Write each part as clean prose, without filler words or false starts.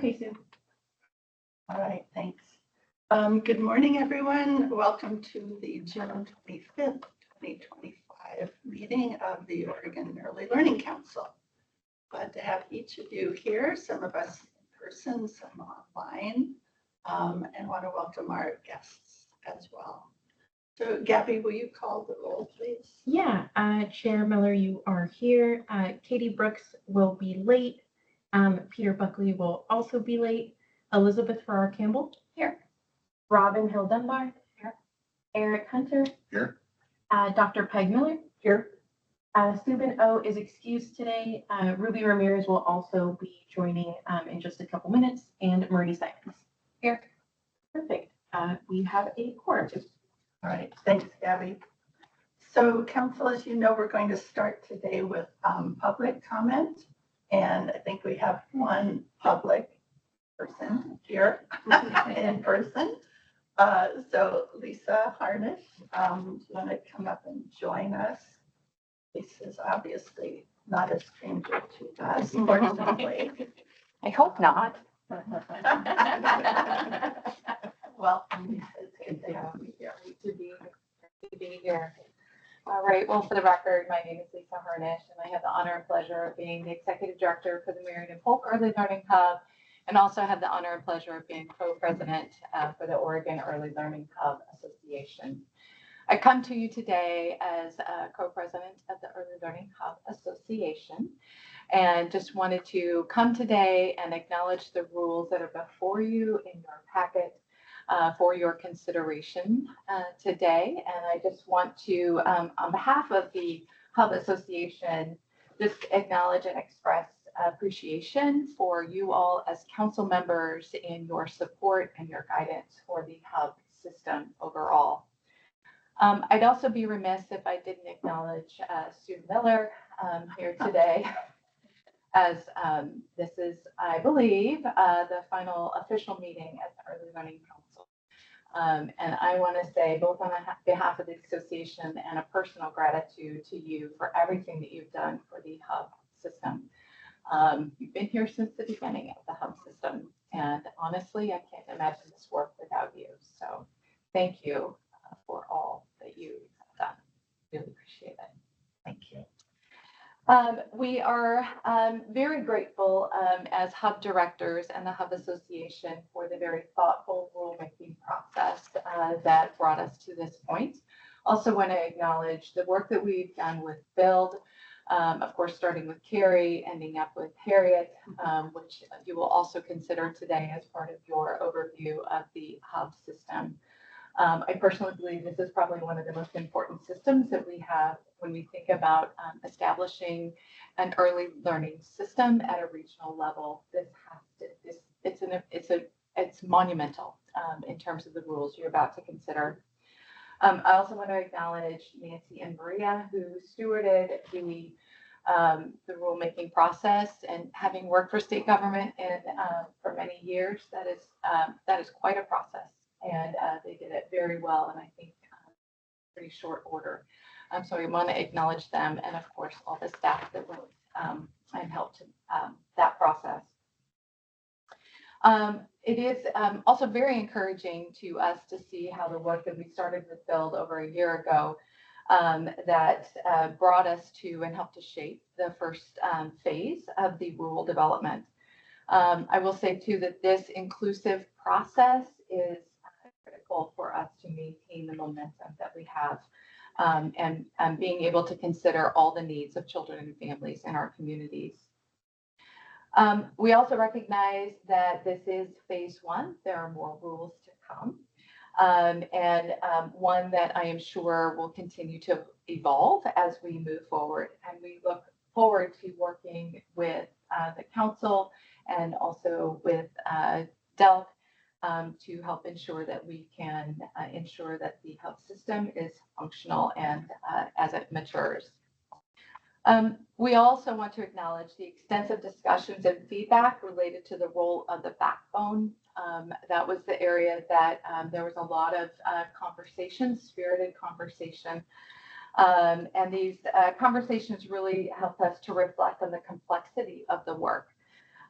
Okay, Sue. All right, thanks. Good morning, everyone. Welcome to the June 25th, 2025 meeting of the Oregon Early Learning Council. Glad to have each of you here, some of us in person, some online, and want to welcome our guests as well. So Gabby, will you call the roll, please? Yeah, Chair Miller, you are here. Katie Brooks will be late. Peter Buckley will also be late. Elizabeth Farrar Campbell. Here. Robin Hill Dunbar. Here. Eric Hunter. Here. Dr. Peg Miller. Here. Subin O is excused today. Ruby Ramirez will also be joining in just a couple minutes, and Marie Simons. Here. Perfect. We have a quorum. All right, thanks, Gabby. So council, as you know, we're going to start today with public comment. And I think we have one public person here in person. So Lisa Harnish, do you want to come up and join us? Lisa's obviously not a stranger to us, fortunately. I hope not. Welcome, Lisa. It's good to have you here. Great to be here. All right. Well, for the record, my name is Lisa Harnish, and I have the honor and pleasure of being the executive director for the Meriden Polk Early Learning Hub, and also have the honor and pleasure of being co-president for the Oregon Early Learning Hub Association. I come to you today as co-president of the Early Learning Hub Association, and just wanted to come today and acknowledge the rules that are before you in your packet for your consideration today. And I just want to, on behalf of the Hub Association, just acknowledge and express appreciation for you all as council members in your support and your guidance for the Hub system overall. I'd also be remiss if I didn't acknowledge Sue Miller here today, as this is, I believe, the final official meeting at the Early Learning Council. And I want to say, both on behalf of the association and a personal gratitude to you for everything that you've done for the Hub system. You've been here since the beginning of the Hub system, and honestly, I can't imagine this work without you. So thank you for all that you have done. Really appreciate it. Thank you. We are very grateful as Hub directors and the Hub Association for the very thoughtful rulemaking process that brought us to this point. Also want to acknowledge the work that we've done with BUILD, of course, starting with Carrie, ending up with Harriet, which you will also consider today as part of your overview of the Hub system. I personally believe this is probably one of the most important systems that we have when we think about establishing an early learning system at a regional level. This has to, it's monumental in terms of the rules you're about to consider. I also want to acknowledge Nancy and Maria, who stewarded the rulemaking process, and having worked for state government for many years, that is quite a process. And they did it very well, and I think pretty short order. So I want to acknowledge them, and of course all the staff that worked and helped that process. It is also very encouraging to us to see how the work that we started with BUILD over a year ago that brought us to and helped to shape the first phase of the rule development. I will say too that this inclusive process is critical for us to maintain the momentum that we have and being able to consider all the needs of children and families in our communities. We also recognize that this is phase one. There are more rules to come, and one that I am sure will continue to evolve as we move forward. And we look forward to working with the council and also with DELC to help ensure that we can ensure that the Hub system is functional and as it matures. We also want to acknowledge the extensive discussions and feedback related to the role of the backbone. That was the area that there was a lot of conversation, spirited conversation. And these conversations really helped us to reflect on the complexity of the work.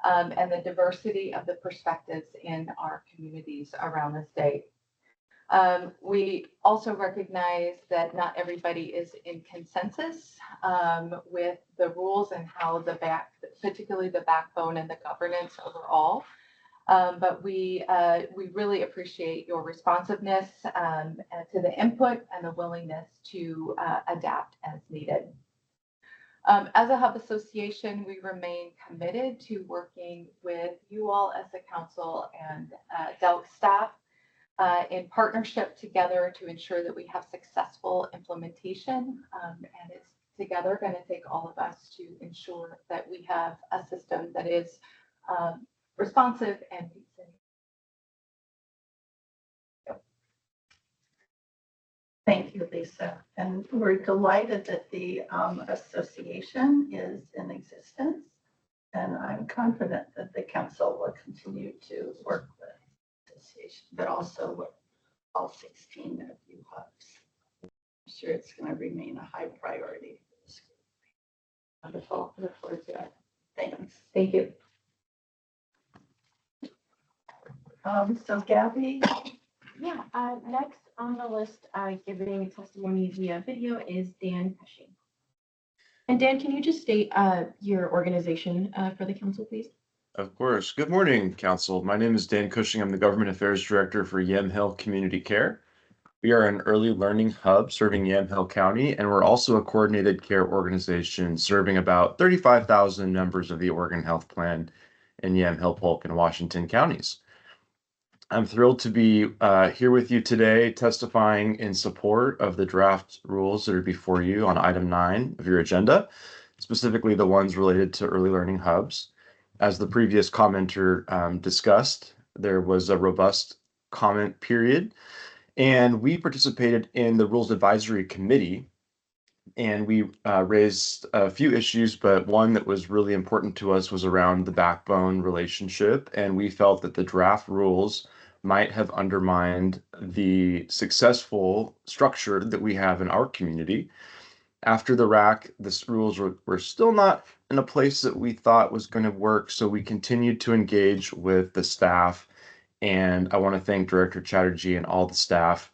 and the diversity of the perspectives in our communities around the state. We also recognize that not everybody is in consensus with the rules and how particularly the backbone and the governance overall. But we really appreciate your responsiveness to the input and the willingness to adapt as needed. As a hub association, we remain committed to working with you all as the council and DELC staff in partnership together to ensure that we have successful implementation. And it's together going to take all of us to ensure that we have a system that is responsive and meets the needs. Thank you, Lisa. And we're delighted that the association is in existence. And I'm confident that the council will continue to work with the association, but also with all 16 of you hubs. I'm sure it's going to remain a high priority for this group. Wonderful. Look forward to it. Thanks. Thank you. So Gabby, Yeah, next on the list, giving testimony via video is Dan Cushing. And Dan, can you just state your organization for the council, please? Of course. Good morning, Council. My name is Dan Cushing. I'm the Government Affairs Director for Yamhill Community Care. We are an early learning hub serving Yamhill County, and we're also a coordinated care organization serving about 35,000 members of the Oregon Health Plan in Yamhill, Polk, and Washington counties. I'm thrilled to be here with you today testifying in support of the draft rules that are before you on item 9 of your agenda, specifically the ones related to early learning hubs. As the previous commenter discussed, there was a robust comment period, and we participated in the Rules Advisory Committee, and we raised a few issues, but one that was really important to us was around the backbone relationship, and we felt that the draft rules might have undermined the successful structure that we have in our community. After the RAC, the rules were still not in a place that we thought was going to work, so we continued to engage with the staff. And I want to thank Director Chatterjee and all the staff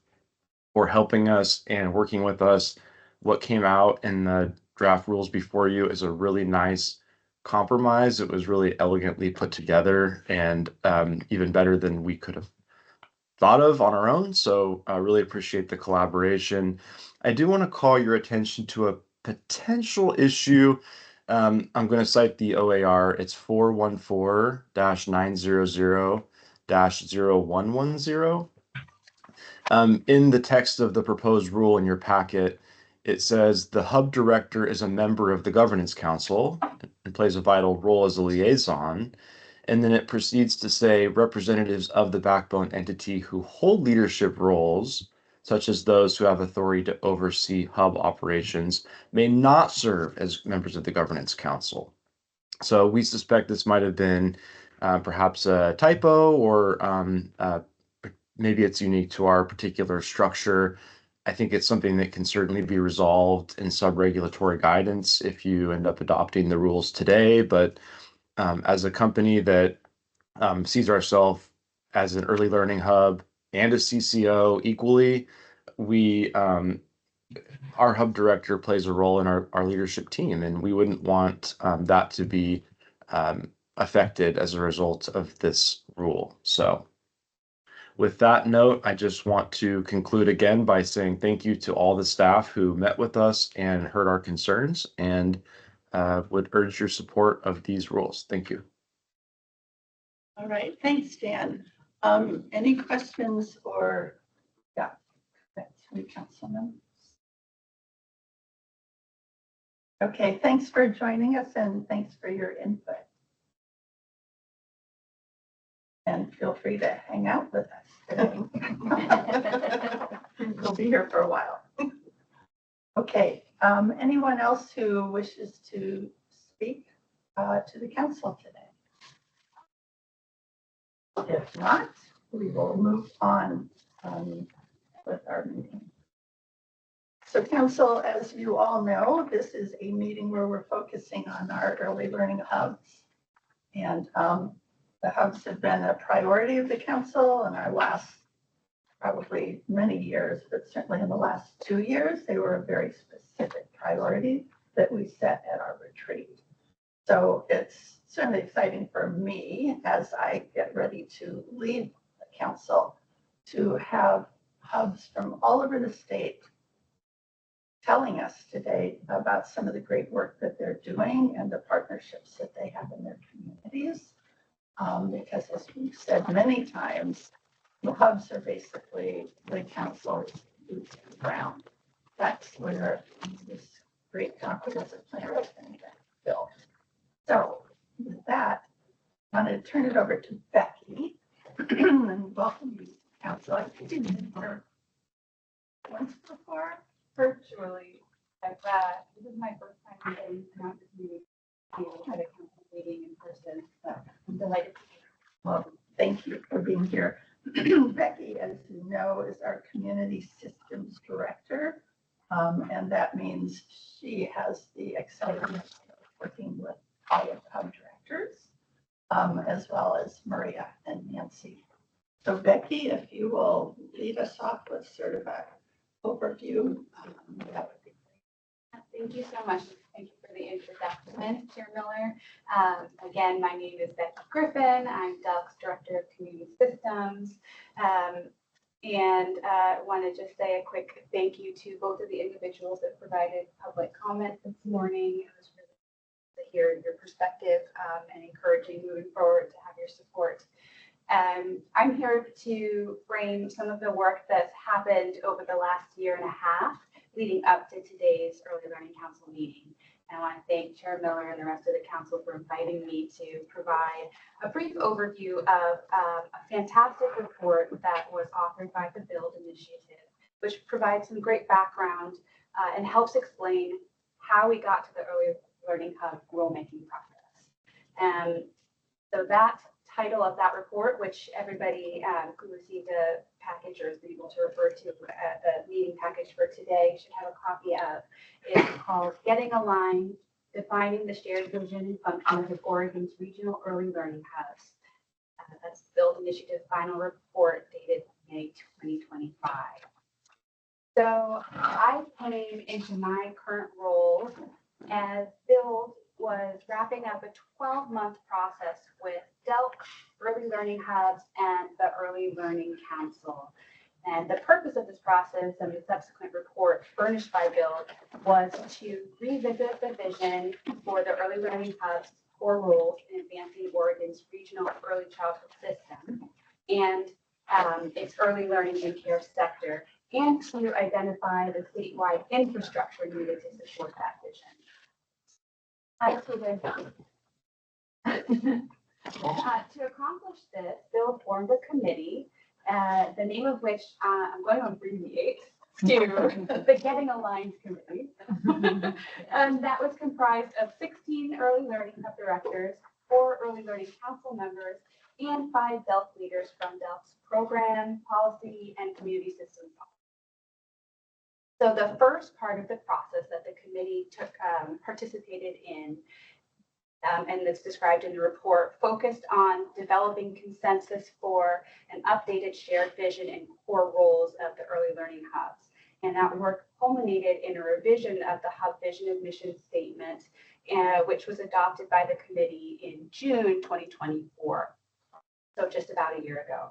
for helping us and working with us. What came out in the draft rules before you is a really nice compromise. It was really elegantly put together and even better than we could have thought of on our own. So I really appreciate the collaboration. I do want to call your attention to a potential issue. I'm going to cite the OAR. It's 414-900-0110. In the text of the proposed rule in your packet, it says the hub director is a member of the governance council and plays a vital role as a liaison. And then it proceeds to say representatives of the backbone entity who hold leadership roles, such as those who have authority to oversee hub operations, may not serve as members of the governance council. So we suspect this might have been perhaps a typo, or maybe it's unique to our particular structure. I think it's something that can certainly be resolved in sub-regulatory guidance if you end up adopting the rules today. But as a company that sees ourselves as an early learning hub and a CCO equally, we our hub director plays a role in our leadership team, and we wouldn't want that to be affected as a result of this rule. So with that note, I just want to conclude again by saying thank you to all the staff who met with us and heard our concerns, and would urge your support of these rules. Thank you. all right, thanks, Dan. Any questions or, yeah, that's from council members? Okay, thanks for joining us and thanks for your input. And feel free to hang out with us today. We'll be here for a while. Okay, anyone else who wishes to speak to the council today? If not, we will move on with our meeting. So council, as you all know, this is a meeting where we're focusing on our early learning hubs. And the hubs have been a priority of the council in our last probably many years, but certainly in the last 2 years, they were a very specific priority that we set at our retreat. So it's certainly exciting for me as I get ready to lead the council to have hubs from all over the state telling us today about some of the great work that they're doing and the partnerships that they have in their communities. Because as we've said many times, the hubs are basically the council's boots on the ground. That's where this great comprehensive plan has been built. So with that, I want to turn it over to Becky and welcome you, council. I think you've been here once before. Virtually. This is my first time getting an opportunity to at a council meeting in person, so I'm delighted to be here. Well, thank you for being here. Becky, as you know, is our community systems director. And that means she has the exciting of working with all of the hub directors, as well as Maria and Nancy. So Becky, if you will lead us off with sort of an overview, that would be great. Thank you so much. Thank you for the introduction, Chair Miller. Again, my name is Becky Griffin. I'm DELC's Director of Community Systems. And want to just say a quick thank you to both of the individuals that provided public comment this morning. It was really to hear your perspective and encouraging moving forward to have your support. I'm here to frame some of the work that's happened over the last year and a half leading up to today's Early Learning Council meeting. And I want to thank Chair Miller and the rest of the council for inviting me to provide a brief overview of a fantastic report that was authored by the BUILD Initiative, which provides some great background and helps explain how we got to the Early Learning Hub rulemaking process. So that title of that report, which everybody who received a package or is able to refer to the meeting package for today should have a copy of, is called Getting Aligned, Defining the Shared Vision and Functions of Oregon's Regional Early Learning Hubs. That's BUILD Initiative final report dated May 2025. So I came into my current role as BUILD was wrapping up a 12-month process with DELC, Early Learning Hubs, and the Early Learning Council. And the purpose of this process and the subsequent report furnished by BUILD was to revisit the vision for the Early Learning Hubs core roles in advancing Oregon's regional early childhood system and its early learning and care sector, and to identify the statewide infrastructure needed to support that vision. To accomplish this, BUILD formed a committee, the name of which I'm going to abbreviate to the Getting Aligned Committee. And that was comprised of 16 Early Learning Hub directors, 4 Early Learning Council members, and 5 DELC leaders from DELC's program, policy, and community systems. So the first part of the process that the committee participated in, and that's described in the report, focused on developing consensus for an updated shared vision and core roles of the early learning hubs. And that work culminated in a revision of the hub vision and mission statement, which was adopted by the committee in June 2024, so just about a year ago.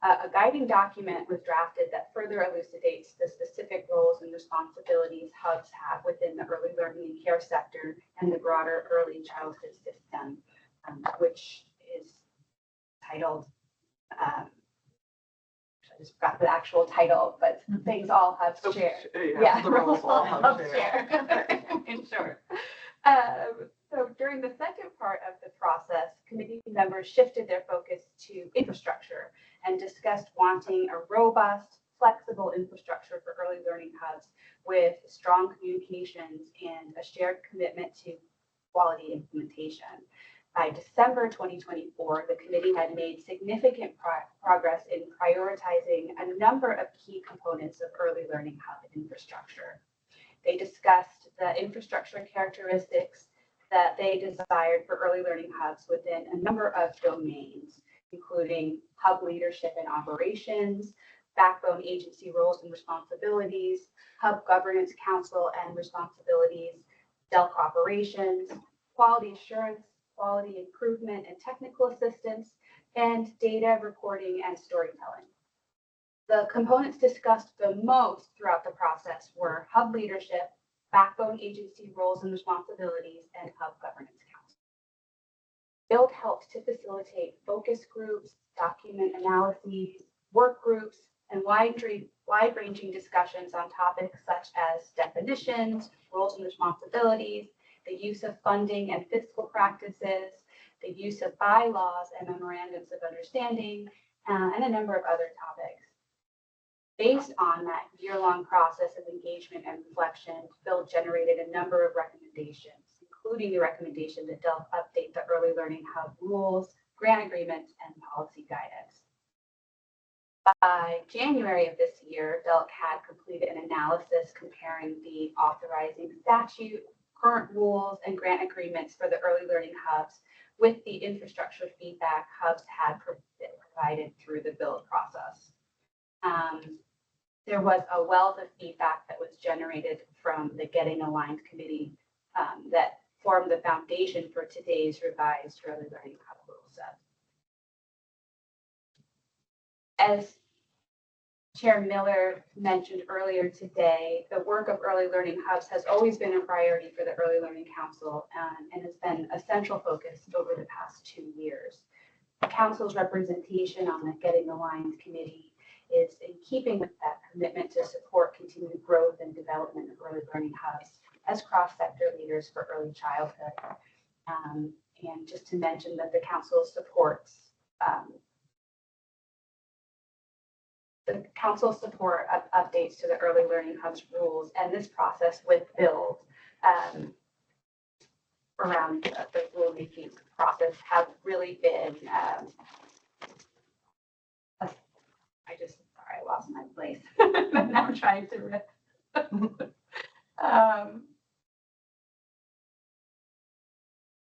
A guiding document was drafted that further elucidates the specific roles and responsibilities hubs have within the early learning and care sector and the broader early childhood system, which is titled, I just forgot the actual title, but things all hubs share. Yeah, the roles all hubs share, in short. So during the second part of the process, committee members shifted their focus to infrastructure and discussed wanting a robust, flexible infrastructure for early learning hubs with strong communications and a shared commitment to quality implementation. By December 2024, the committee had made significant progress in prioritizing a number of key components of early learning hub infrastructure. They discussed the infrastructure characteristics, that they desired for early learning hubs within a number of domains, including hub leadership and operations, backbone agency roles and responsibilities, hub governance council and responsibilities, DELC operations, quality assurance, quality improvement and technical assistance, and data reporting and storytelling. The components discussed the most throughout the process were hub leadership, backbone agency roles and responsibilities, and hub governance council. BUILD helps to facilitate focus groups, document analyses, work groups, and wide-ranging discussions on topics such as definitions, roles and responsibilities, the use of funding and fiscal practices, the use of bylaws and memorandums of understanding, and a number of other topics. Based on that year-long process of engagement and reflection, BUILD generated a number of recommendations, including the recommendation that DELC update the Early Learning Hub rules, grant agreements, and policy guidance. By January of this year, DELC had completed an analysis comparing the authorizing statute, current rules, and grant agreements for the early learning hubs with the infrastructure feedback hubs had provided through the BUILD process. There was a wealth of feedback that was generated from the Getting Aligned committee that formed the foundation for today's revised early learning hub rule set. As Chair Miller mentioned earlier today, the work of early learning hubs has always been a priority for the Early Learning Council and has been a central focus over the past 2 years. The Council's representation on the Getting Aligned committee is in keeping with that commitment to support continued growth and development of early learning hubs as cross-sector leaders for early childhood. And just to mention that the Council supports updates to the Early Learning Hubs rules and this process with BUILD around the rulemaking process have really been sorry, I lost my place. Now I'm trying to rip.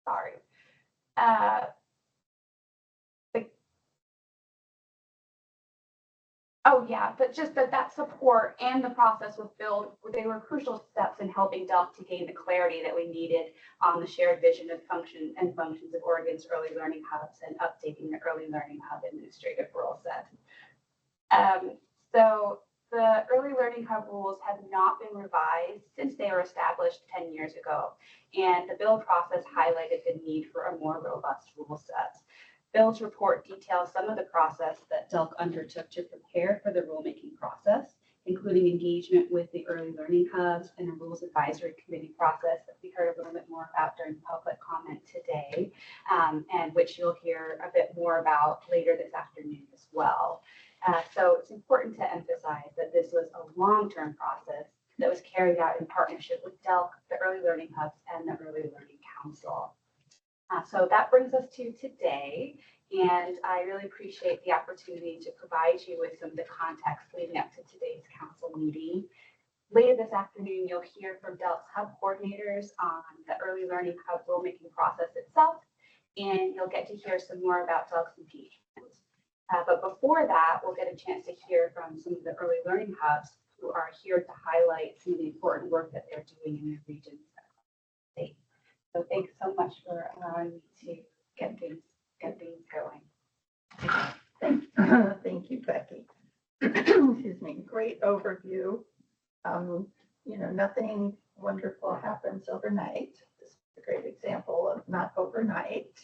Sorry. Oh yeah, but just that support and the process with BUILD, they were crucial steps in helping DELC to gain the clarity that we needed on the shared vision of functions of Oregon's early learning hubs and updating the early learning hub administrative rule set. So the early learning hub rules have not been revised since they were established 10 years ago, and the BUILD process highlighted the need for a more robust rule set. BUILD's report details some of the process that DELC undertook to prepare for the rulemaking process, including engagement with the early learning hubs and a rules advisory committee process that we heard a little bit more about during public comment today, and which you'll hear a bit more about later this afternoon as well. So it's important to emphasize that this was a long-term process that was carried out in partnership with DELC, the early learning hubs, and the Early Learning Council. So that brings us to today, and I really appreciate the opportunity to provide you with some of the context leading up to today's council meeting. Later this afternoon, you'll hear from DELC's hub coordinators on the early learning hub rulemaking process itself, and you'll get to hear some more about DELC's engagement. But before that, we'll get a chance to hear from some of the early learning hubs who are here to highlight some of the important work that they're doing in their regions. So thanks so much for allowing me to get things going. Thank you, Becky. Excuse me. Great overview. Nothing wonderful happens overnight. This is a great example of not overnight.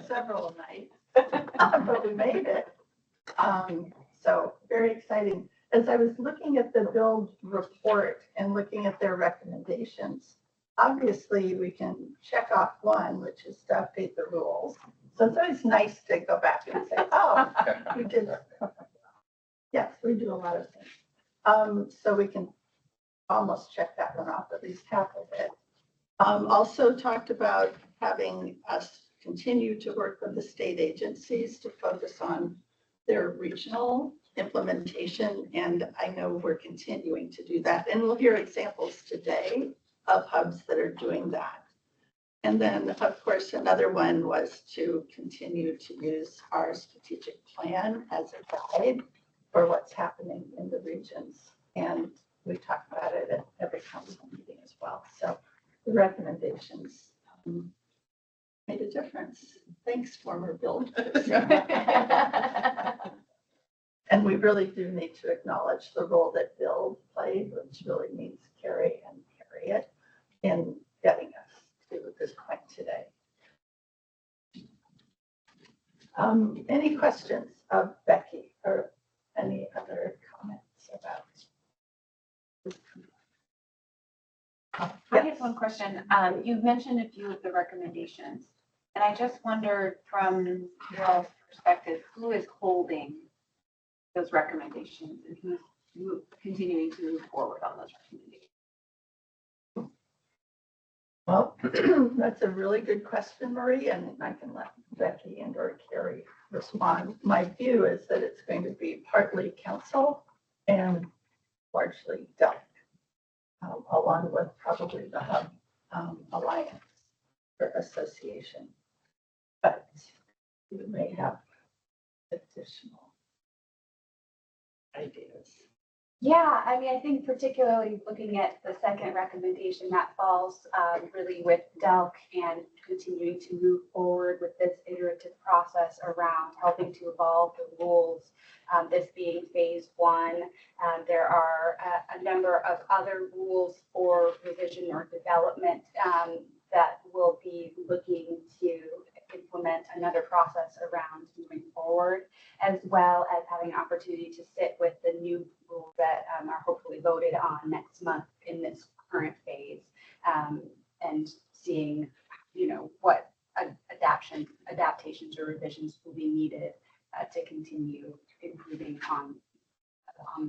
Several nights, but we made it. So very exciting. As I was looking at the BUILD report and looking at their recommendations, obviously we can check off one, which is to update the rules. So it's always nice to go back and say, oh, we did it. Yes, we do a lot of things. So we can almost check that one off, at least half of it. Also talked about having us continue to work with the state agencies to focus on their regional implementation, and I know we're continuing to do that. And we'll hear examples today of hubs that are doing that. And then, of course, another one was to continue to use our strategic plan as a guide for what's happening in the regions. And we talk about it at every council meeting as well. So the recommendations made a difference. Thanks, former builders. And we really do need to acknowledge the role that Bill played, which really means Carrie and Harriet, in getting us to this point today. Any questions of Becky or any other comments about? I have one question. You've mentioned a few of the recommendations, and I just wondered from your all's perspective, who is holding those recommendations and who's continuing to move forward on those recommendations? Well, that's a really good question, Marie, and I can let Becky and or Carrie respond. My view is that it's going to be partly council and largely DELC, along with probably the Hub Alliance or Association. But you may have additional ideas. Yeah, I mean, I think particularly looking at the second recommendation that falls really with DELC and continuing to move forward with this iterative process around helping to evolve the rules, this being phase one. There are a number of other rules for revision or development that will be looking to implement another process around moving forward, as well as having an opportunity to sit with the new rules that are hopefully voted on next month in this current phase, and seeing, what adaptations or revisions will be needed to continue improving on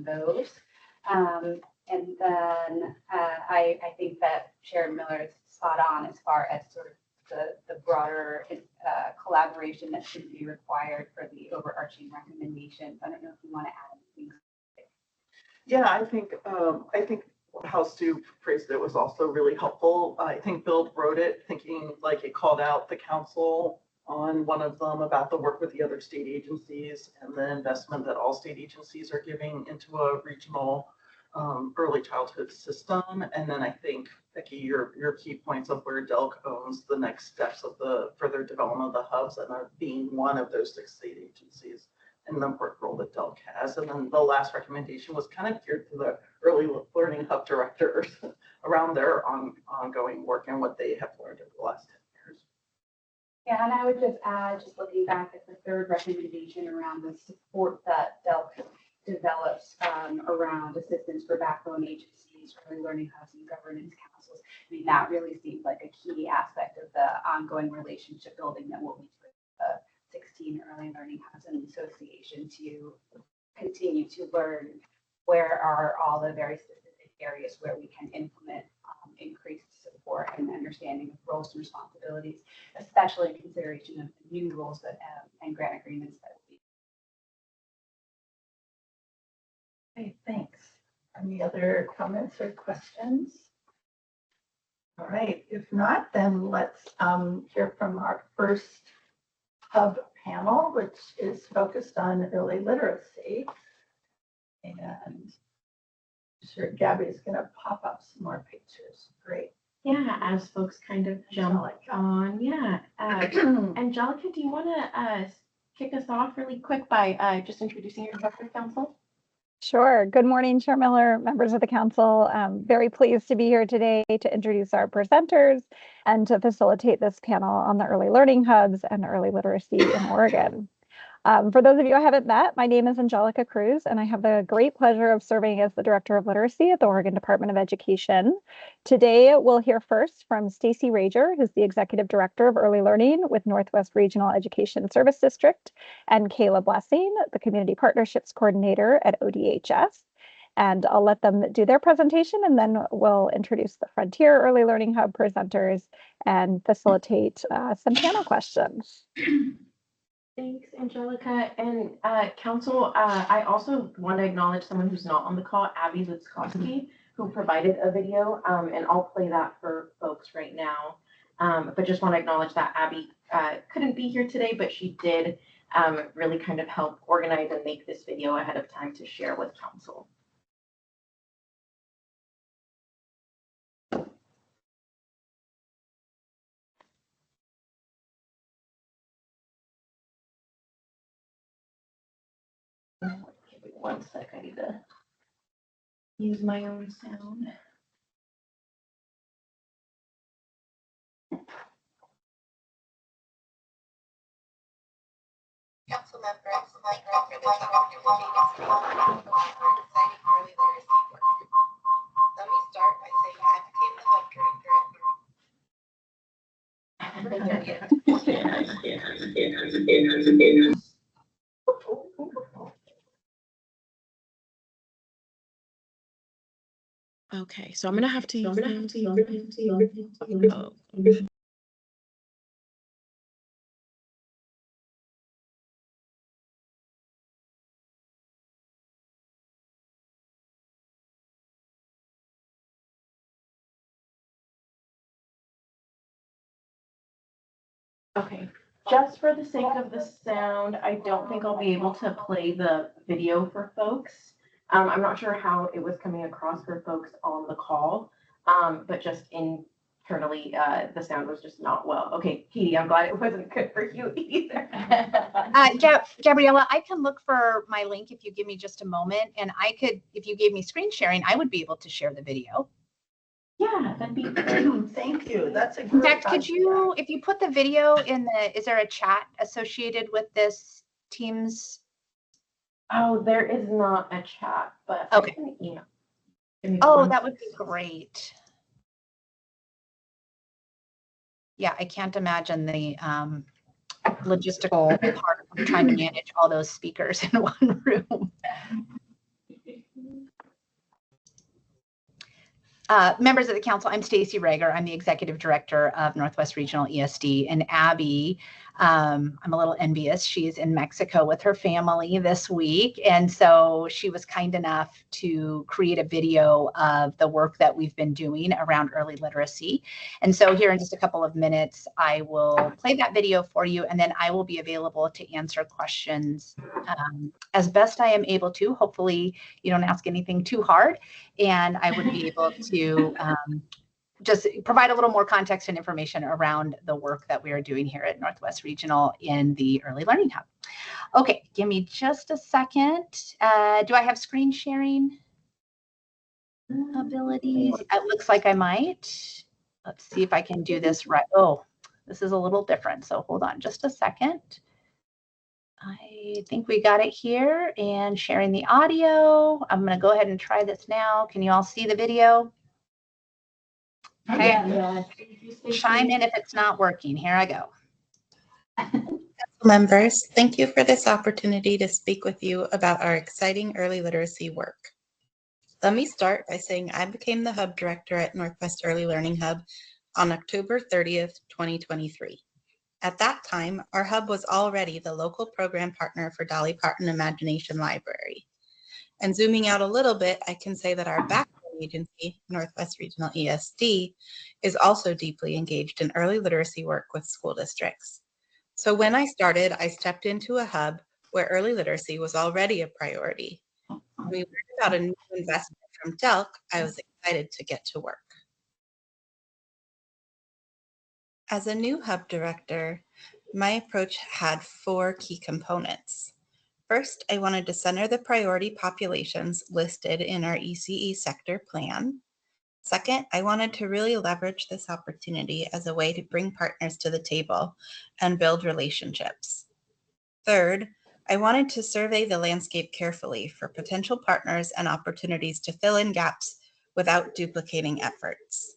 those. And then I think that Sharon Miller is spot on as far as sort of the broader collaboration that should be required for the overarching recommendations. I don't know if you want to add anything. Yeah, I think how Stu phrased it was also really helpful. I think Bill wrote it thinking like it called out the council on one of them about the work with the other state agencies and the investment that all state agencies are giving into a regional early childhood system. And then I think, Becky, your key points of where DELC owns the next steps of the further development of the hubs and being one of those 6 state agencies and the important role that DELC has. And then the last recommendation was kind of geared to the early learning hub directors around their ongoing work and what they have learned over the last 10 years. Yeah, and I would just add, just looking back at the third recommendation around the support that DELC develops around assistance for backbone agencies, early learning hubs, and governance councils. I mean, that really seems like a key aspect of the ongoing relationship building that will lead to the 16 early learning hubs and the association to continue to learn where are all the very specific areas where we can implement increased support and understanding of roles and responsibilities, especially in consideration of the new rules that and grant agreements that will be. Okay, thanks. Any other comments or questions? All right, if not, then let's hear from our first hub panel, which is focused on early literacy. And I'm sure Gabby's going to pop up some more pictures. Great. Yeah, as folks kind of jump on. Yeah. Angelica, do you want to kick us off really quick by just introducing yourself to the council? Sure. Good morning, Chair Miller, members of the council. I'm very pleased to be here today to introduce our presenters and to facilitate this panel on the early learning hubs and early literacy in Oregon. For those of you I haven't met, my name is Angelica Cruz, and I have the great pleasure of serving as the Director of Literacy at the Oregon Department of Education. Today, we'll hear first from Stacy Rager, who's the Executive Director of Early Learning with Northwest Regional Education Service District, and Kayla Blessing, the Community Partnerships Coordinator at ODHS. And I'll let them do their presentation, and then we'll introduce the Frontier Early Learning Hub presenters and facilitate some panel questions. Thanks, Angelica. And council, I also want to acknowledge someone who's not on the call, Abby Lutzkowski, who provided a video, and I'll play that for folks right now. But just want to acknowledge that Abby couldn't be here today, but she did really kind of help organize and make this video ahead of time to share with council. Give me 1 sec, I need to use my own sound. Council members, thank you for this opportunity to speak with you about our exciting early literacy work. Let me start by saying I became the hub director at Okay, so I'm gonna have to use oh. Okay, just for the sake of the sound, I don't think I'll be able to play the video for folks. I'm not sure how it was coming across for folks on the call, but just internally, the sound was just not well. Okay, Katie, I'm glad it wasn't good for you either. Gabriella, I can look for my link if you give me just a moment, and I could, if you gave me screen sharing, I would be able to share the video. Yeah, that'd be Thank you. That's a In great fact, could idea. you, if you put the video in the, is there a chat associated with this Teams? Oh, there is not a chat, but Okay. I can email. Give me Oh, one that would be sec. great. Yeah, I can't imagine the logistical part of trying to manage all those speakers in one room. Members of the council, I'm Stacy Rager. I'm the executive director of Northwest Regional ESD. And Abby, I'm a little envious. She's in Mexico with her family this week. And so she was kind enough to create a video of the work that we've been doing around early literacy. And so here in just a couple of minutes, I will play that video for you, and then I will be available to answer questions as best I am able to. Hopefully you don't ask anything too hard, and I would be able to just provide a little more context and information around the work that we are doing here at Northwest Regional in the Early Learning Hub. Okay, give me just a second. Do I have screen sharing abilities? It looks like I might. Let's see if I can do this right. Oh, this is a little different. So hold on just a second. I think we got it here, and sharing the audio. I'm going to go ahead and try this now. Can you all see the video? Okay. Yeah. Chime in if it's not working. Here I go. members, thank you for this opportunity to speak with you about our exciting early literacy work. Let me start by saying I became the hub director at Northwest Early Learning Hub on October 30th, 2023. At that time, our hub was already the local program partner for Dolly Parton Imagination Library. And zooming out a little bit, I can say that our backbone agency, Northwest Regional ESD, is also deeply engaged in early literacy work with school districts. So when I started, I stepped into a hub where early literacy was already a priority. When we learned about a new investment from DELC, I was excited to get to work. As a new hub director, my approach had 4 key components. First, I wanted to center the priority populations listed in our ECE sector plan. Second, I wanted to really leverage this opportunity as a way to bring partners to the table and build relationships. Third, I wanted to survey the landscape carefully for potential partners and opportunities to fill in gaps without duplicating efforts.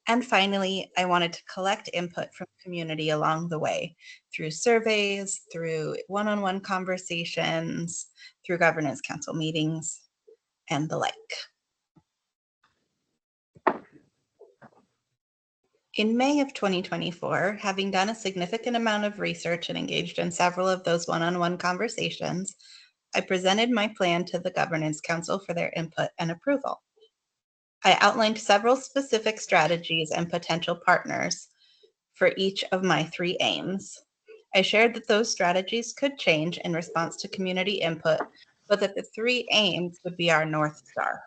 And finally, I wanted to collect input from the community along the way through surveys, through one-on-one conversations, through governance council meetings, and the like. In May of 2024, having done a significant amount of research and engaged in several of those one-on-one conversations, I presented my plan to the Governance Council for their input and approval. I outlined several specific strategies and potential partners for each of my 3 aims. I shared that those strategies could change in response to community input, but that the 3 aims would be our North Star.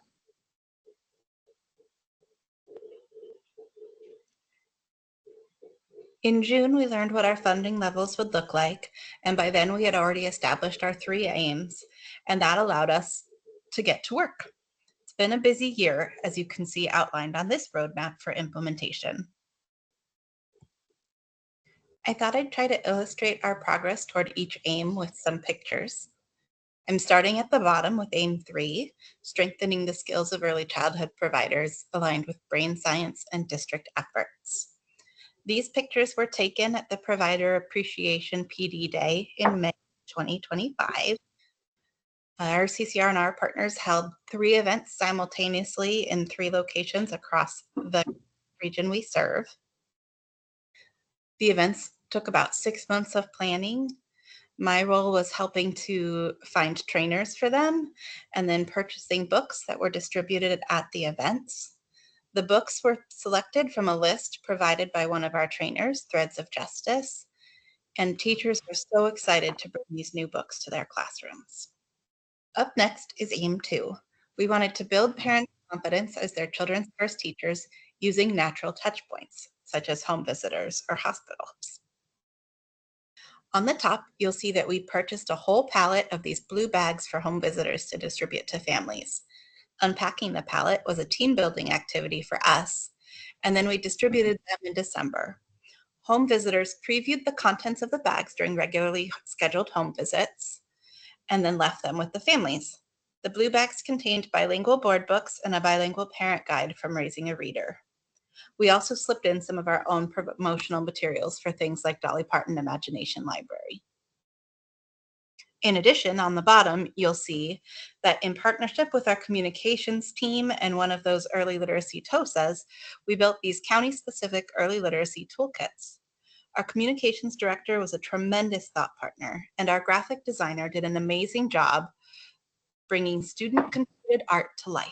In June, we learned what our funding levels would look like, and by then we had already established our 3 aims, and that allowed us to get to work. It's been a busy year, as you can see outlined on this roadmap for implementation. I thought I'd try to illustrate our progress toward each aim with some pictures. I'm starting at the bottom with aim 3, strengthening the skills of early childhood providers aligned with brain science and district efforts. These pictures were taken at the Provider Appreciation PD Day in May 2025. Our CCR and our partners held 3 events simultaneously in 3 locations across the region we serve. The events took about 6 months of planning. My role was helping to find trainers for them and then purchasing books that were distributed at the events. The books were selected from a list provided by one of our trainers, Threads of Justice, and teachers were so excited to bring these new books to their classrooms. Up next is aim 2. We wanted to build parents' confidence as their children's first teachers using natural touch points, such as home visitors or hospitals. On the top, you'll see that we purchased a whole pallet of these blue bags for home visitors to distribute to families. Unpacking the pallet was a team building activity for us, and then we distributed them in December. Home visitors previewed the contents of the bags during regularly scheduled home visits, and then left them with the families. The blue bags contained bilingual board books and a bilingual parent guide from Raising a Reader. We also slipped in some of our own promotional materials for things like Dolly Parton Imagination Library. In addition, on the bottom, you'll see that in partnership with our communications team and one of those early literacy TOSAs, we built these county-specific early literacy toolkits. Our communications director was a tremendous thought partner, and our graphic designer did an amazing job bringing student-contributed art to life.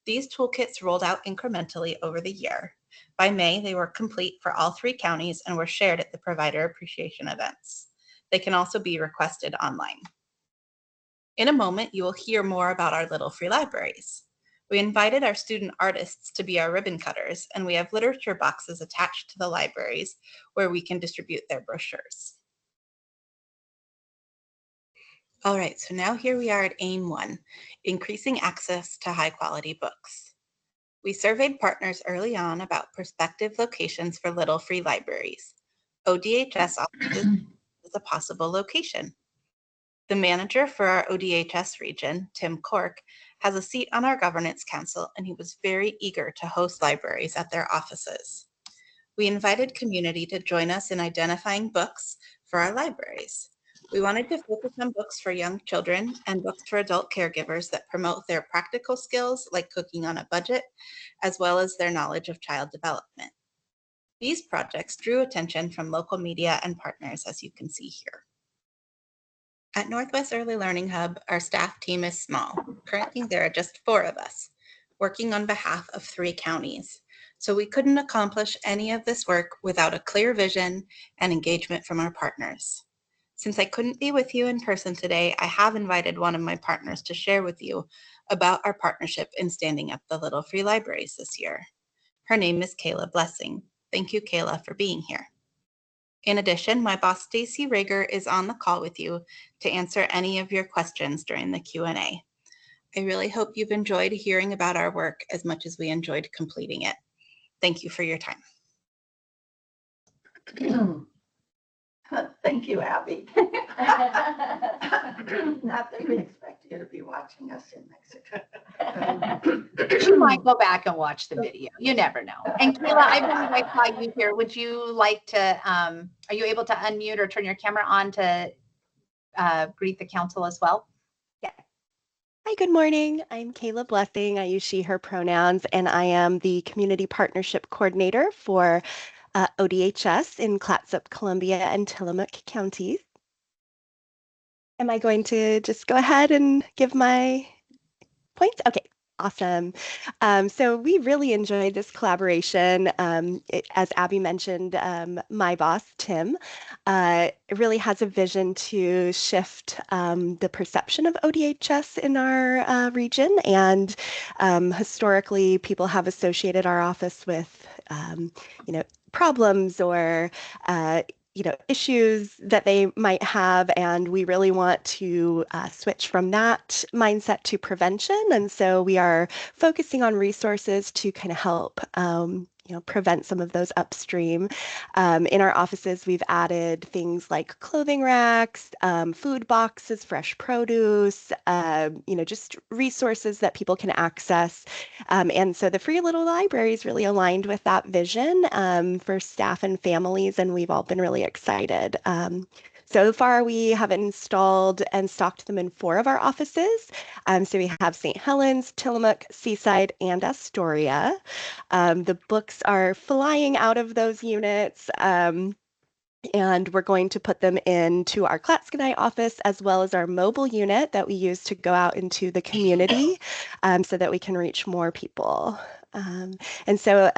These toolkits rolled out incrementally over the year. By May, they were complete for all 3 counties and were shared at the provider appreciation events. They can also be requested online. In a moment, you will hear more about our Little Free Libraries. We invited our student artists to be our ribbon cutters, and we have literature boxes attached to the libraries where we can distribute their brochures. All right, so now here we are at aim 1, increasing access to high quality books. We surveyed partners early on about prospective locations for Little Free Libraries. ODHS offices is a possible location. The manager for our ODHS region, Tim Cork, has a seat on our governance council, and he was very eager to host libraries at their offices. We invited community to join us in identifying books for our libraries. We wanted to focus on books for young children and books for adult caregivers that promote their practical skills like cooking on a budget, as well as their knowledge of child development. These projects drew attention from local media and partners, as you can see here. At Northwest Early Learning Hub, our staff team is small. Currently, there are just 4 of us, working on behalf of 3 counties. So we couldn't accomplish any of this work without a clear vision and engagement from our partners. Since I couldn't be with you in person today, I have invited one of my partners to share with you about our partnership in standing up the Little Free Libraries this year. Her name is Kayla Blessing. Thank you, Kayla, for being here. In addition, my boss, Stacy Rager, is on the call with you to answer any of your questions during the Q&A. I really hope you've enjoyed hearing about our work as much as we enjoyed completing it. Thank you for your time. Thank you, Abby. Not that we expect you to be watching us in Mexico. You might go back and watch the video. You never know. And Kayla, I believe I saw you here. Would you like to, are you able to unmute or turn your camera on to greet the council as well? Hi, good morning. I'm Kayla Blessing. I use she, her pronouns, and I am the Community Partnership Coordinator for ODHS in Clatsop, Columbia, and Tillamook counties. Am I going to just go ahead and give my points? Okay, Awesome. So we really enjoyed this collaboration. As Abby mentioned, my boss, Tim, really has a vision to shift the perception of ODHS in our region. And historically, people have associated our office with, problems or issues that they might have, and we really want to switch from that mindset to prevention. And so we are focusing on resources to kind of help prevent some of those upstream. In our offices, we've added things like clothing racks, food boxes, fresh produce, just resources that people can access. And so the Free Little Library is really aligned with that vision for staff and families, and we've all been really excited. So far, we have installed and stocked them in 4 of our offices. So we have St. Helens, Tillamook, Seaside, and Astoria. The books are flying out of those units. And we're going to put them into our Clatskanie office as well as our mobile unit that we use to go out into the community so that we can reach more people. And so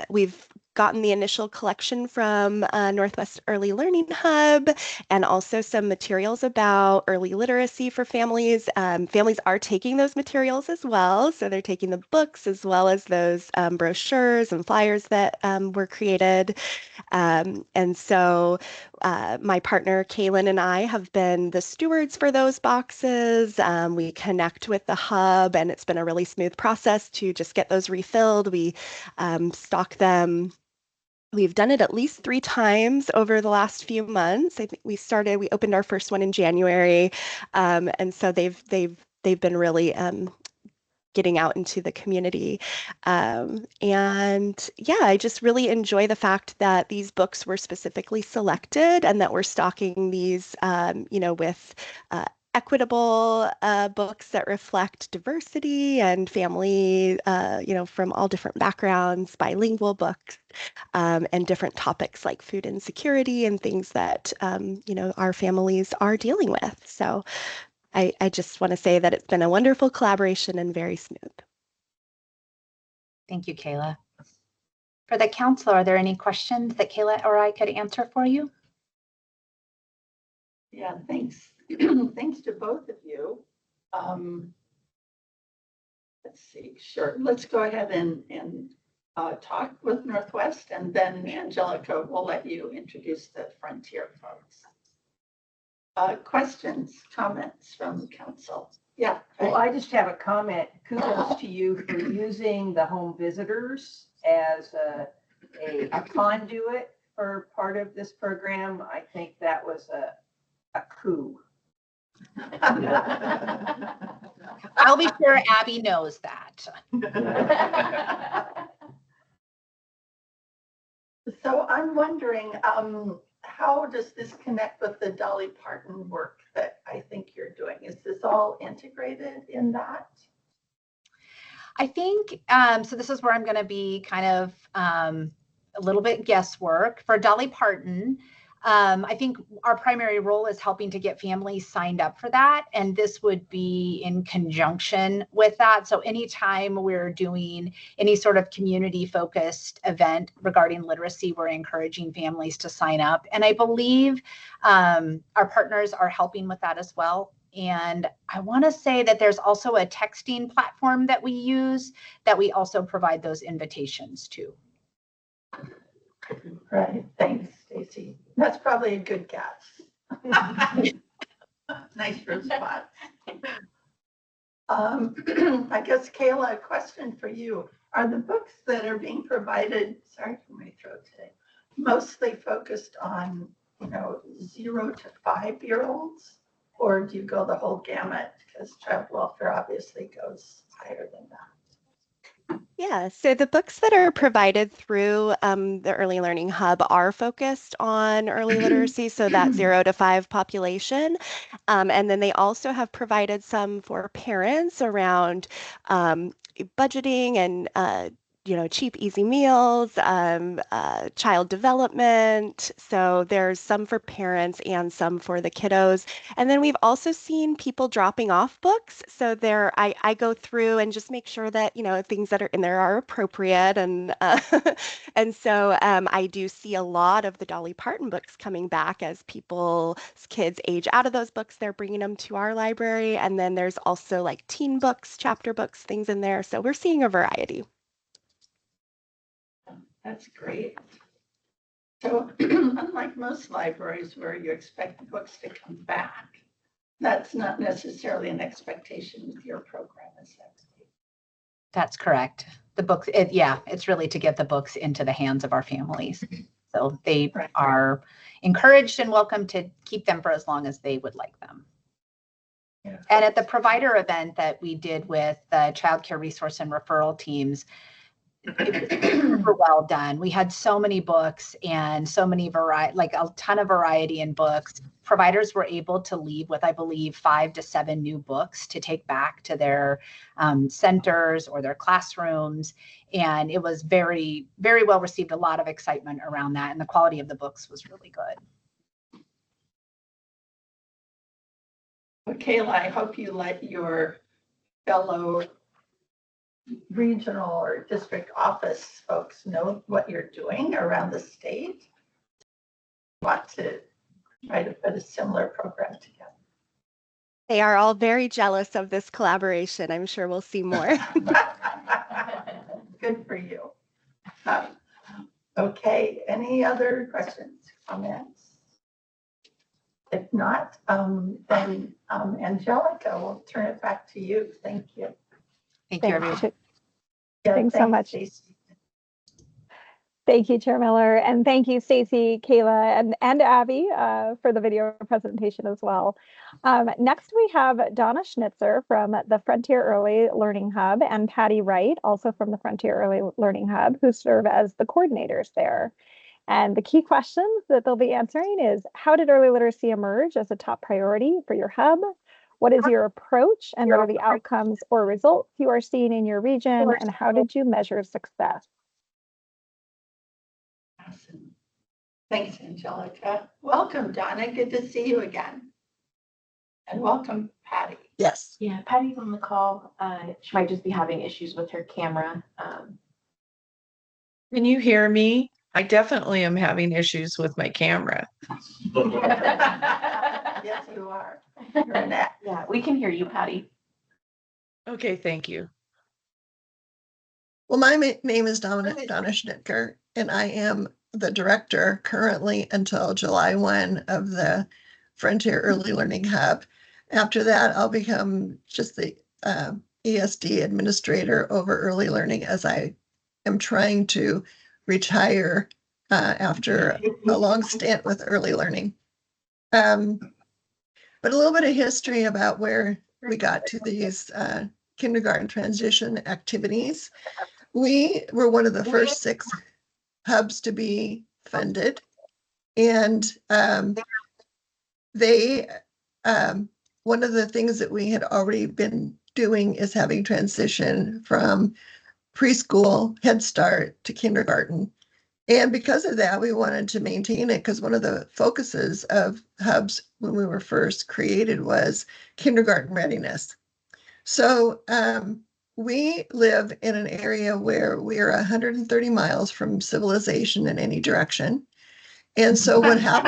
we've gotten the initial collection from Northwest Early Learning Hub and also some materials about early literacy for families. Families are taking those materials as well. So they're taking the books as well as those brochures and flyers that were created. And so my partner, Kaylin, and I have been the stewards for those boxes. We connect with the hub, and it's been a really smooth process to just get those refilled. We stock them. We've done it at least 3 times over the last few months. I think we opened our first one in January. And so they've been really getting out into the community. And yeah, I just really enjoy the fact that these books were specifically selected and that we're stocking these, with equitable books that reflect diversity and family, from all different backgrounds, bilingual books, and different topics like food insecurity and things that, our families are dealing with. So I just want to say that it's been a wonderful collaboration and very smooth. Thank you, Kayla. For the council, are there any questions that Kayla or I could answer for you? Yeah, thanks. Thanks to both of you. Let's see, sure. Let's go ahead and talk with Northwest, and then Angelica will let you introduce the Frontier folks. Questions, comments from the council? Yeah. Well, I just have a comment. Kudos to you for using the home visitors as a conduit for part of this program. I think that was a coup. I'll be sure Abby knows that. So I'm wondering, how does this connect with the Dolly Parton work that I think you're doing? Is this all integrated in that? I think, so this is where I'm going to be kind of a little bit guesswork. For Dolly Parton, I think our primary role is helping to get families signed up for that. And this would be in conjunction with that. So anytime we're doing any sort of community focused event regarding literacy, we're encouraging families to sign up. And I believe our partners are helping with that as well. And I want to say that there's also a texting platform that we use that we also provide those invitations to. Right. Thanks, Stacy. That's probably a good guess. Nice response. I guess, Kayla, a question for you. Are the books that are being provided, sorry for my throat today, mostly focused on, 0 to 5-year-olds? Or do you go the whole gamut? Because child welfare obviously goes higher than that. Yeah, so the books that are provided through the Early Learning Hub are focused on early literacy, so that 0 to 5 population. And then they also have provided some for parents around budgeting and cheap, easy meals, child development. So there's some for parents and some for the kiddos. And then we've also seen people dropping off books. So I go through and just make sure that, things that are in there are appropriate. And and so I do see a lot of the Dolly Parton books coming back as people's kids age out of those books. They're bringing them to our library. And then there's also like teen books, chapter books, things in there. So we're seeing a variety. That's great. So unlike most libraries where you expect the books to come back, that's not necessarily an expectation with your program, is that? That's correct. The books, it's really to get the books into the hands of our families. So they are encouraged and welcome to keep them for as long as they would like them. Yeah. And at the provider event that we did with the child care resource and referral teams, it was super well done. We had so many books and so many like a ton of variety in books. Providers were able to leave with, I believe, 5 to 7 new books to take back to their centers or their classrooms. And it was very, very well received. A lot of excitement around that. And the quality of the books was really good. Well, Kayla, I hope you let your fellow regional or district office folks know what you're doing around the state. Want to try to put a similar program together. They are all very jealous of this collaboration. I'm sure we'll see more. Good for you. Okay, any other questions, comments? If not, then Angelica, we'll turn it back to you. Thank you. Thank you, everyone. Yeah, Thanks so much. Stacey. Thank you, Chair Miller, and thank you, Stacey, Kayla, and Abby for the video presentation as well. Next, we have Donna Schnitzer from the Frontier Early Learning Hub and Patty Wright, also from the Frontier Early Learning Hub, who serve as the coordinators there. And the key questions that they'll be answering is, how did early literacy emerge as a top priority for your hub? What is your approach, and what are the outcomes or results you are seeing in your region, and how did you measure success? Awesome. Thanks, Angelica. Welcome, Donna. Good to see you again. And welcome, Patty. Yes. Yeah, Patty's on the call. She might just be having issues with her camera. Can you hear me? I definitely am having issues with my camera. Yes, you are. You're an act. Yeah, we can hear you, Patty. Okay, thank you. Well, my name is Donna Schnitker, and I am the director currently until July 1 of the Frontier Early Learning Hub. After that, I'll become just the ESD administrator over early learning, as I am trying to retire after a long stint with early learning. But a little bit of history about where we got to these kindergarten transition activities. We were one of the first 6 hubs to be funded. And one of the things that we had already been doing is having transition from preschool, Head Start to kindergarten. And because of that, we wanted to maintain it, because one of the focuses of hubs when we were first created was kindergarten readiness. So we live in an area where we are 130 miles from civilization in any direction. And so whatever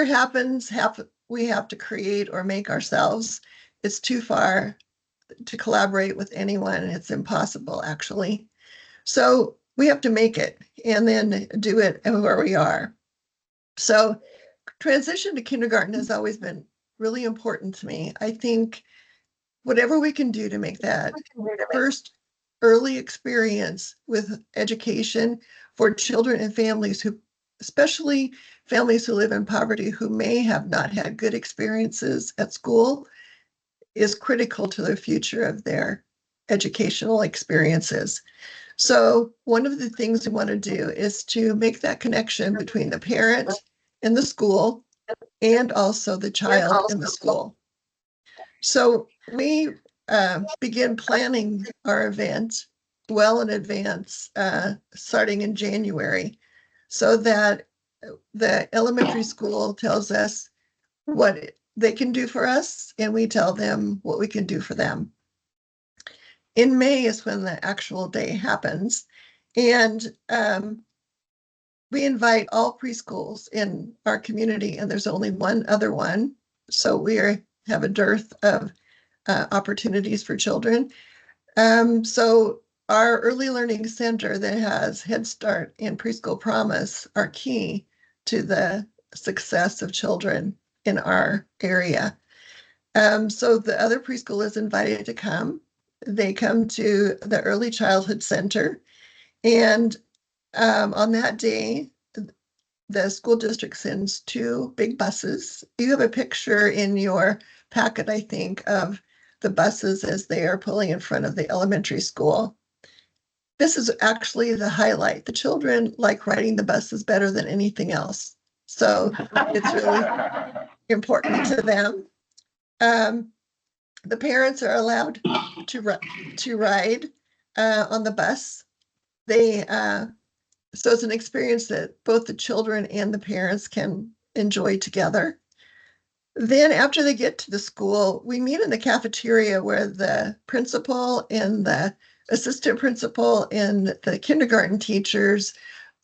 happens, we have to create or make ourselves. It's too far to collaborate with anyone. It's impossible, actually. So we have to make it and then do it where we are. So transition to kindergarten has always been really important to me. I think whatever we can do to make that first early experience with education for children and families who, especially families who live in poverty, who may have not had good experiences at school, is critical to the future of their educational experiences. So one of the things we want to do is to make that connection between the parent in the school and also the child in the school. So we begin planning our event well in advance, starting in January, so that the elementary school tells us what they can do for us, and we tell them what we can do for them. In May is when the actual day happens, and we invite all preschools in our community, and there's only one other one, so we have a dearth of opportunities for children. So our early learning center that has Head Start and Preschool Promise are key to the success of children in our area. So the other preschool is invited to come. They come to the Early Childhood Center, and on that day, the school district sends 2 big buses. You have a picture in your packet, I think, of the buses as they are pulling in front of the elementary school. This is actually the highlight. The children like riding the buses better than anything else. So it's really important to them. The parents are allowed to ride on the bus. So it's an experience that both the children and the parents can enjoy together. Then after they get to the school, we meet in the cafeteria where the principal and the assistant principal and the kindergarten teachers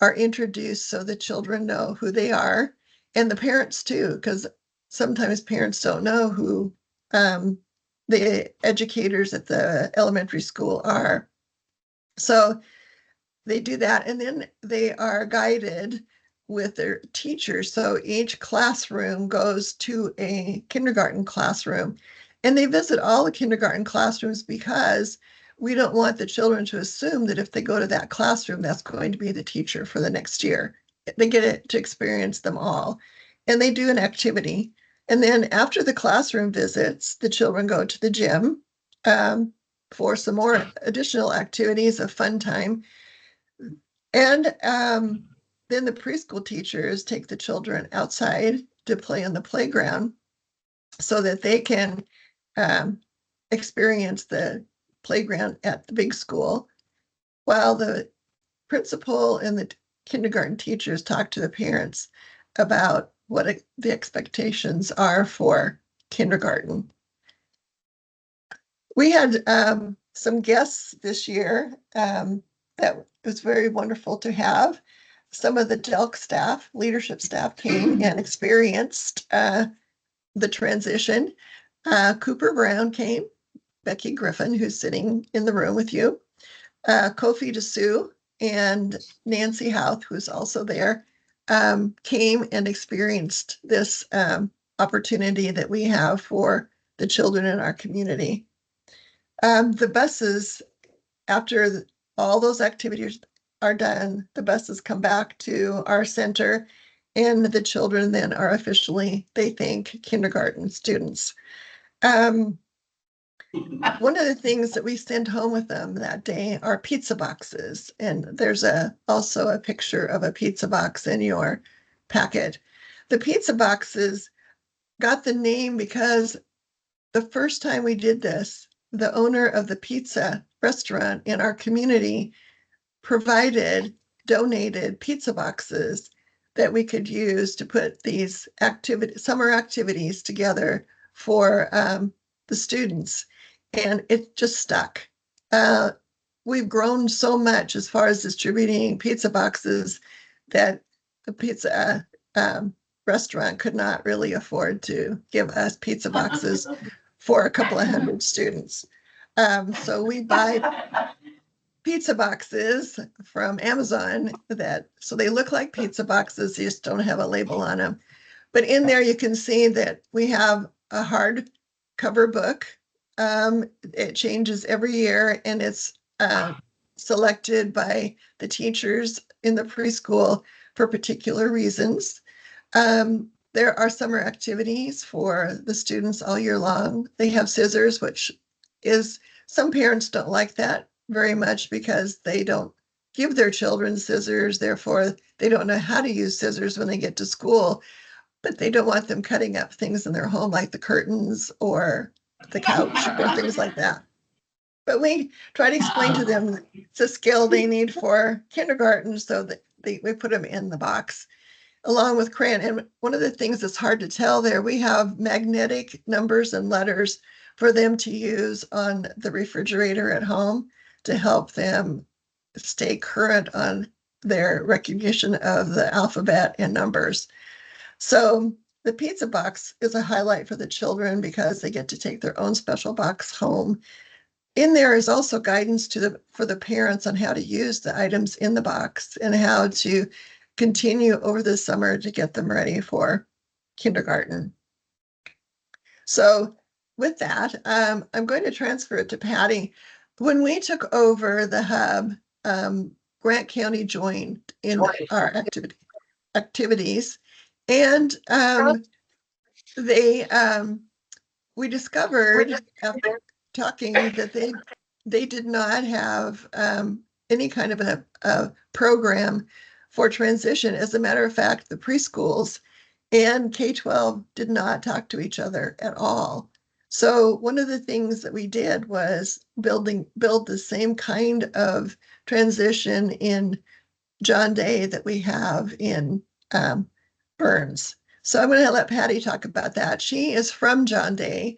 are introduced so the children know who they are, and the parents too, because sometimes parents don't know who the educators at the elementary school are. So they do that, and then they are guided with their teachers. So each classroom goes to a kindergarten classroom, and they visit all the kindergarten classrooms because we don't want the children to assume that if they go to that classroom, that's going to be the teacher for the next year. They get to experience them all, and they do an activity. And then after the classroom visits, the children go to the gym for some more additional activities, a fun time. And then the preschool teachers take the children outside to play on the playground so that they can experience the playground at the big school, while the principal and the kindergarten teachers talk to the parents about what the expectations are for kindergarten. We had some guests this year that was very wonderful to have. Some of the DELC staff, leadership staff, came and experienced the transition. Cooper Brown came, Becky Griffin, who's sitting in the room with you, Kofi DeSue, and Nancy Houth, who's also there, came and experienced this opportunity that we have for the children in our community. The buses, after all those activities are done, the buses come back to our center, and the children then are officially, they think, kindergarten students. One of the things that we send home with them that day are pizza boxes, and there's also a picture of a pizza box in your packet. The pizza boxes got the name because the first time we did this, the owner of the pizza restaurant in our community donated pizza boxes that we could use to put these summer activities together for the students, and it just stuck. We've grown so much as far as distributing pizza boxes that the pizza restaurant could not really afford to give us pizza boxes for a couple of hundred students. So we buy pizza boxes from Amazon so they look like pizza boxes, they just don't have a label on them. But in there you can see that we have a hard cover book. It changes every year, and it's selected by the teachers in the preschool for particular reasons. There are summer activities for the students all year long. They have scissors, which is, some parents don't like that very much because they don't give their children scissors. Therefore, they don't know how to use scissors when they get to school, but they don't want them cutting up things in their home like the curtains or the couch or things like that. But we try to explain to them it's a skill they need for kindergarten, so that we put them in the box along with crayon. And one of the things that's hard to tell there, we have magnetic numbers and letters for them to use on the refrigerator at home to help them stay current on their recognition of the alphabet and numbers. So the pizza box is a highlight for the children because they get to take their own special box home. In there is also guidance for the parents on how to use the items in the box and how to continue over the summer to get them ready for kindergarten. So with that, I'm going to transfer it to Patty. When we took over the hub, Grant County joined in our activities, and we discovered after talking that they did not have any kind of a program for transition. As a matter of fact, the preschools and K-12 did not talk to each other at all. So one of the things that we did was build the same kind of transition in John Day that we have in Burns. So I'm going to let Patty talk about that. She is from John Day.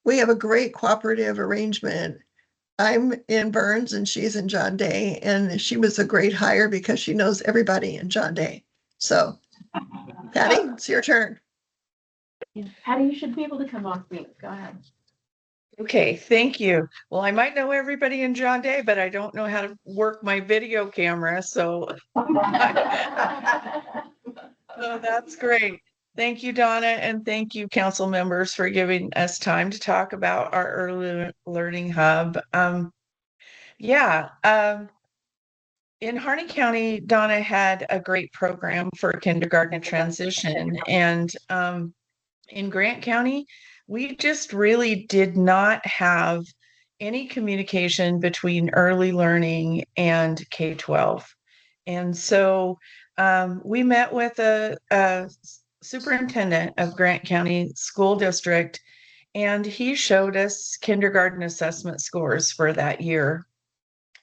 We have a great cooperative arrangement. I'm in Burns and she's in John Day, and she was a great hire because she knows everybody in John Day. So Patty, it's your turn. Patty, you should be able to come off mute. Go ahead. Okay, thank you. Well, I might know everybody in John Day, but I don't know how to work my video camera, so that's great. Thank you, Donna, and thank you, council members, for giving us time to talk about our early learning hub. In Harney County, Donna had a great program for kindergarten transition, and in Grant County, we just really did not have any communication between early learning and K-12. And so we met with a superintendent of Grant County School District, and he showed us kindergarten assessment scores for that year.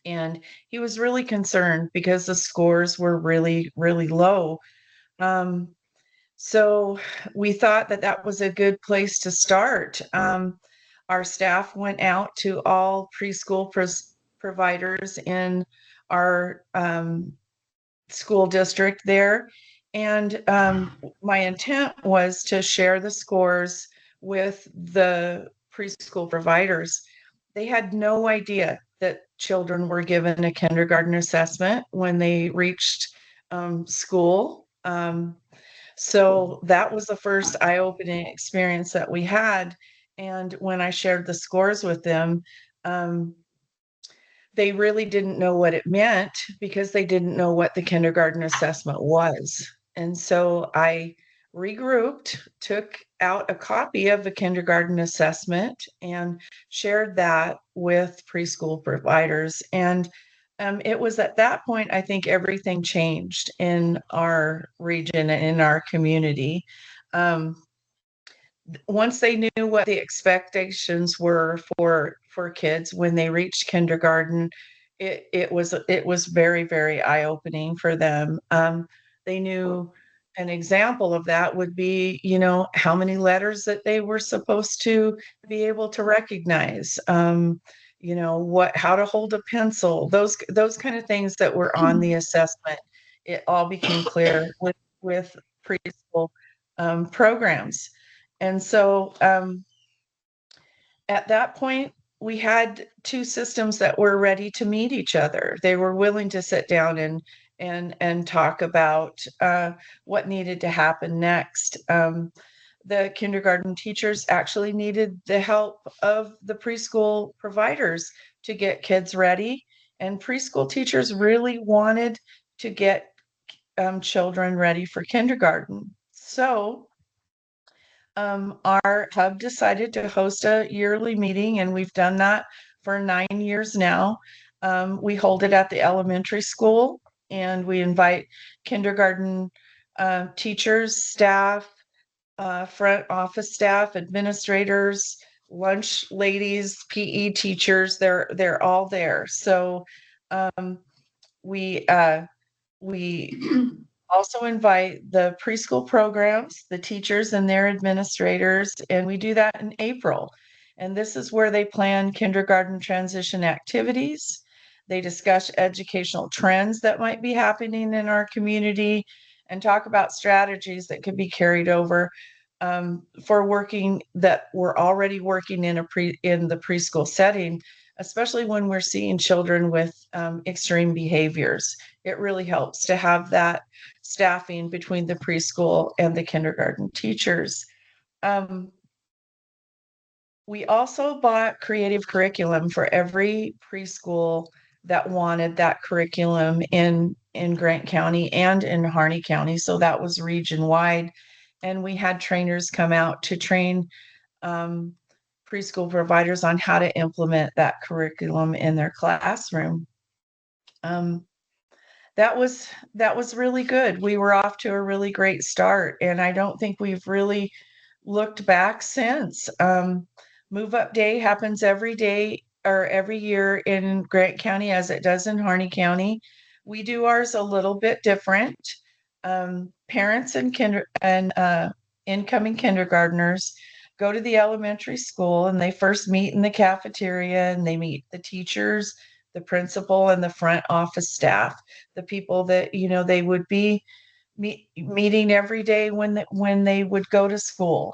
And he was really concerned because the scores were really, really low. So we thought that that was a good place to start. Our staff went out to all preschool providers in our school district there. And my intent was to share the scores with the preschool providers. They had no idea that children were given a kindergarten assessment when they reached school. So that was the first eye-opening experience that we had. And when I shared the scores with them, they really didn't know what it meant because they didn't know what the kindergarten assessment was. And so I regrouped, took out a copy of the kindergarten assessment and shared that with preschool providers. And it was at that point, I think everything changed in our region and in our community. Once they knew what the expectations were for kids when they reached kindergarten, it was very, very eye-opening for them. They knew an example of that would be, how many letters that they were supposed to be able to recognize. How to hold a pencil, those kind of things that were on the assessment. It all became clear with preschool programs. And so at that point, we had two systems that were ready to meet each other. They were willing to sit down and talk about what needed to happen next. The kindergarten teachers actually needed the help of the preschool providers to get kids ready. And preschool teachers really wanted to get children ready for kindergarten. So our hub decided to host a yearly meeting, and we've done that for 9 years now. We hold it at the elementary school, and we invite kindergarten teachers, staff, front office staff, administrators, lunch ladies, PE teachers, they're all there. So we also invite the preschool programs, the teachers and their administrators, and we do that in April. And this is where they plan kindergarten transition activities. They discuss educational trends that might be happening in our community and talk about strategies that could be carried over for working that we're already working in the preschool setting, especially when we're seeing children with extreme behaviors. It really helps to have that staffing between the preschool and the kindergarten teachers. We also bought creative curriculum for every preschool that wanted that curriculum in Grant County and in Harney County. So that was region wide. And we had trainers come out to train preschool providers on how to implement that curriculum in their classroom. That was really good. We were off to a really great start, and I don't think we've really looked back since. Move Up Day happens every day or every year in Grant County as it does in Harney County. We do ours a little bit different. Parents and incoming kindergartners go to the elementary school, and they first meet in the cafeteria, and they meet the teachers, the principal, and the front office staff, the people that they would be meeting every day when they would go to school.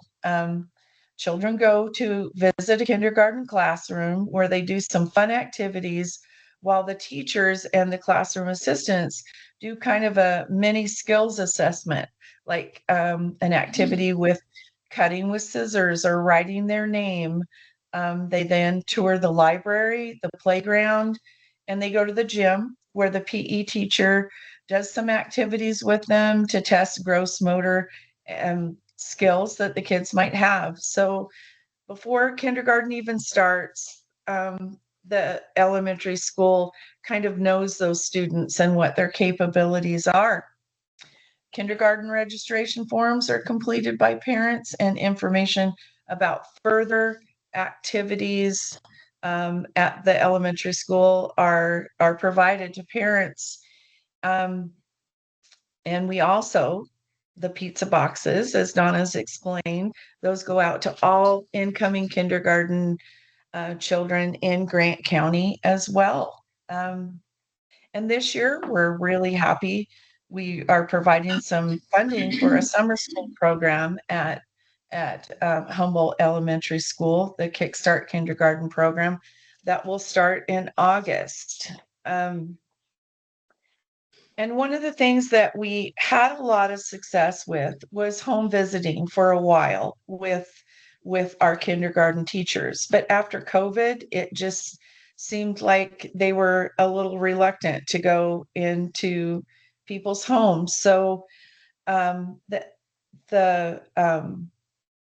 Children go to visit a kindergarten classroom where they do some fun activities, while the teachers and the classroom assistants do kind of a mini skills assessment, like an activity with cutting with scissors or writing their name. They then tour the library, the playground, and they go to the gym where the PE teacher does some activities with them to test gross motor skills that the kids might have. So before kindergarten even starts, the elementary school kind of knows those students and what their capabilities are. Kindergarten registration forms are completed by parents, and information about further activities at the elementary school are provided to parents. And we also, the pizza boxes, as Donna's explained, those go out to all incoming kindergarten children in Grant County as well. And this year, we're really happy. We are providing some funding for a summer school program at Humboldt Elementary School, the Kickstart Kindergarten program that will start in August. And one of the things that we had a lot of success with was home visiting for a while with our kindergarten teachers. But after COVID, it just seemed like they were a little reluctant to go into people's homes. So the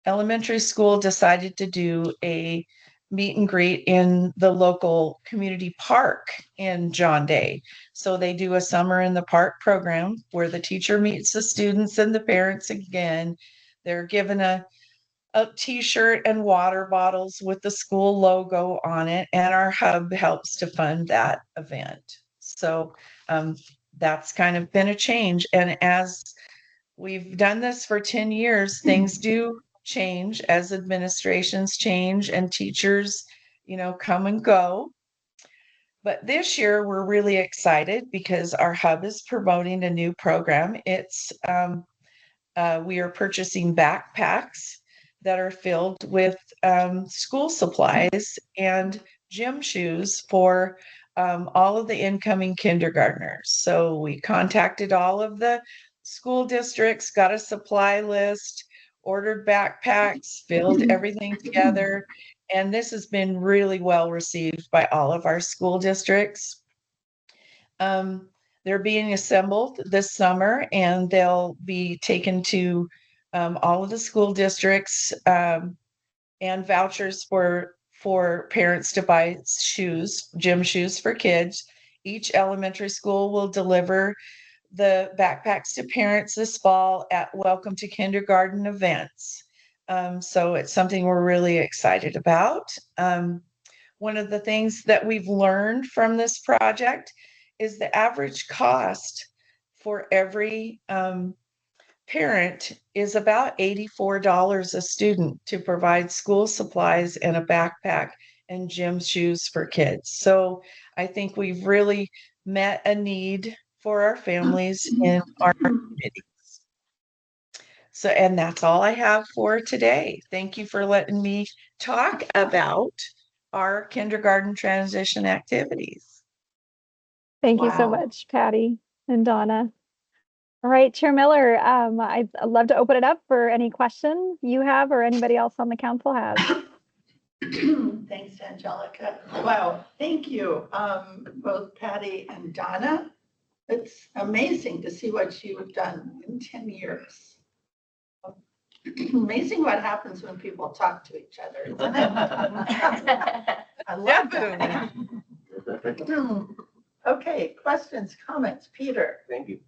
elementary school decided to do a meet and greet in the local community park in John Day. So they do a summer in the park program where the teacher meets the students and the parents again. They're given a t-shirt and water bottles with the school logo on it, and our hub helps to fund that event. So that's kind of been a change. And as we've done this for 10 years, things do change as administrations change and teachers, come and go. But this year we're really excited because our hub is promoting a new program. It's we are purchasing backpacks that are filled with school supplies and gym shoes for all of the incoming kindergartners. So we contacted all of the school districts, got a supply list, ordered backpacks, filled everything together. And this has been really well received by all of our school districts. They're being assembled this summer, and they'll be taken to all of the school districts, and vouchers for parents to buy shoes, gym shoes for kids. Each elementary school will deliver the backpacks to parents this fall at Welcome to Kindergarten events. So it's something we're really excited about. One of the things that we've learned from this project is the average cost for every parent is about $84 a student to provide school supplies and a backpack and gym shoes for kids. So I think we've really met a need for our families in our communities. So, and that's all I have for today. Thank you for letting me talk about our kindergarten transition activities. Thank you so Wow. much, Patty and Donna. All right, Chair Miller, I'd love to open it up for any questions you have or anybody else on the council has. Thanks, Angelica. Wow, thank you, both Patty and Donna. It's amazing to see what you've done in 10 years. Amazing what happens when people talk to each other, isn't it? I love that. Okay, questions, comments, Peter? Thank you.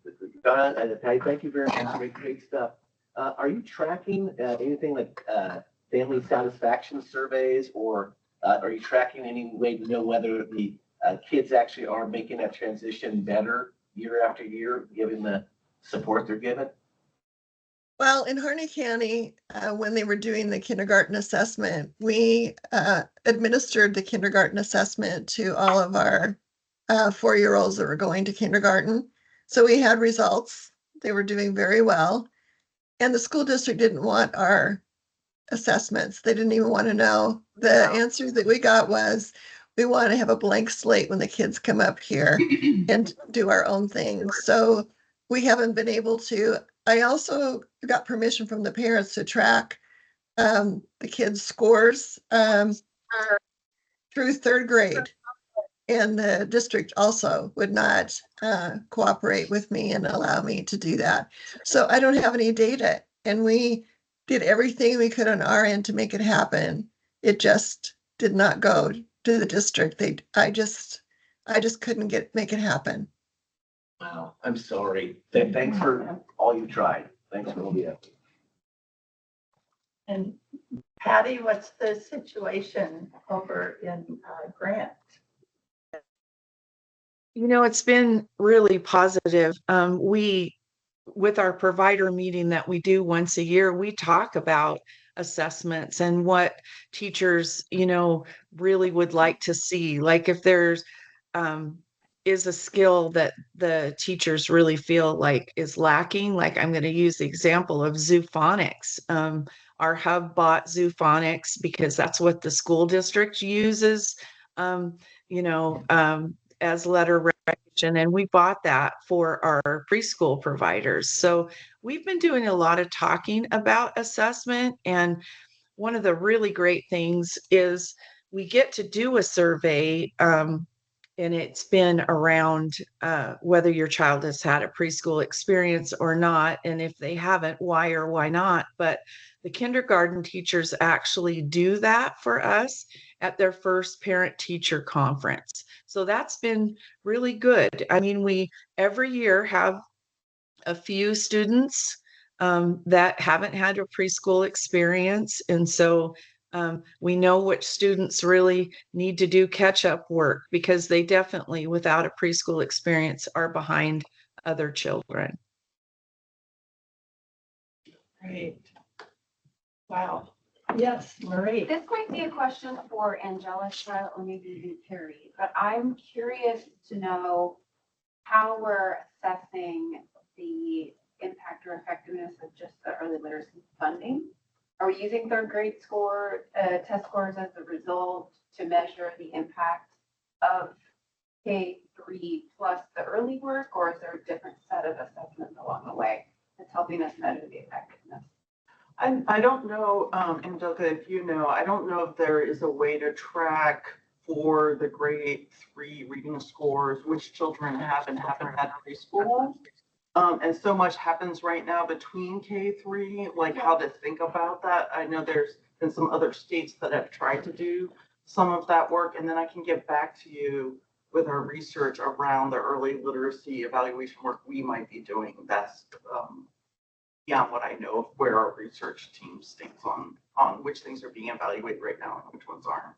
Donna and Patty, thank you very much. Great stuff. Are you tracking anything like family satisfaction surveys, or are you tracking any way to know whether the kids actually are making that transition better year after year, given the support they're given? Well, in Harney County, when they were doing the kindergarten assessment, we administered the kindergarten assessment to all of our 4-year-olds that were going to kindergarten. So we had results. They were doing very well. And the school district didn't want our assessments. They didn't even want to know. The answer that we got was, we want to have a blank slate when the kids come up here and do our own thing. So we haven't been able to. I also got permission from the parents to track the kids' scores through 3rd grade. And the district also would not cooperate with me and allow me to do that. So I don't have any data. And we did everything we could on our end to make it happen. It just did not go to the district. I just couldn't make it happen. Wow, I'm sorry. Thanks for all you tried. Thanks for all the effort. And Patty, what's the situation over in Grant? You know, it's been really positive. With our provider meeting that we do once a year, we talk about assessments and what teachers, really would like to see. Like if there's is a skill that the teachers really feel like is lacking. Like I'm going to use the example of zoophonics. Our hub bought zoophonics because that's what the school district uses, as letter recognition, and we bought that for our preschool providers. So we've been doing a lot of talking about assessment, and one of the really great things is we get to do a survey, and it's been around whether your child has had a preschool experience or not, and if they haven't, why or why not. But the kindergarten teachers actually do that for us at their first parent-teacher conference. So that's been really good. I mean, we every year have a few students that haven't had a preschool experience. And so we know which students really need to do catch-up work, because they definitely, without a preschool experience, are behind other children. Great. Wow. Yes, Marie. This might be a question for Angelica or maybe even Carrie, but I'm curious to know how we're assessing the impact or effectiveness of just the early literacy funding. Are we using 3rd grade test scores as a result to measure the impact of K3 plus the early work, or is there a different set of assessments along the way that's helping us measure the effectiveness? I don't know, Angelica, if you know, I don't know if there is a way to track for the grade 3 reading scores, which children have and haven't had preschool. And so much happens right now between K3, like how to think about that. I know there's been some other states that have tried to do some of that work, and then I can get back to you with our research around the early literacy evaluation work we might be doing. That's beyond what I know of where our research team stands on which things are being evaluated right now and which ones aren't.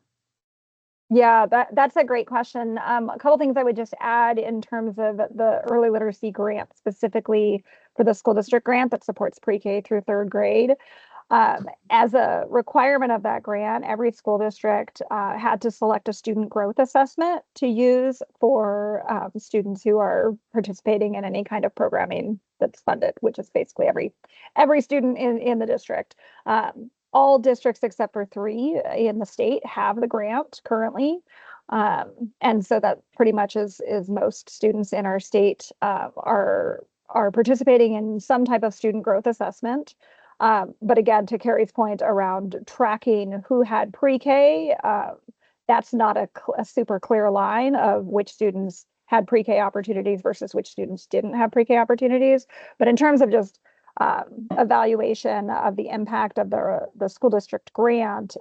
Yeah, that's a great question. A couple things I would just add in terms of the early literacy grant, specifically for the school district grant that supports pre-K through third grade. As a requirement of that grant, every school district had to select a student growth assessment to use for students who are participating in any kind of programming that's funded, which is basically every student in the district. All districts except for 3 in the state have the grant currently. And so that pretty much is most students in our state are participating in some type of student growth assessment. But again, to Carrie's point around tracking who had pre-K, that's not a super clear line of which students had pre-K opportunities versus which students didn't have pre-K opportunities. But in terms of just evaluation of the impact of the school district grant,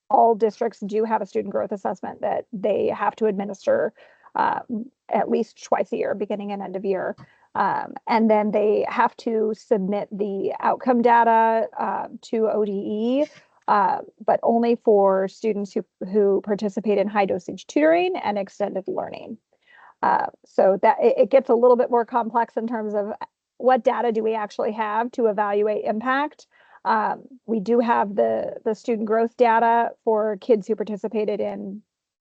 all districts do have a student growth assessment that they have to administer at least twice a year, beginning and end of year. And then they have to submit the outcome data to ODE, but only for students who participate in high dosage tutoring and extended learning. So that it gets a little bit more complex in terms of what data do we actually have to evaluate impact. We do have the student growth data for kids who participated in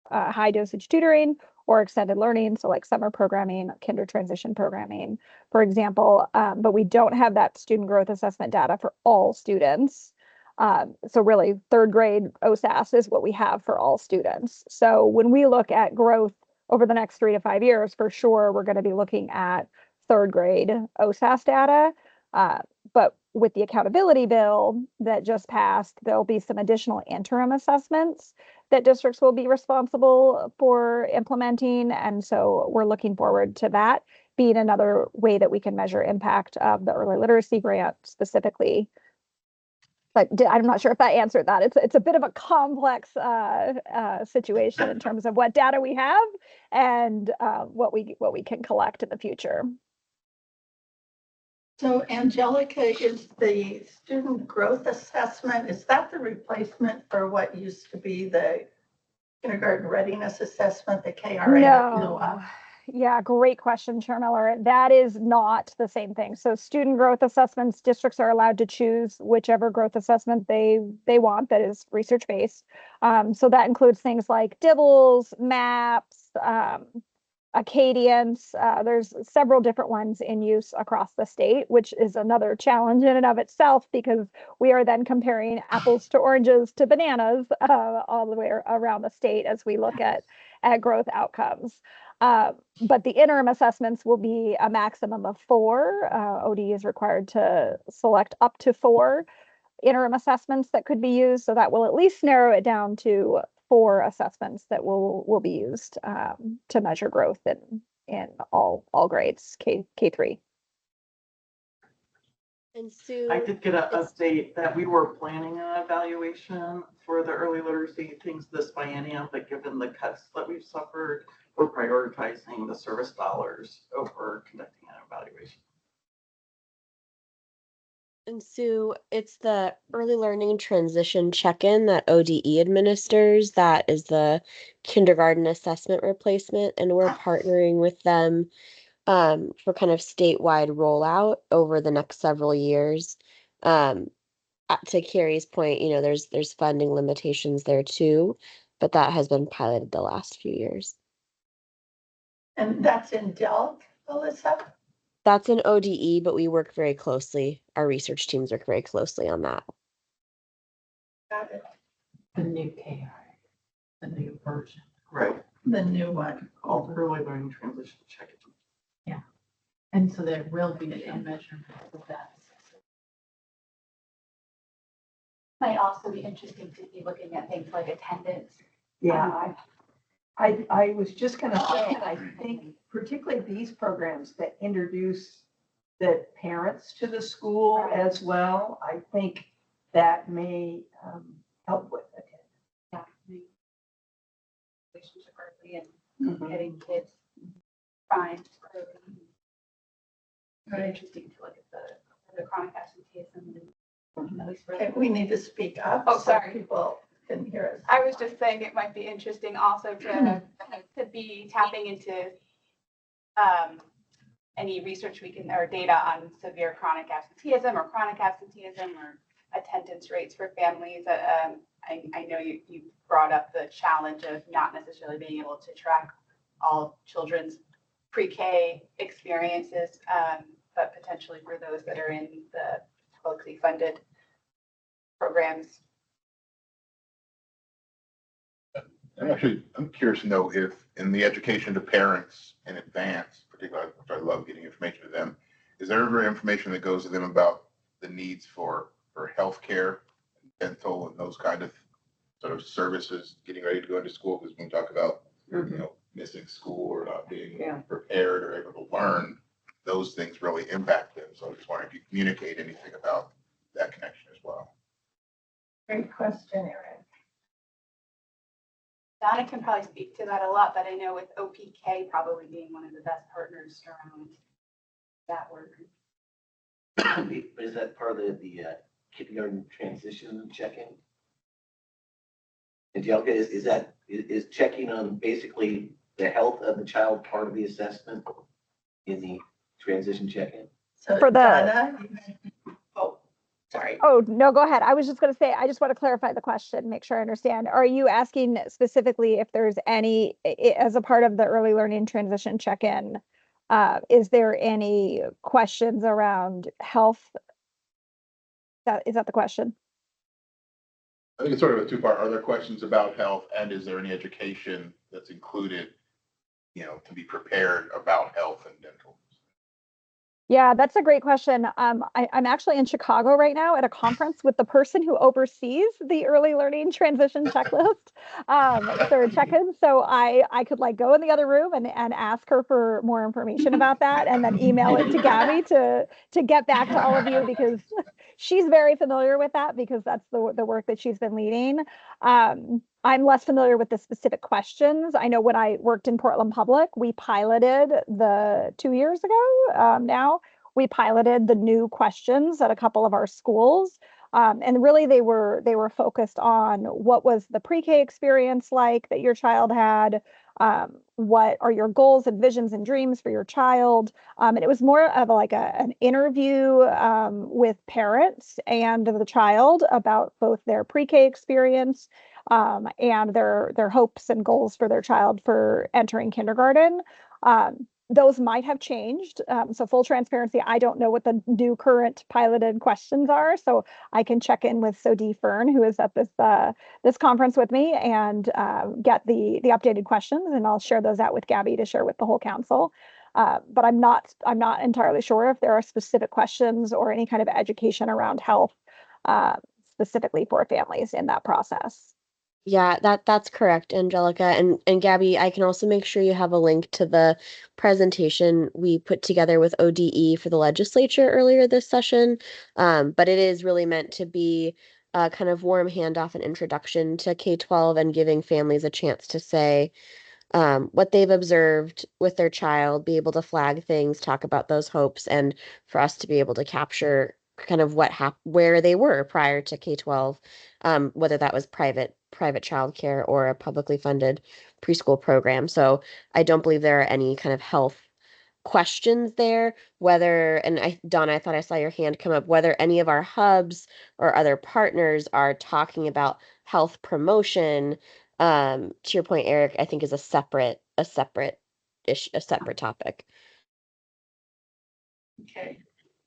high dosage tutoring or extended learning, so like summer programming, kinder transition programming, for example, but we don't have that student growth assessment data for all students. So really, third grade OSAS is what we have for all students. So when we look at growth over the next 3 to 5 years, for sure, we're going to be looking at third grade OSAS data. But with the accountability bill that just passed, there'll be some additional interim assessments that districts will be responsible for implementing. And so we're looking forward to that being another way that we can measure impact of the early literacy grant specifically. But I'm not sure if that answered that. It's a bit of a complex situation in terms of what data we have and what we can collect in the future. So Angelica, is the student growth assessment, is that the replacement for what used to be the kindergarten readiness assessment, the KRA? No. Yeah, great question, Chair Miller. That is not the same thing. So student growth assessments, districts are allowed to choose whichever growth assessment they want that is research-based. So that includes things like DIBELS, MAPS, Acadience. There's several different ones in use across the state, which is another challenge in and of itself because we are then comparing apples to oranges to bananas all the way around the state as we look at growth outcomes. But the interim assessments will be a maximum of 4. ODE is required to select up to 4 interim assessments that could be used. So that will at least narrow it down to 4 assessments that will be used to measure growth in all grades, K3. And Sue, I did get an update that we were planning an evaluation for the early literacy things this biennium, but given the cuts that we've suffered, we're prioritizing the service dollars over conducting an evaluation. And Sue, it's the early learning transition check-in that ODE administers. That is the kindergarten assessment replacement, and we're partnering with them for kind of statewide rollout over the next several years. To Carrie's point, there's funding limitations there too, but that has been piloted the last few years. And that's in Delk, Alyssa? That's an ODE, but we work very closely. Our research teams work very closely on that. Got it. The new KI, the new version. Right. The new one. Called early learning transition check-in. Yeah. And so there will be a measurement of that. Might also be interesting to be looking at things like attendance. Yeah. I was just gonna say, I think particularly these programs that introduce the parents to the school as well, I think that may help with it. Yeah. Relationship early and getting kids primed early. Very interesting to look at the the chronic absenteeism. At least for Okay, we need to speak up. Oh, so sorry. People can hear us. I was just saying it might be interesting also to be tapping into any research we can, or data on severe chronic absenteeism or attendance rates for families. I know you brought up the challenge of not necessarily being able to track all children's pre-K experiences, but potentially for those that are in the publicly funded programs. I'm curious to know if in the education to parents in advance, particularly, which I love getting information to them, is there ever information that goes to them about the needs for healthcare, dental, and those kind of sort of services getting ready to go into school? Because when we talk about, missing school or not being prepared or able to learn, those things really impact them. So I just wondering if you communicate anything about that connection as well. Great question, Erin. Donna can probably speak to that a lot, but I know with OPK probably being one of the best partners around that work. Is that part of the kindergarten transition check-in? Angelica, is checking on basically the health of the child part of the assessment in the transition check-in? So For the- Donna, sorry. Oh, no, go ahead. I was just going to say, I just want to clarify the question, make sure I understand. Are you asking specifically if there's any, as a part of the early learning transition check-in, is there any questions around health? Is that the question? I think it's sort of a two-part. Are there questions about health, and is there any education that's included, to be prepared about health and dental? Yeah, that's a great question. I'm actually in Chicago right now at a conference with the person who oversees the early learning transition checklist, or check-in. So I could go in the other room and ask her for more information about that, and then email it to Gabby to get back to all of you, because she's very familiar with that, because that's the work that she's been leading. I'm less familiar with the specific questions. I know when I worked in Portland Public, we piloted 2 years ago now, we piloted the new questions at a couple of our schools. And really they were focused on what was the pre-K experience like that your child had, what are your goals and visions and dreams for your child. And it was more of an interview with parents and the child about both their pre-K experience and their hopes and goals for their child for entering kindergarten. Those might have changed. So full transparency, I don't know what the new current piloted questions are. So I can check in with Sodie Fern, who is at this conference with me, and get the updated questions, and I'll share those out with Gabby to share with the whole council. But I'm not entirely sure if there are specific questions or any kind of education around health specifically for families in that process. Yeah, that's correct, Angelica. And Gabby, I can also make sure you have a link to the presentation we put together with ODE for the legislature earlier this session. But it is really meant to be a kind of warm handoff and introduction to K-12 and giving families a chance to say what they've observed with their child, be able to flag things, talk about those hopes, and for us to be able to capture kind of where they were prior to K-12, whether that was private childcare or a publicly funded preschool program. So I don't believe there are any kind of health questions there, Donna, I thought I saw your hand come up, whether any of our hubs or other partners are talking about health promotion. To your point, Eric, I think is a separate topic. Okay.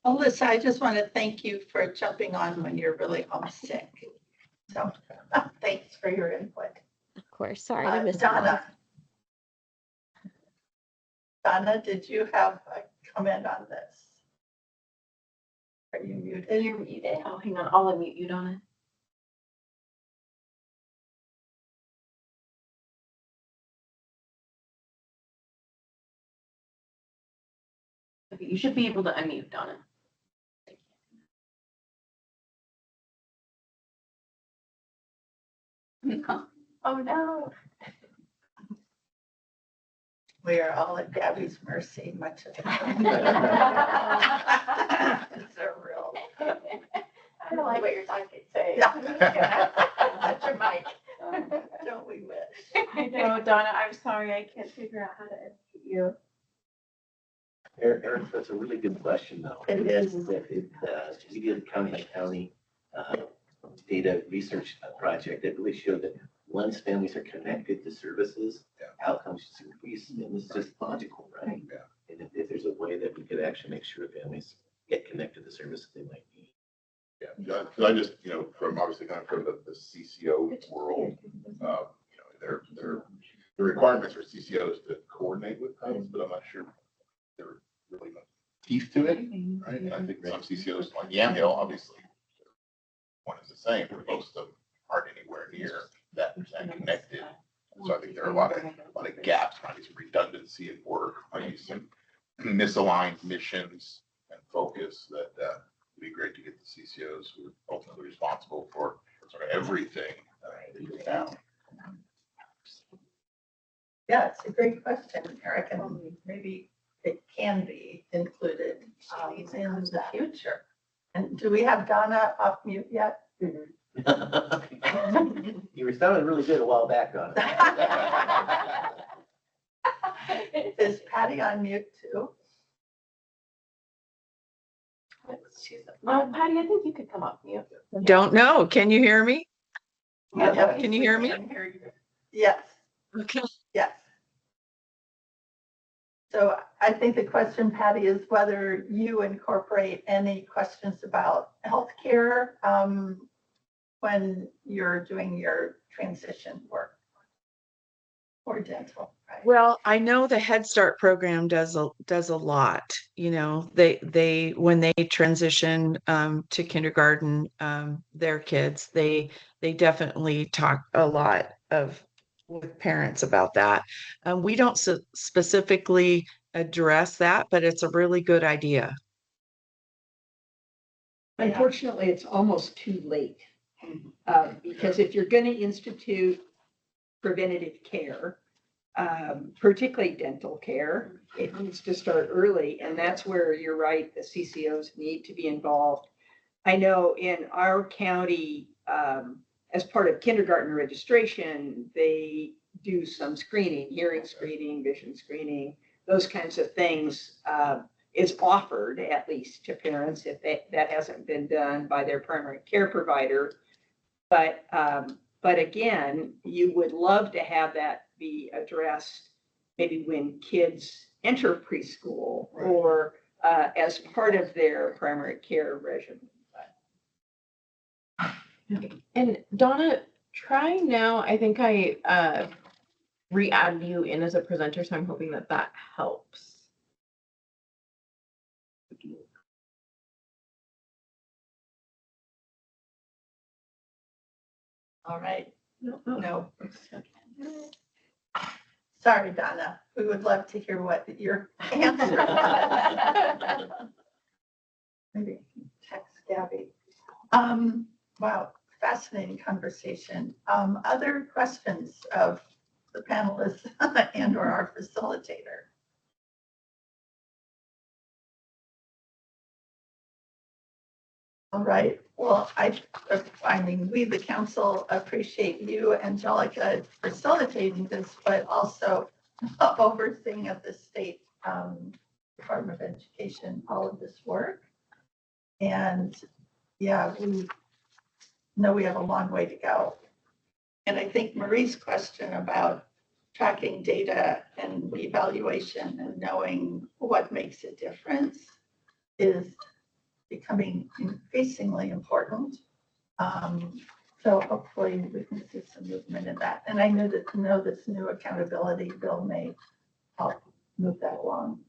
Alyssa, I just want to thank you for jumping on when you're really homesick. So thanks for your input. Of course. Sorry to miss Donna. Donna, did you have a comment on this? Are you muted? You're muted. Oh, hang on. I'll unmute you, Donna. Okay, you should be able to unmute, Donna. Oh no. We are all at Gabby's mercy, much of it. It's a real. I don't like what you're talking, say. That's your mic. Don't we wish? I know, Donna, I'm sorry, I can't figure out how to unmute you. Eric, that's a really good question, though. It is. We did a county by county data research project that really showed that once families are connected to services, outcomes just increase, and it's just logical, right? Yeah. And if there's a way that we could actually make sure families get connected to services they might need. Yeah, because I just, from obviously kind of from the CCO world, the requirements for CCOs to coordinate with hubs, but I'm not sure there are really much teeth to it, right? And I think some CCOs, like Yamhill, obviously, one is the same, but most of them aren't anywhere near that connected. So I think there are a lot of gaps, might be some redundancy in work, might be some misaligned missions and focus that would be great to get the CCOs who are ultimately responsible for sort of everything in the town. Yeah, it's a great question, Eric, and maybe it can be included in the future. And do we have Donna off mute yet? You were sounding really good a while back on it. Is Patty on mute too? No, Patty, I think you could come off mute. Don't know. Can you hear me? Yeah, Can you hear me? Yes, Okay. yes. So I think the question, Patty, is whether you incorporate any questions about healthcare when you're doing your transition work or dental, right? Well, I know the Head Start program does a lot. They when they transition to kindergarten, their kids, they definitely talk a lot with parents about that. We don't specifically address that, but it's a really good idea. Unfortunately, it's almost too late. Because if you're going to institute preventative care, particularly dental care, it needs to start early. And that's where you're right, the CCOs need to be involved. I know in our county, as part of kindergarten registration, they do some screening, hearing screening, vision screening, those kinds of things. Is offered at least to parents if that hasn't been done by their primary care provider. But again, you would love to have that be addressed maybe when kids enter preschool or as part of their primary care regimen. And Donna, try now. I think I re-added you in as a presenter, so I'm hoping that helps. All right. No. Sorry, Donna. We would love to hear what your answer is. Maybe text Gabby. Wow, fascinating conversation. Other questions of the panelists and or our facilitator? All right. Well, we, the council, appreciate you, Angelica, facilitating this, but also overseeing at the state Department of Education all of this work. And yeah, we know we have a long way to go. And I think Marie's question about tracking data and evaluation and knowing what makes a difference is becoming increasingly important. So hopefully we can see some movement in that. And I know this new accountability bill may help move that along.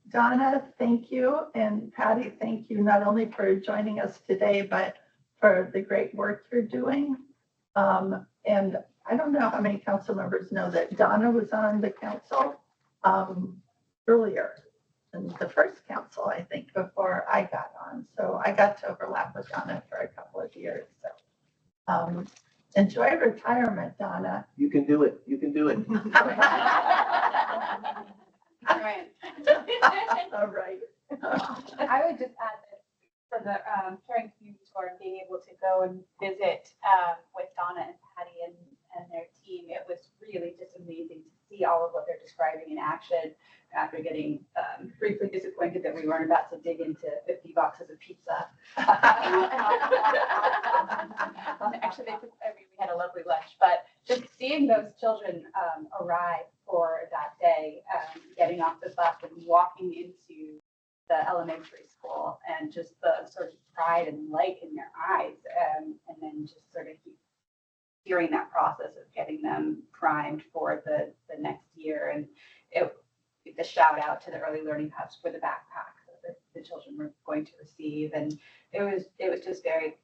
Donna, thank you. And Patty, thank you not only for joining us today, but for the great work you're doing. And I don't know how many council members know that Donna was on the council earlier in the first council, I think, before I got on. So I got to overlap with Donna for a couple of years. So Enjoy retirement, Donna. You can do it. You can do it. Right. All right. I would just add that for the caring community tour and being able to go and visit with Donna and Patty and their team, it was really just amazing to see all of what they're describing in action after getting briefly disappointed that we weren't about to dig into 50 boxes of pizza. Actually, we had a lovely lunch, but just seeing those children arrive for that day, getting off the bus and walking into the elementary school and just the sort of pride and light in their eyes, and then just sort of hearing that process of getting them primed for the next year. And the shout out to the early learning hubs for the backpacks that the children were going to receive. And it was just very,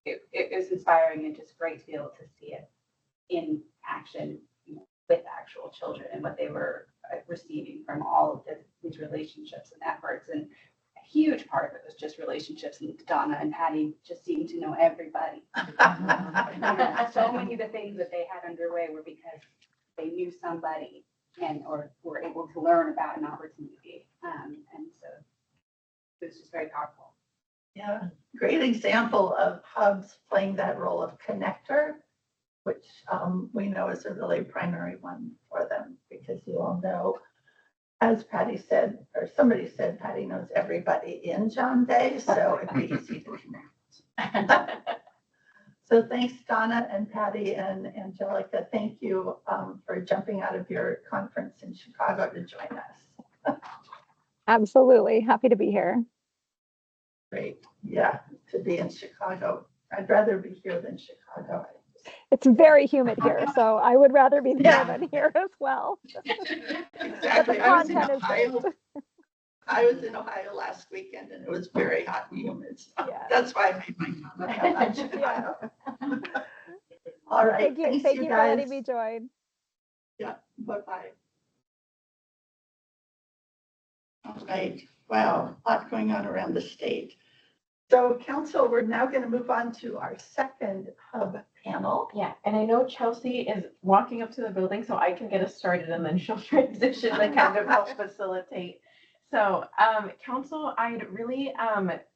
it was inspiring and just great to be able to see it in action, with actual children and what they were receiving from all of these relationships and efforts. And a huge part of it was just relationships, and Donna and Patty just seemed to know everybody. So many of the things that they had underway were because they knew somebody or were able to learn about an opportunity. And so it was just very powerful. Yeah, great example of hubs playing that role of connector, which we know is a really primary one for them, because you all know, as Patty said, or somebody said, Patty knows everybody in John Day, so it'd be easy to connect. So thanks, Donna and Patty and Angelica. Thank you for jumping out of your conference in Chicago to join us. Absolutely. Happy to be here. Great. Yeah, to be in Chicago. I'd rather be here than Chicago. It's very humid here, so I would rather be there Yeah. than here as well. Exactly. But the I was in content is Ohio. good. I was in Ohio last weekend and it was very hot and humid. So Yeah. that's why I made my comment about Chicago. All right. Thank you. Thanks, Thank you for letting guys. me join. Yeah. Bye-bye. All right. Wow. A lot going on around the state. So council, we're now going to move on to our second hub panel. Yeah, and I know Chelsea is walking up to the building, so I can get us started and then she'll transition and kind of help facilitate. So, council, I'd really,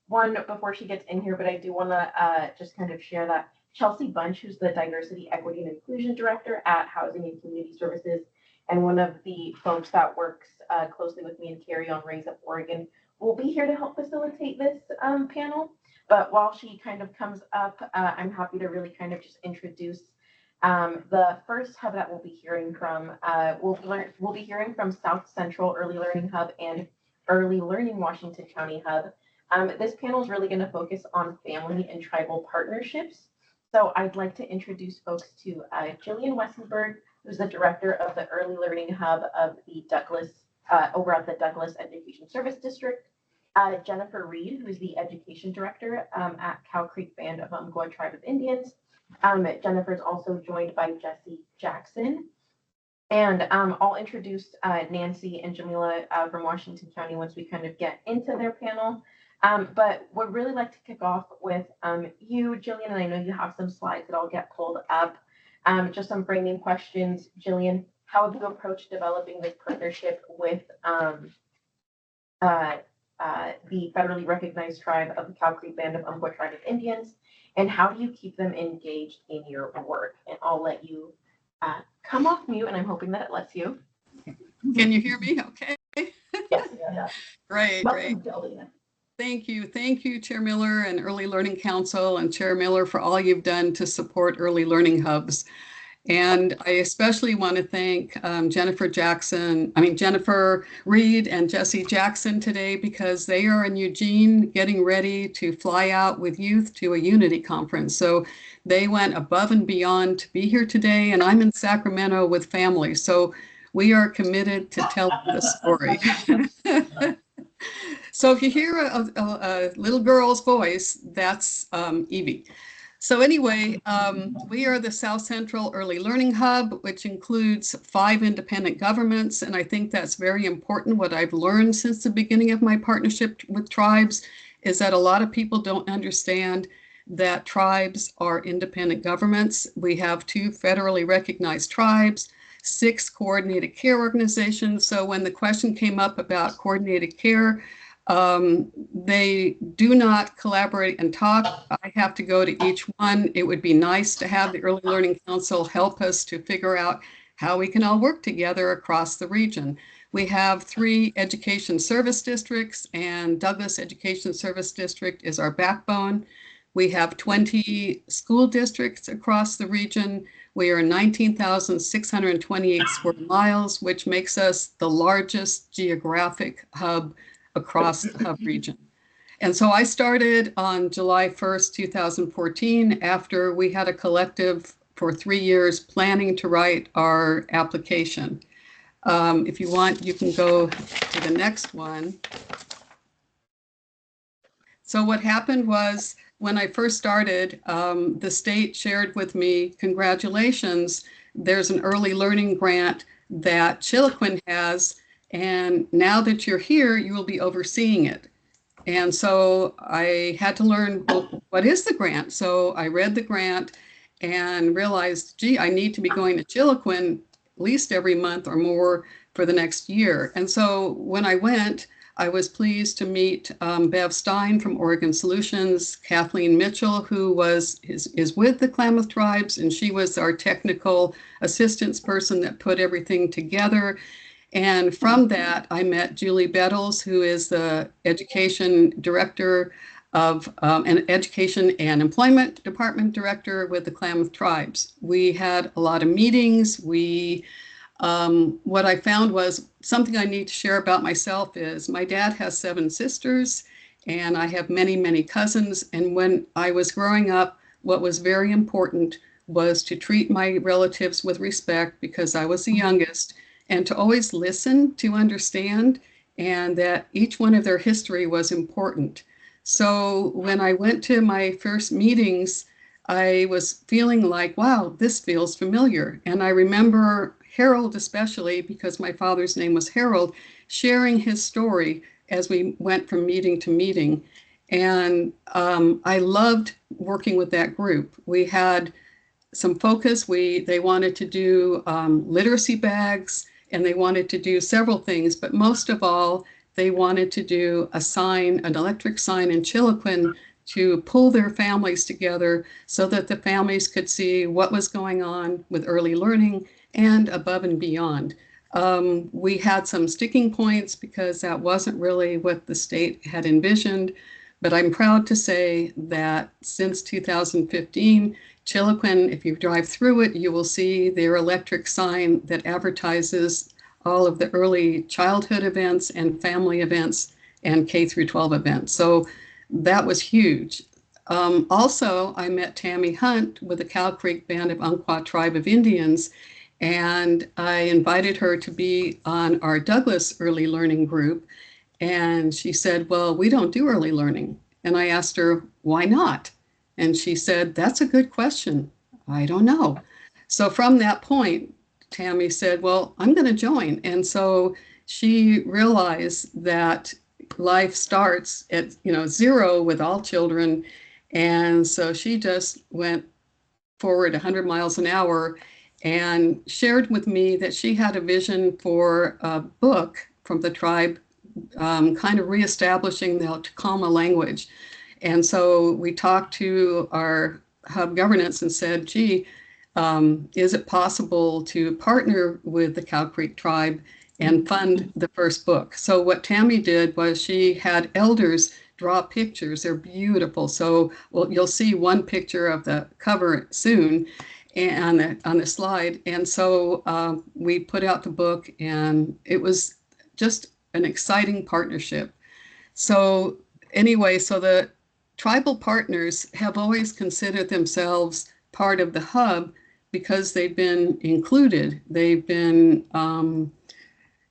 one, before she gets in here, but I do want to just kind of share that Chelsea Bunch, who's the Diversity, Equity, and Inclusion Director at Housing and Community Services, and one of the folks that works closely with me and Carrie on Raise Up Oregon, will be here to help facilitate this panel. But while she kind of comes up, I'm happy to really kind of just introduce the first hub that we'll be hearing from. We'll be hearing from South Central Early Learning Hub and Early Learning Washington County Hub. This panel is really going to focus on family and tribal partnerships. So I'd like to introduce folks to Jillian Wessenberg, who's the director of the Early Learning Hub of the Douglas, over at the Douglas Education Service District. Jennifer Reed, who's the education director at Cow Creek Band of Umpqua Tribe of Indians. Jennifer is also joined by Jesse Jackson. And I'll introduce Nancy and Jamila from Washington County once we kind of get into their panel. But we'd really like to kick off with you, Jillian, and I know you have some slides that I'll get pulled up. Just some framing questions. Jillian, how have you approached developing this partnership with the federally recognized tribe of the Cow Creek Band of Umpqua Tribe of Indians, and how do you keep them engaged in your work? And I'll let you come off mute, and I'm hoping that it lets you. Can you hear me? Okay. Yes. Yeah. Great, Welcome, great. Jillian. Thank you, Chair Miller and Early Learning Council and Chair Miller for all you've done to support early learning hubs. And I especially want to thank Jennifer Reed and Jesse Jackson today, because they are in Eugene getting ready to fly out with youth to a Unity conference. So they went above and beyond to be here today, and I'm in Sacramento with family. So we are committed to telling the story. So if you hear a little girl's voice, that's Evie. So anyway, we are the South Central Early Learning Hub, which includes 5 independent governments. And I think that's very important. What I've learned since the beginning of my partnership with tribes is that a lot of people don't understand that tribes are independent governments. We have 2 federally recognized tribes, 6 coordinated care organizations. So when the question came up about coordinated care, they do not collaborate and talk. I have to go to each one. It would be nice to have the Early Learning Council help us to figure out how we can all work together across the region. We have 3 education service districts, and Douglas Education Service District is our backbone. We have 20 school districts across the region. We are 19,628 square miles, which makes us the largest geographic hub across the hub region. And so I started on July 1st, 2014, after we had a collective for 3 years planning to write our application. If you want, you can go to the next one. So what happened was, when I first started, the state shared with me, congratulations, there's an early learning grant that Chiloquin has, and now that you're here, you will be overseeing it. And so I had to learn, well, what is the grant? So I read the grant and realized, gee, I need to be going to Chiloquin at least every month or more for the next year. And so when I went, I was pleased to meet Bev Stein from Oregon Solutions, Kathleen Mitchell, who is with the Klamath Tribes, and she was our technical assistance person that put everything together. And from that, I met Julie Bettles, who is the education director of an education and employment department director with the Klamath Tribes. We had a lot of meetings. What I found was something I need to share about myself is my dad has 7 sisters, and I have many, many cousins. And when I was growing up, what was very important was to treat my relatives with respect because I was the youngest, and to always listen to understand, and that each one of their history was important. So when I went to my first meetings, I was feeling like, wow, this feels familiar. And I remember Harold, especially because my father's name was Harold, sharing his story as we went from meeting to meeting. And I loved working with that group. We had some focus. They wanted to do literacy bags, and they wanted to do several things, but most of all, they wanted to do an electric sign in Chiloquin to pull their families together so that the families could see what was going on with early learning and above and beyond. We had some sticking points because that wasn't really what the state had envisioned, but I'm proud to say that since 2015, Chiloquin, if you drive through it, you will see their electric sign that advertises all of the early childhood events and family events and K through 12 events. So that was huge. Also, I met Tammy Hunt with the Cow Creek Band of Umpqua Tribe of Indians, and I invited her to be on our Douglas Early Learning group. And she said, well, we don't do early learning. And I asked her, why not? And she said, that's a good question. I don't know. So from that point, Tammy said, well, I'm going to join. And so she realized that life starts at 0 with all children. And so she just went forward 100 miles an hour and shared with me that she had a vision for a book from the tribe, kind of reestablishing the Tacoma language. And so we talked to our hub governance and said, gee, is it possible to partner with the Cow Creek tribe and fund the first book? So what Tammy did was she had elders draw pictures. They're beautiful. So you'll see one picture of the cover soon and on the slide. And so we put out the book, and it was just an exciting partnership. So anyway, so the tribal partners have always considered themselves part of the hub because they've been included. They've been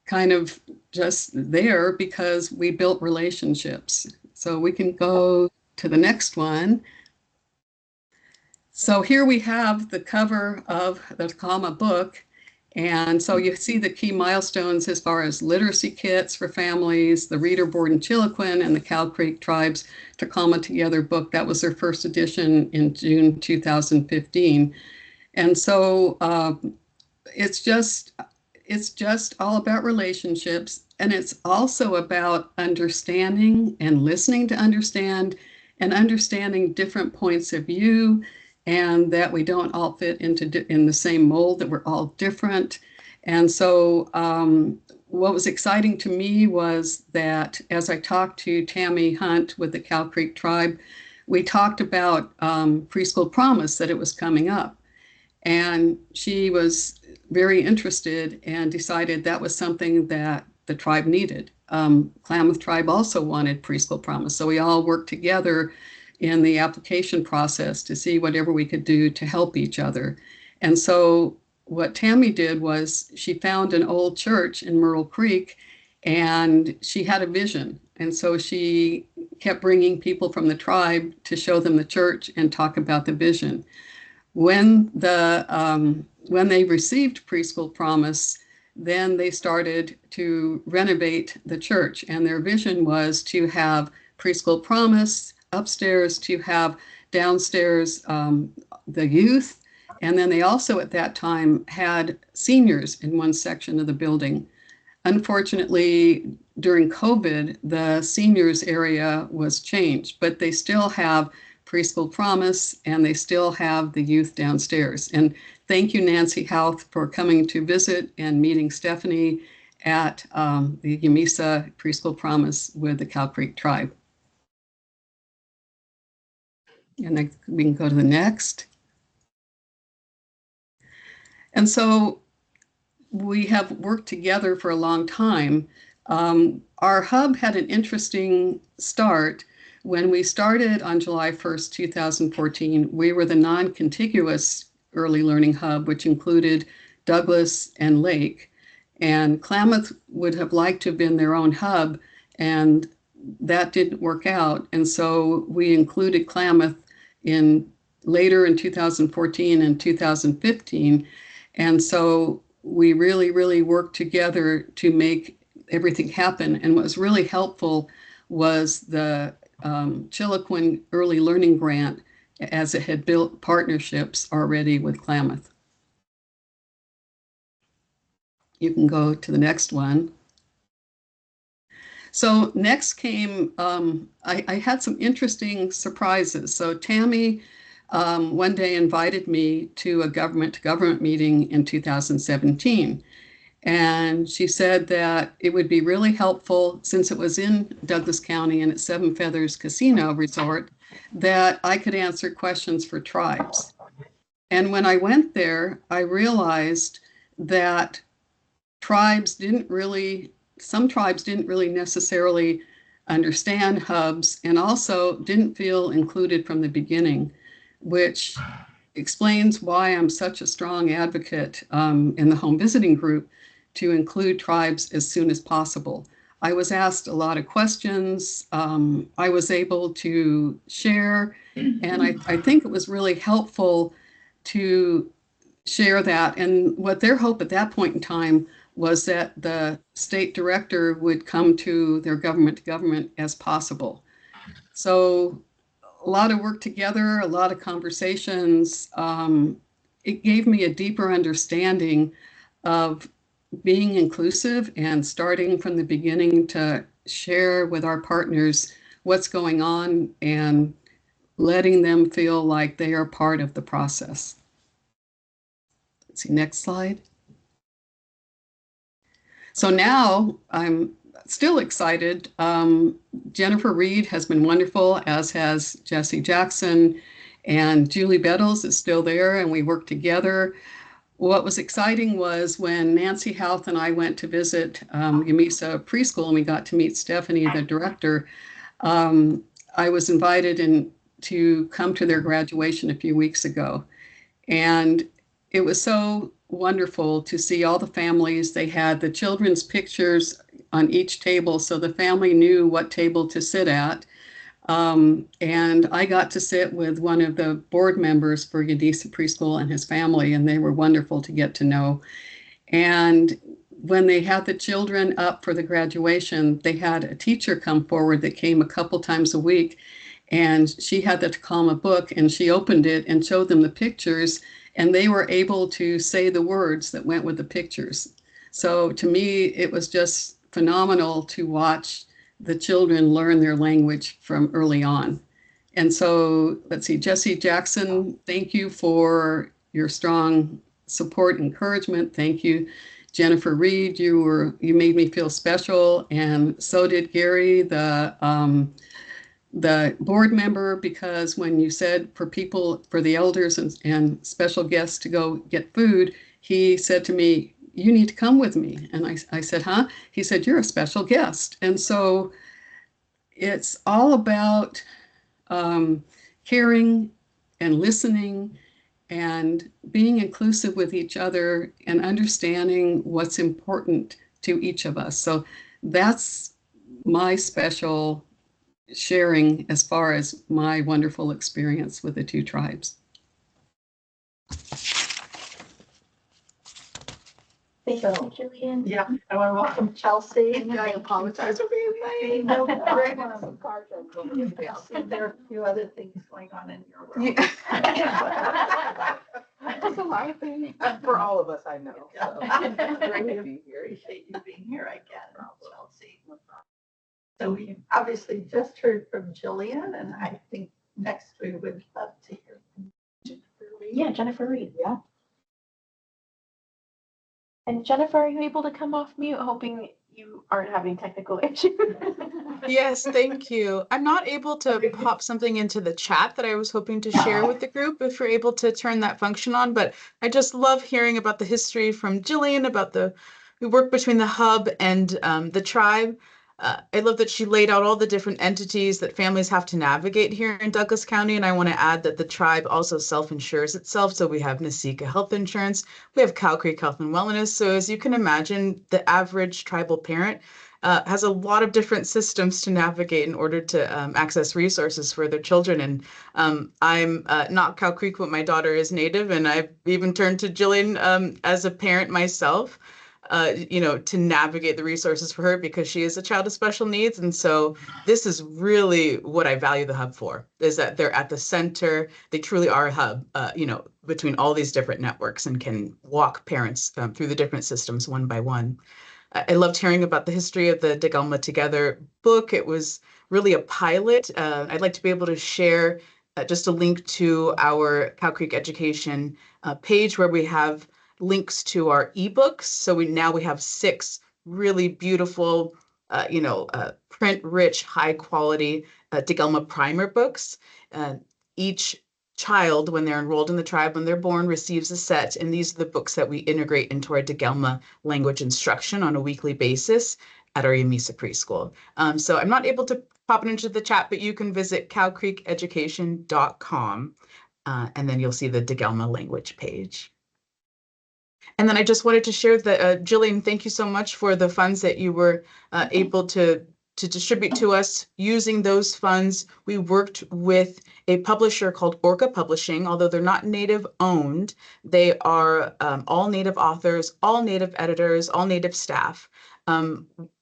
kind of just there because we built relationships. So we can go to the next one. So here we have the cover of the Tacoma book, And so you see the key milestones as far as literacy kits for families, the Reader Board in Chiloquin, and the Cow Creek Tribes Tacoma Together book. That was their first edition in June 2015. And so it's just all about relationships. And it's also about understanding and listening to understand and understanding different points of view, and that we don't all fit in the same mold, that we're all different. And so what was exciting to me was that as I talked to Tammy Hunt with the Cow Creek Tribe, we talked about Preschool Promise, that it was coming up. And she was very interested and decided that was something that the tribe needed. Klamath Tribe also wanted Preschool Promise. So we all worked together in the application process to see whatever we could do to help each other. And so what Tammy did was she found an old church in Myrtle Creek, and she had a vision. And so she kept bringing people from the tribe to show them the church and talk about the vision. When they received Preschool Promise, then they started to renovate the church, and their vision was to have Preschool Promise upstairs, to have downstairs the youth, and then they also at that time had seniors in one section of the building. Unfortunately, during COVID, the seniors area was changed, but they still have Preschool Promise and they still have the youth downstairs. And thank you, Nancy Houth, for coming to visit and meeting Stephanie at the Yamisa Preschool Promise with the Cow Creek Tribe. And then we can go to the next. And so we have worked together for a long time. Our hub had an interesting start. When we started on July 1st, 2014, we were the non-contiguous early learning hub, which included Douglas and Lake. And Klamath would have liked to have been their own hub, and that didn't work out. And so we included Klamath later in 2014 and 2015. And so we really worked together to make everything happen. And what was really helpful was the Chiloquin Early Learning Grant, as it had built partnerships already with Klamath. You can go to the next one. So next came, I had some interesting surprises. So Tammy one day invited me to a government-to-government meeting in 2017. And she said that it would be really helpful, since it was in Douglas County and at Seven Feathers Casino Resort, that I could answer questions for tribes. And when I went there, I realized that some tribes didn't really necessarily understand hubs, and also didn't feel included from the beginning, which explains why I'm such a strong advocate in the home visiting group to include tribes as soon as possible. I was asked a lot of questions. I was able to share, and I think it was really helpful to share that. And what their hope at that point in time was that the state director would come to their government-to-government as possible. So a lot of work together, a lot of conversations. It gave me a deeper understanding of being inclusive and starting from the beginning to share with our partners what's going on and letting them feel like they are part of the process. Let's see, next slide. So now I'm still excited. Jennifer Reed has been wonderful, as has Jesse Jackson, and Julie Bettles is still there, and we work together. What was exciting was when Nancy Houth and I went to visit Yamisa Preschool, and we got to meet Stephanie, the director. I was invited to come to their graduation a few weeks ago. And it was so wonderful to see all the families. They had the children's pictures on each table, so the family knew what table to sit at. And I got to sit with one of the board members for Yamisa Preschool and his family, and they were wonderful to get to know. And when they had the children up for the graduation, they had a teacher come forward that came a couple times a week, and she had the Takalma book, and she opened it and showed them the pictures, and they were able to say the words that went with the pictures. So to me, it was just phenomenal to watch the children learn their language from early on. And so, let's see, Jesse Jackson, thank you for your strong support, encouragement. Thank you. Jennifer Reed, you made me feel special, and so did Gary, the board member, because when you said for the elders and special guests to go get food, he said to me, "You need to come with me." And I said, "Huh?" He said, "You're a special guest." And so it's all about caring and listening and being inclusive with each other and understanding what's important to each of us. So that's my special sharing as far as my wonderful experience with the two tribes. Thank you, Jillian. Yeah, I want to welcome Chelsea. I apologize for being late. No problem. There are a few other things going on in your world. There's a lot of things for all of us, I know. So. Great to be here. Appreciate you being here again, Chelsea. So we obviously just heard from Jillian, and I think next we would love to hear from Jennifer Reed. Yeah, Jennifer Reed. Yeah. And Jennifer, are you able to come off mute? Hoping you aren't having technical issues. Yes, thank you. I'm not able to pop something into the chat that I was hoping to share with the group if you're able to turn that function on, but I just love hearing about the history from Jillian, about the work between the hub and the tribe. I love that she laid out all the different entities that families have to navigate here in Douglas County. And I want to add that the tribe also self-insures itself. So we have Nasika Health Insurance, we have Cow Creek Health and Wellness. So as you can imagine, the average tribal parent has a lot of different systems to navigate in order to access resources for their children. And I'm not Cow Creek, but my daughter is Native. And I've even turned to Jillian as a parent myself. To navigate the resources for her because she is a child of special needs. And so this is really what I value the hub for, is that they're at the center. They truly are a hub, between all these different networks and can walk parents through the different systems one by one. I loved hearing about the history of the Takalma Together book. It was really a pilot. I'd like to be able to share just a link to our Cow Creek Education page where we have links to our ebooks. So we have 6 really beautiful, print-rich, high-quality Takalma primer books. Each child, when they're enrolled in the tribe, when they're born, receives a set, and these are the books that we integrate into our Takalma language instruction on a weekly basis at our Yamisa preschool. So I'm not able to pop it into the chat, but you can visit cowcreekeducation.com, and then you'll see the Takalma language page. And then I just wanted to share that, Jillian, thank you so much for the funds that you were able to distribute to us. Using those funds, we worked with a publisher called Orca Publishing. Although they're not Native owned, they are all Native authors, all Native editors, all Native staff,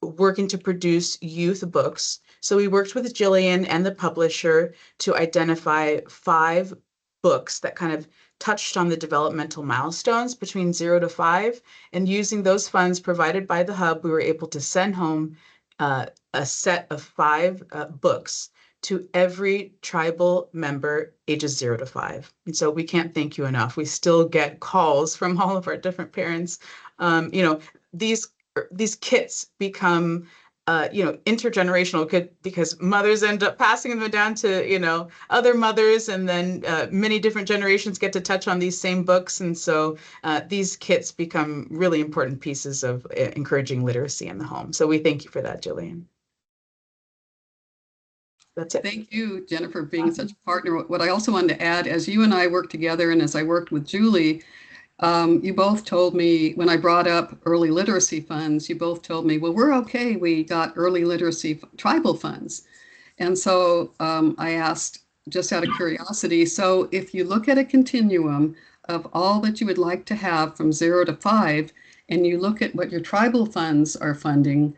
working to produce youth books. So we worked with Jillian and the publisher to identify 5 books that kind of touched on the developmental milestones between 0 to 5. And using those funds provided by the hub, we were able to send home a set of 5 books to every tribal member ages 0 to 5. And so we can't thank you enough. We still get calls from all of our different parents. These kits become intergenerational, because mothers end up passing them down to, other mothers, and then many different generations get to touch on these same books. And so these kits become really important pieces of encouraging literacy in the home. So we thank you for that, Jillian. That's it. Thank you, Jennifer, for being such a partner. What I also wanted to add, as you and I worked together, and as I worked with Julie, you both told me, when I brought up early literacy funds, you both told me, well, we're okay. We got early literacy tribal funds. And so I asked, just out of curiosity, so if you look at a continuum of all that you would like to have from 0 to 5, and you look at what your tribal funds are funding,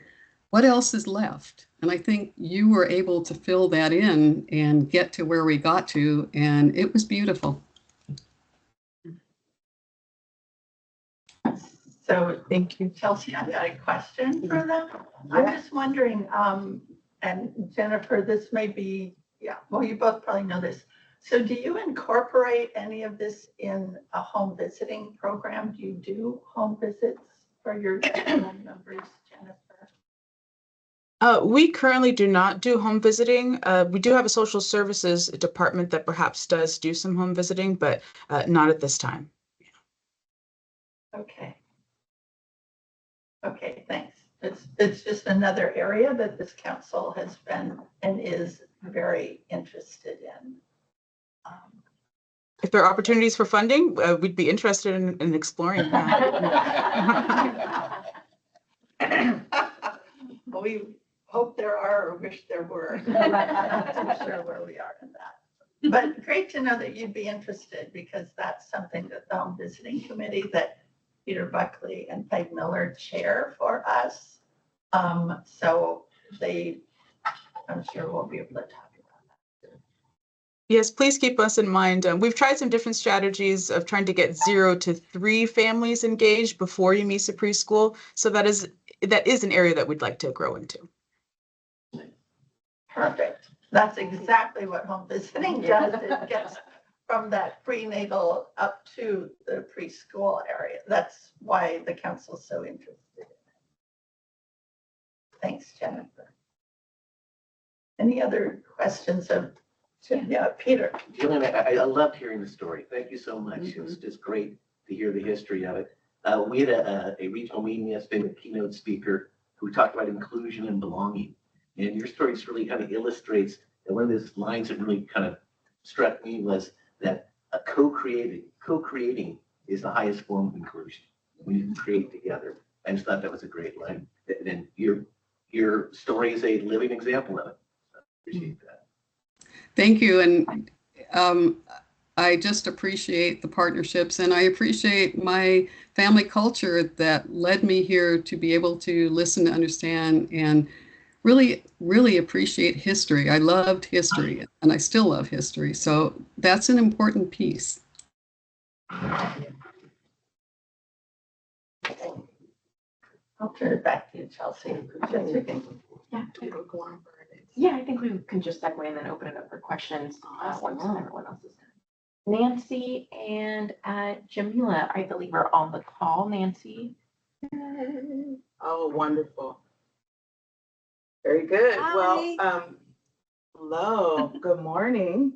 what else is left? And I think you were able to fill that in and get to where we got to, and it was beautiful. So Thank you. Chelsea, I got a question for them. I'm just wondering, and Jennifer, this may be, yeah, well, you both probably know this. So do you incorporate any of this in a home visiting program? Do you do home visits for your members, Jennifer? We currently do not do home visiting. We do have a social services department that perhaps does do some home visiting, but not at this time. Okay. Okay, thanks. It's just another area that this council has been and is very interested in. If there are opportunities for funding, we'd be interested in exploring that. We hope there are or wish there were. I'm not too sure where we are in that. But great to know that you'd be interested, because that's something that the home visiting committee that Peter Buckley and Peg Miller chair for us. So I'm sure we'll be able to talk about that. Yes, please keep us in mind. We've tried some different strategies of trying to get 0 to 3 families engaged before you meet a preschool. So that is an area that we'd like to grow into. Perfect. That's exactly what home visiting does. It gets from that prenatal up to the preschool area. That's why the council's so interested in it. Thanks, Jennifer. Any other questions of, yeah, Peter? Jillian, I loved hearing the story. Thank you so much. It was just great to hear the history of it. We had a regional meeting yesterday with a keynote speaker who talked about inclusion and belonging. And your story just really kind of illustrates, and one of those lines that really kind of struck me was that co-creating is the highest form of inclusion. When you can create together. I just thought that was a great line. And your story is a living example of it. I appreciate that. Thank you. And I just appreciate the partnerships, and I appreciate my family culture that led me here to be able to listen, to understand, and really, really appreciate history. I loved history, and I still love history. So that's an important piece. I'll turn it back to you, Chelsea. Yeah, I think we can just segue and then open it up for questions once everyone else is done. Nancy and Jamila, I believe, are on the call. Nancy. Oh, wonderful. Very good. Hi. Well, hello, good morning.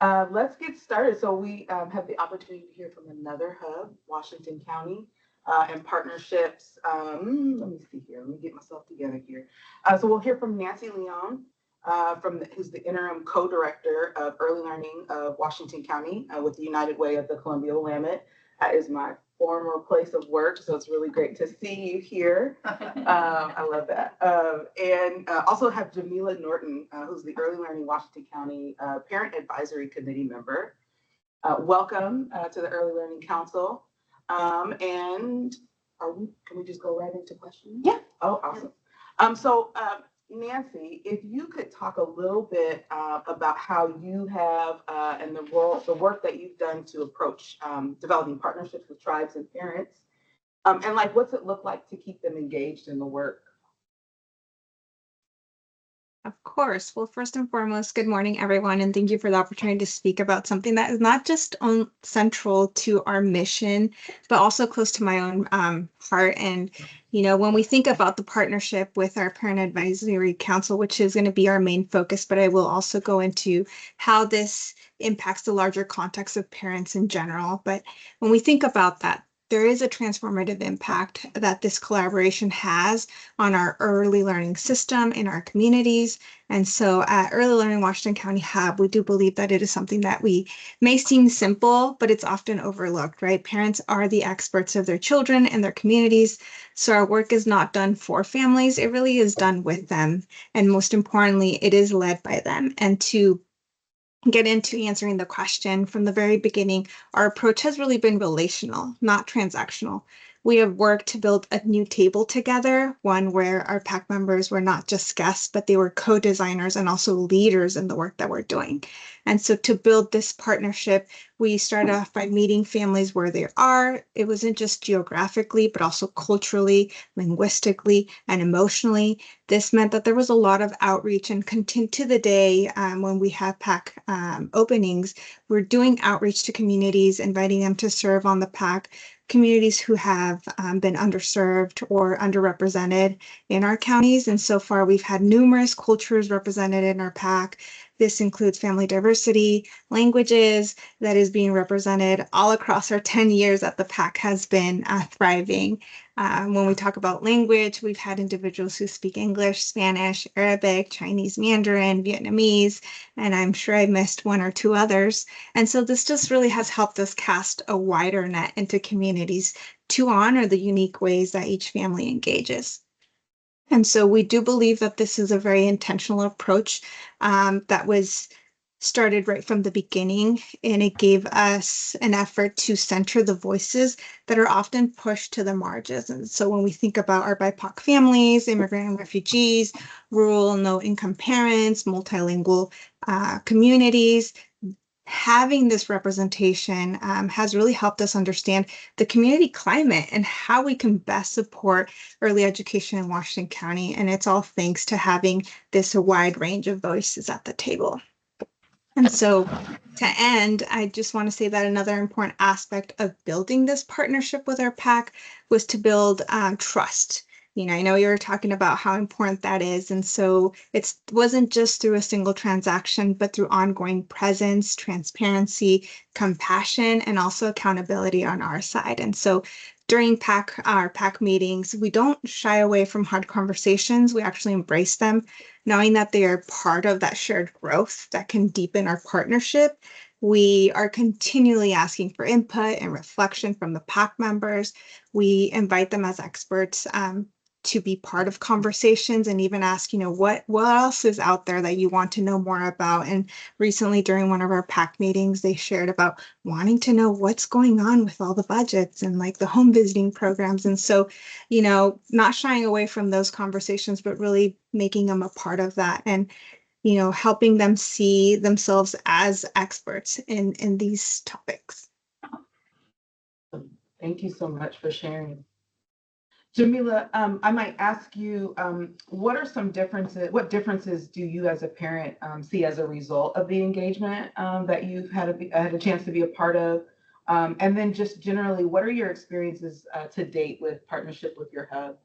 Let's get started. So we have the opportunity to hear from another hub, Washington County, and partnerships. Let me see here. Let me get myself together here. So we'll hear from Nancy Leon, who's the interim co-director of early learning of Washington County with the United Way of the Columbia Willamette. That is my former place of work, so it's really great to see you here. I love that. And also have Jamila Norton, who's the Early Learning Washington County Parent Advisory Committee member. Welcome to the Early Learning Council. And can we just go right into questions? Yeah. Oh, awesome. So Nancy, if you could talk a little bit about how you have and the work that you've done to approach developing partnerships with tribes and parents, and like what's it look like to keep them engaged in the work? Of course. Well, first and foremost, good morning, everyone, and thank you for the opportunity to speak about something that is not just central to our mission, but also close to my own heart. And, you know, when we think about the partnership with our Parent Advisory Council, which is going to be our main focus, but I will also go into how this impacts the larger context of parents in general. But when we think about that, there is a transformative impact that this collaboration has on our early learning system in our communities. And so at Early Learning Washington County Hub, we do believe that it is something that we may seem simple, but it's often overlooked, right? Parents are the experts of their children and their communities. So our work is not done for families, it really is done with them. And most importantly, it is led by them. And to get into answering the question from the very beginning, our approach has really been relational, not transactional. we have worked to build a new table together, one where our PAC members were not just guests, but they were co-designers and also leaders in the work that we're doing. And so to build this partnership, we started off by meeting families where they are. It wasn't just geographically, but also culturally, linguistically, and emotionally. This meant that there was a lot of outreach, and continue to the day when we have PAC openings, we're doing outreach to communities, inviting them to serve on the PAC, communities who have been underserved or underrepresented in our counties. And so far, we've had numerous cultures represented in our PAC. This includes family diversity, languages that is being represented all across our 10 years that the PAC has been thriving. When we talk about language, we've had individuals who speak English, Spanish, Arabic, Chinese Mandarin, Vietnamese, and I'm sure I missed one or two others. And so this just really has helped us cast a wider net into communities to honor the unique ways that each family engages. And so we do believe that this is a very intentional approach that was started right from the beginning, and it gave us an effort to center the voices that are often pushed to the margins. And so when we think about our BIPOC families, immigrant and refugees, rural and low-income parents, multilingual communities, having this representation has really helped us understand the community climate and how we can best support early education in Washington County. And it's all thanks to having this wide range of voices at the table. And so to end, I just want to say that another important aspect of building this partnership with our PAC was to build trust. You know, I know you were talking about how important that is. And so it wasn't just through a single transaction, but through ongoing presence, transparency, compassion, and also accountability on our side. And so during our PAC meetings, we don't shy away from hard conversations. We actually embrace them, knowing that they are part of that shared growth that can deepen our partnership. We are continually asking for input and reflection from the PAC members. We invite them as experts to be part of conversations and even ask, you know, what else is out there that you want to know more about. And recently during one of our PAC meetings, they shared about wanting to know what's going on with all the budgets and like the home visiting programs. And so, you know, not shying away from those conversations, but really making them a part of that and, you know, helping them see themselves as experts in these topics. Thank you so much for sharing. Jamila, I might ask you, what differences do you as a parent see as a result of the engagement that you've had a chance to be a part of? And then just generally, what are your experiences to date with partnership with your hub?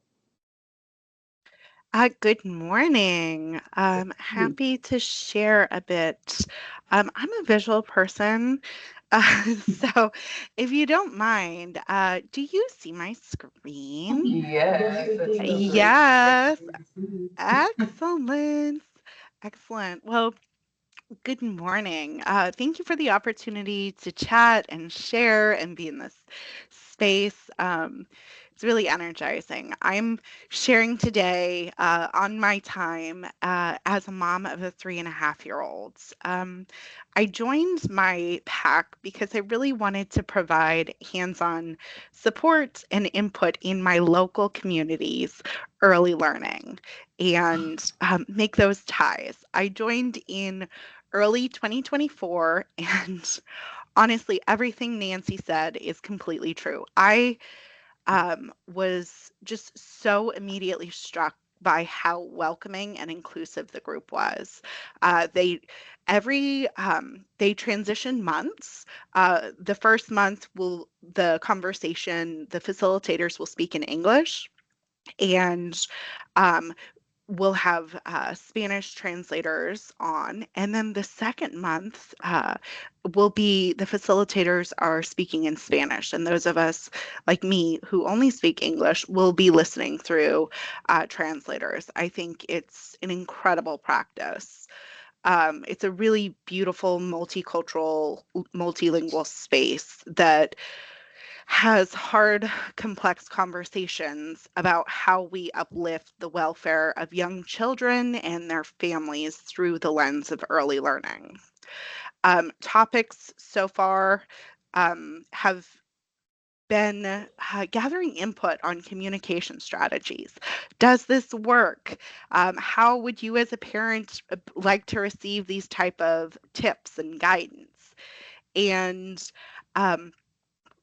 Good morning. Happy to share a bit. I'm a visual person, so if you don't mind, do you see my screen? Yes. Yes. Excellent. Excellent. Well, good morning. Thank you for the opportunity to chat and share and be in this space. It's really energizing. I'm sharing today on my time as a mom of a 3.5-year-old. I joined my PAC because I really wanted to provide hands-on support and input in my local community's early learning and make those ties. I joined in early 2024, and honestly, everything Nancy said is completely true. I was just so immediately struck by how welcoming and inclusive the group was. They transition months. The first month the facilitators will speak in English, and we'll have Spanish translators on. And then the second month the facilitators are speaking in Spanish. And those of us like me who only speak English will be listening through translators. I think it's an incredible practice. It's a really beautiful, multicultural, multilingual space that has hard, complex conversations about how we uplift the welfare of young children and their families through the lens of early learning. Topics so far have been gathering input on communication strategies. Does this work? How would you as a parent like to receive these type of tips and guidance? And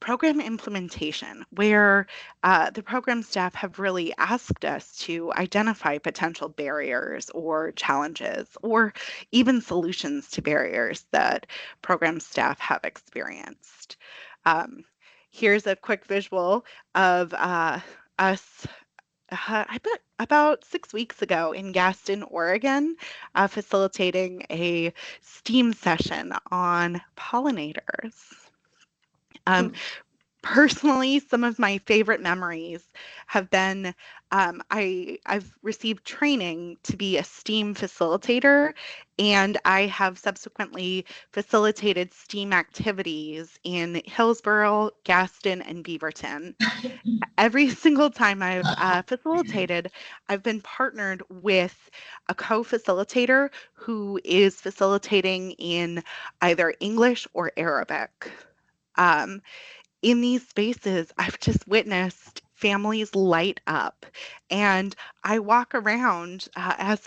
program implementation, where the program staff have really asked us to identify potential barriers or challenges, or even solutions to barriers that program staff have experienced. Here's a quick visual of us about 6 weeks ago in Gaston, Oregon, facilitating a STEAM session on pollinators. Personally, some of my favorite memories have been I've received training to be a STEAM facilitator, and I have subsequently facilitated STEAM activities in Hillsborough, Gaston, and Beaverton. Every single time I've facilitated, I've been partnered with a co-facilitator who is facilitating in either English or Arabic. In these spaces, I've just witnessed families light up, and I walk around as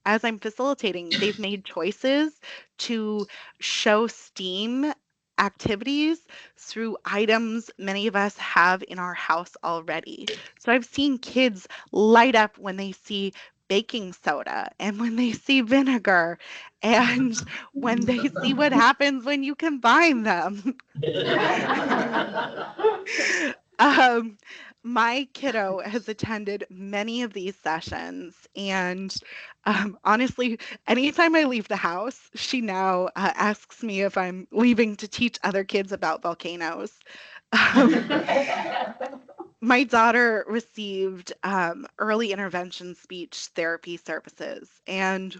I'm facilitating. They've made choices to show STEAM activities through items many of us have in our house already. So I've seen kids light up when they see baking soda and when they see vinegar and when they see what happens when you combine them. My kiddo has attended many of these sessions, and honestly, anytime I leave the house, she now asks me if I'm leaving to teach other kids about volcanoes. My daughter received early intervention speech therapy services, and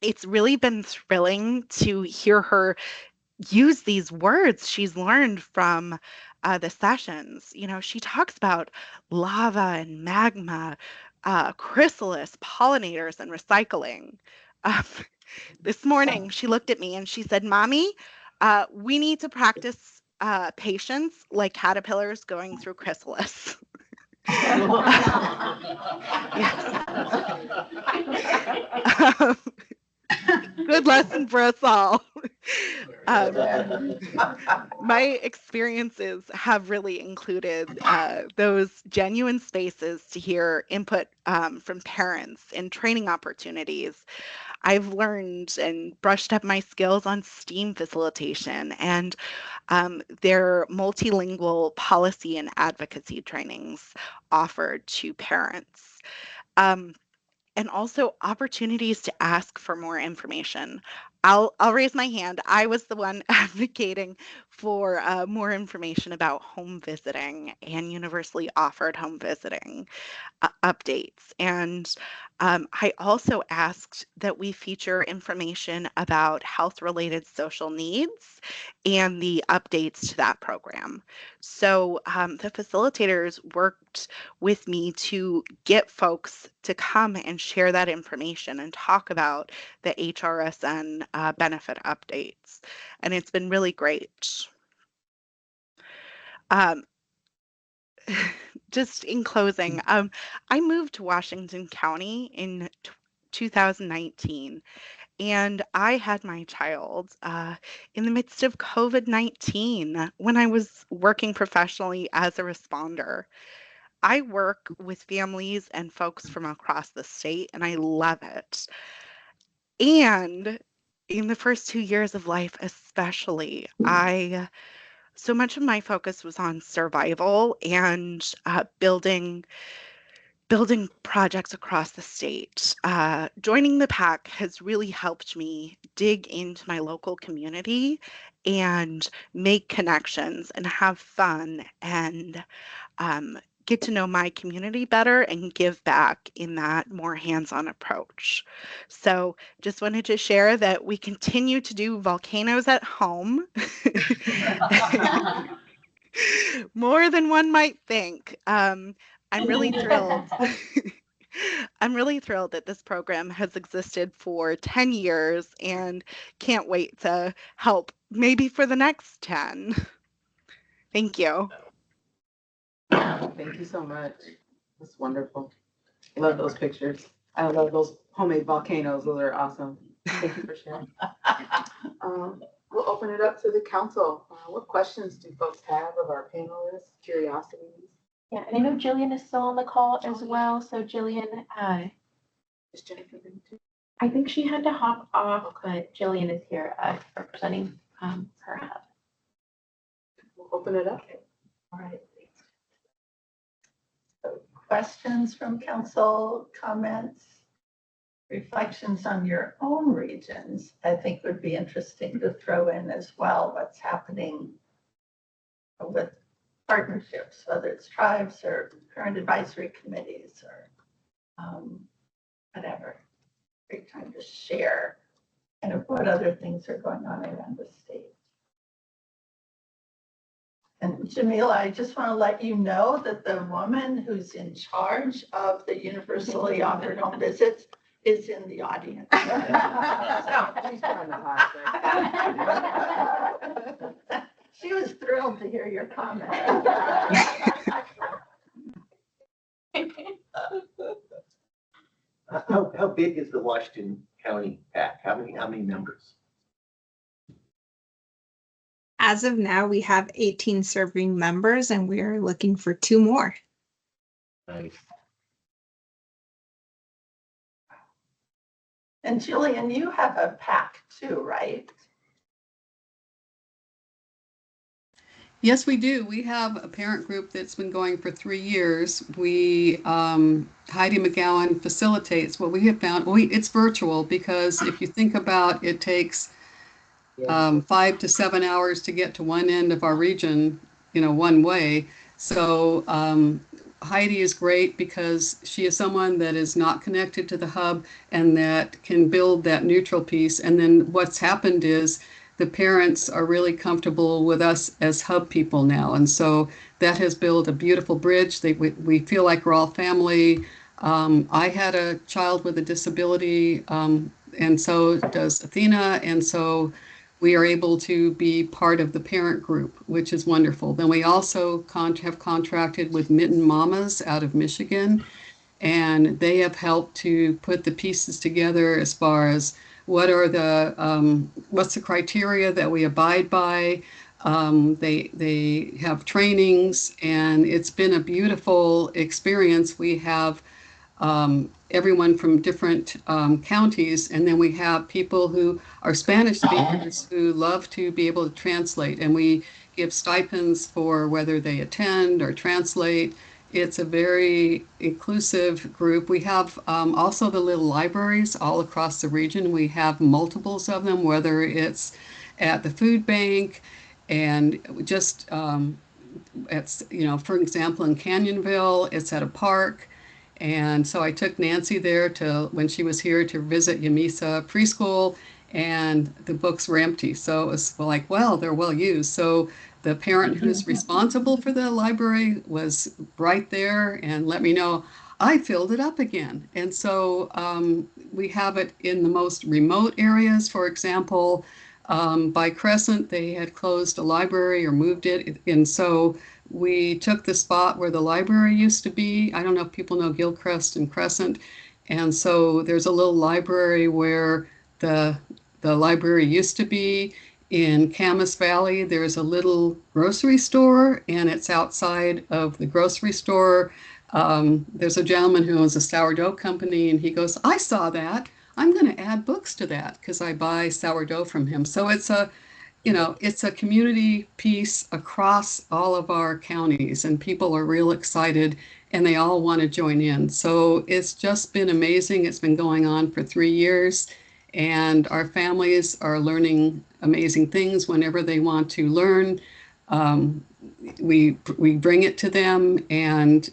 it's really been thrilling to hear her use these words she's learned from the sessions. You know, she talks about lava and magma, chrysalis, pollinators, and recycling. Um, this morning, she looked at me and she said, "Mommy, we need to practice patience like caterpillars going through chrysalis." Good lesson for us all. My experiences have really included those genuine spaces to hear input from parents and training opportunities. I've learned and brushed up my skills on STEAM facilitation and their multilingual policy and advocacy trainings offered to parents. And also opportunities to ask for more information. I'll raise my hand. I was the one advocating for more information about home visiting and universally offered home visiting updates. And I also asked that we feature information about health-related social needs and the updates to that program. So the facilitators worked with me to get folks to come and share that information and talk about the HRSN benefit updates. And it's been really great. Just in closing, I moved to Washington County in 2019, and I had my child in the midst of COVID-19 when I was working professionally as a responder. I work with families and folks from across the state, and I love it. And in the first 2 years of life, especially, so much of my focus was on survival and building projects across the state. Joining the PAC has really helped me dig into my local community and make connections and have fun and get to know my community better and give back in that more hands-on approach. So just wanted to share that we continue to do volcanoes at home. More than one might think. I'm really thrilled. I'm really thrilled that this program has existed for 10 years and can't wait to help maybe for the next 10. Thank you. Thank you so much. That's wonderful. I love those pictures. I love those homemade volcanoes. Those are awesome. Thank you for sharing. We'll open it up to the council. What questions do folks have of our panelists? Curiosities? Yeah, and I know Jillian is still on the call as well. So Jillian, Is Jennifer going to? I think she had to hop off, but Jillian is here representing her hub. We'll open it up. All right. So questions from council, comments, reflections on your own regions, I think would be interesting to throw in as well. What's happening with partnerships, whether it's tribes or current advisory committees or whatever. Great time to share kind of what other things are going on around the state. And Jamila, I just want to let you know that the woman who's in charge of the universally offered home visits is in the audience. She was thrilled to hear your comment. How big is the Washington County PAC? How many members? As of now, we have 18 serving members and we are looking for 2 more. Nice. And Jillian, you have a PAC too, right? Yes, we do. We have a parent group that's been going for 3 years. We, Heidi McGowan facilitates. What we have found, it's virtual because if you think about it takes 5 to 7 hours to get to one end of our region, one way. So Heidi is great because she is someone that is not connected to the hub and that can build that neutral piece. And then what's happened is the parents are really comfortable with us as hub people now. And so that has built a beautiful bridge. We feel like we're all family. I had a child with a disability, and so does Athena. And so we are able to be part of the parent group, which is wonderful. Then we also have contracted with Mitten Mamas out of Michigan, and they have helped to put the pieces together as far as what are what's the criteria that we abide by. They have trainings, and it's been a beautiful experience. We have everyone from different counties, and then we have people who are Spanish speakers who love to be able to translate, and we give stipends for whether they attend or translate. It's a very inclusive group. We have also the little libraries all across the region. We have multiples of them, whether it's at the food bank and just it's, for example, in Canyonville, it's at a park. And so I took Nancy there when she was here to visit Yamisa preschool, and the books were empty. So it was like, well, they're well used. So the parent who's responsible for the library was right there and let me know, I filled it up again. And so we have it in the most remote areas. For example, by Crescent, they had closed a library or moved it. And so we took the spot where the library used to be. I don't know if people know Gilchrist and Crescent. And so there's a little library where the library used to be. In Camas Valley, there's a little grocery store, and it's outside of the grocery store. There's a gentleman who owns a sourdough company, and he goes, I saw that. I'm going to add books to that because I buy sourdough from him. So it's a community piece across all of our counties, and people are real excited, and they all want to join in. So it's just been amazing. It's been going on for 3 years. And our families are learning amazing things whenever they want to learn. We bring it to them, and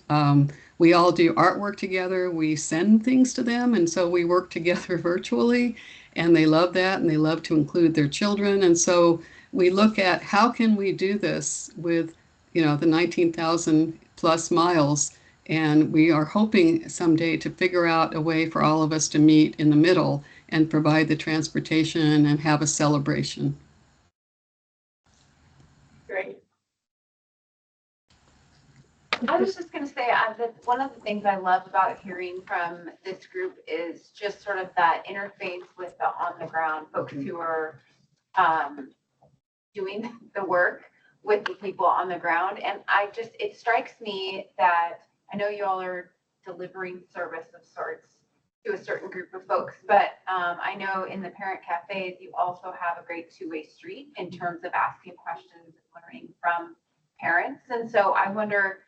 we all do artwork together. We send things to them, and so we work together virtually, and they love that, and they love to include their children. And so we look at how can we do this with, the 19,000 plus miles, and we are hoping someday to figure out a way for all of us to meet in the middle and provide the transportation and have a celebration. Great. I was just gonna say, that one of the things I love about hearing from this group is just sort of that interface with the on-the-ground folks who are doing the work with the people on the ground. And it strikes me that I know you all are delivering service of sorts to a certain group of folks, but I know in the parent cafes, you also have a great two-way street in terms of asking questions and learning from parents. And so I wonder,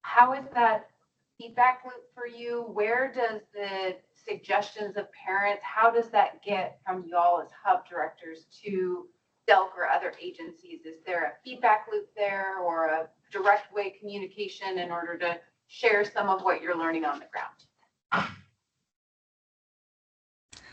how is that feedback loop for you? Where does the suggestions of parents, how does that get from y'all as hub directors to DELC or other agencies? Is there a feedback loop there or a direct way communication in order to share some of what you're learning on the ground?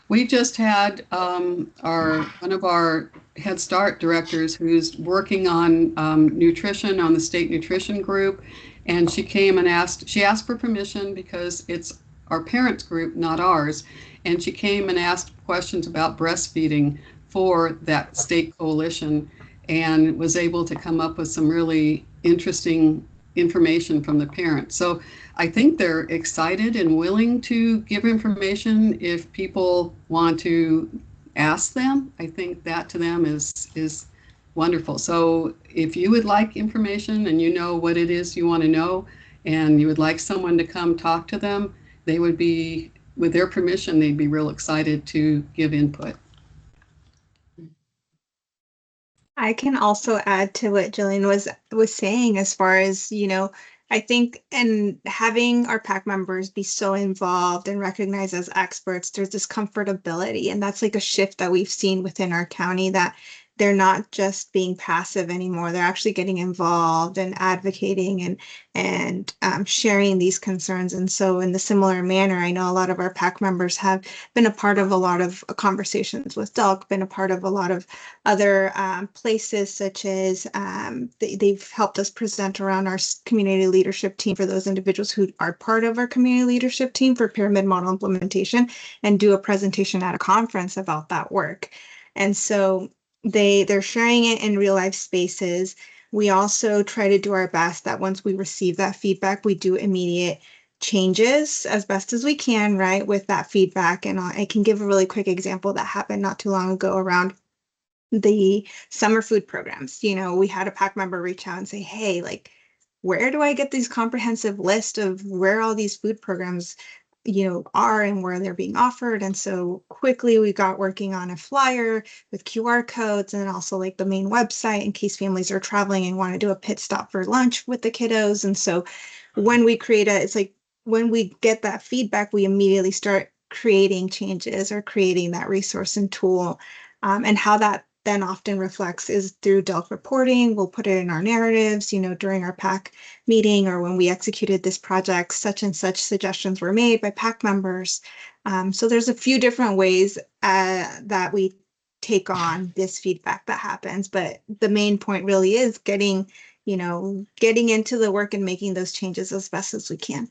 We just had one of our Head Start directors who's working on nutrition on the state nutrition group, and she came and asked for permission because it's our parents group, not ours, and she came and asked questions about breastfeeding for that state coalition and was able to come up with some really interesting information from the parents. So I think they're excited and willing to give information if people want to ask them. I think that to them is wonderful. So if you would like information and you know what it is you want to know and you would like someone to come talk to them, they would be, with their permission, they'd be real excited to give input. I can also add to what Jillian was saying as far as, I think and having our PAC members be so involved and recognized as experts, there's this comfortability. And that's like a shift that we've seen within our county, that they're not just being passive anymore. They're actually getting involved and advocating and sharing these concerns. And so in the similar manner, I know a lot of our PAC members have been a part of a lot of conversations with DELC, been a part of a lot of other places, such as they've helped us present around our community leadership team for those individuals who are part of our community leadership team for pyramid model implementation, and do a presentation at a conference about that work. And so they're sharing it in real life spaces. We also try to do our best that once we receive that feedback, we do immediate changes as best as we can, right, with that feedback. And I can give a really quick example that happened not too long ago around the summer food programs. We had a PAC member reach out and say, hey, like, where do I get these comprehensive list of where all these food programs are and where they're being offered? And so quickly we got working on a flyer with QR codes and also like the main website in case families are traveling and want to do a pit stop for lunch with the kiddos. And so when we it's like when we get that feedback, we immediately start creating changes or creating that resource and tool. And how that then often reflects is through DELC reporting. We'll put it in our narratives, during our PAC meeting, or when we executed this project, such and such suggestions were made by PAC members. So there's a few different ways that we take on this feedback that happens, but the main point really is getting into the work and making those changes as best as we can.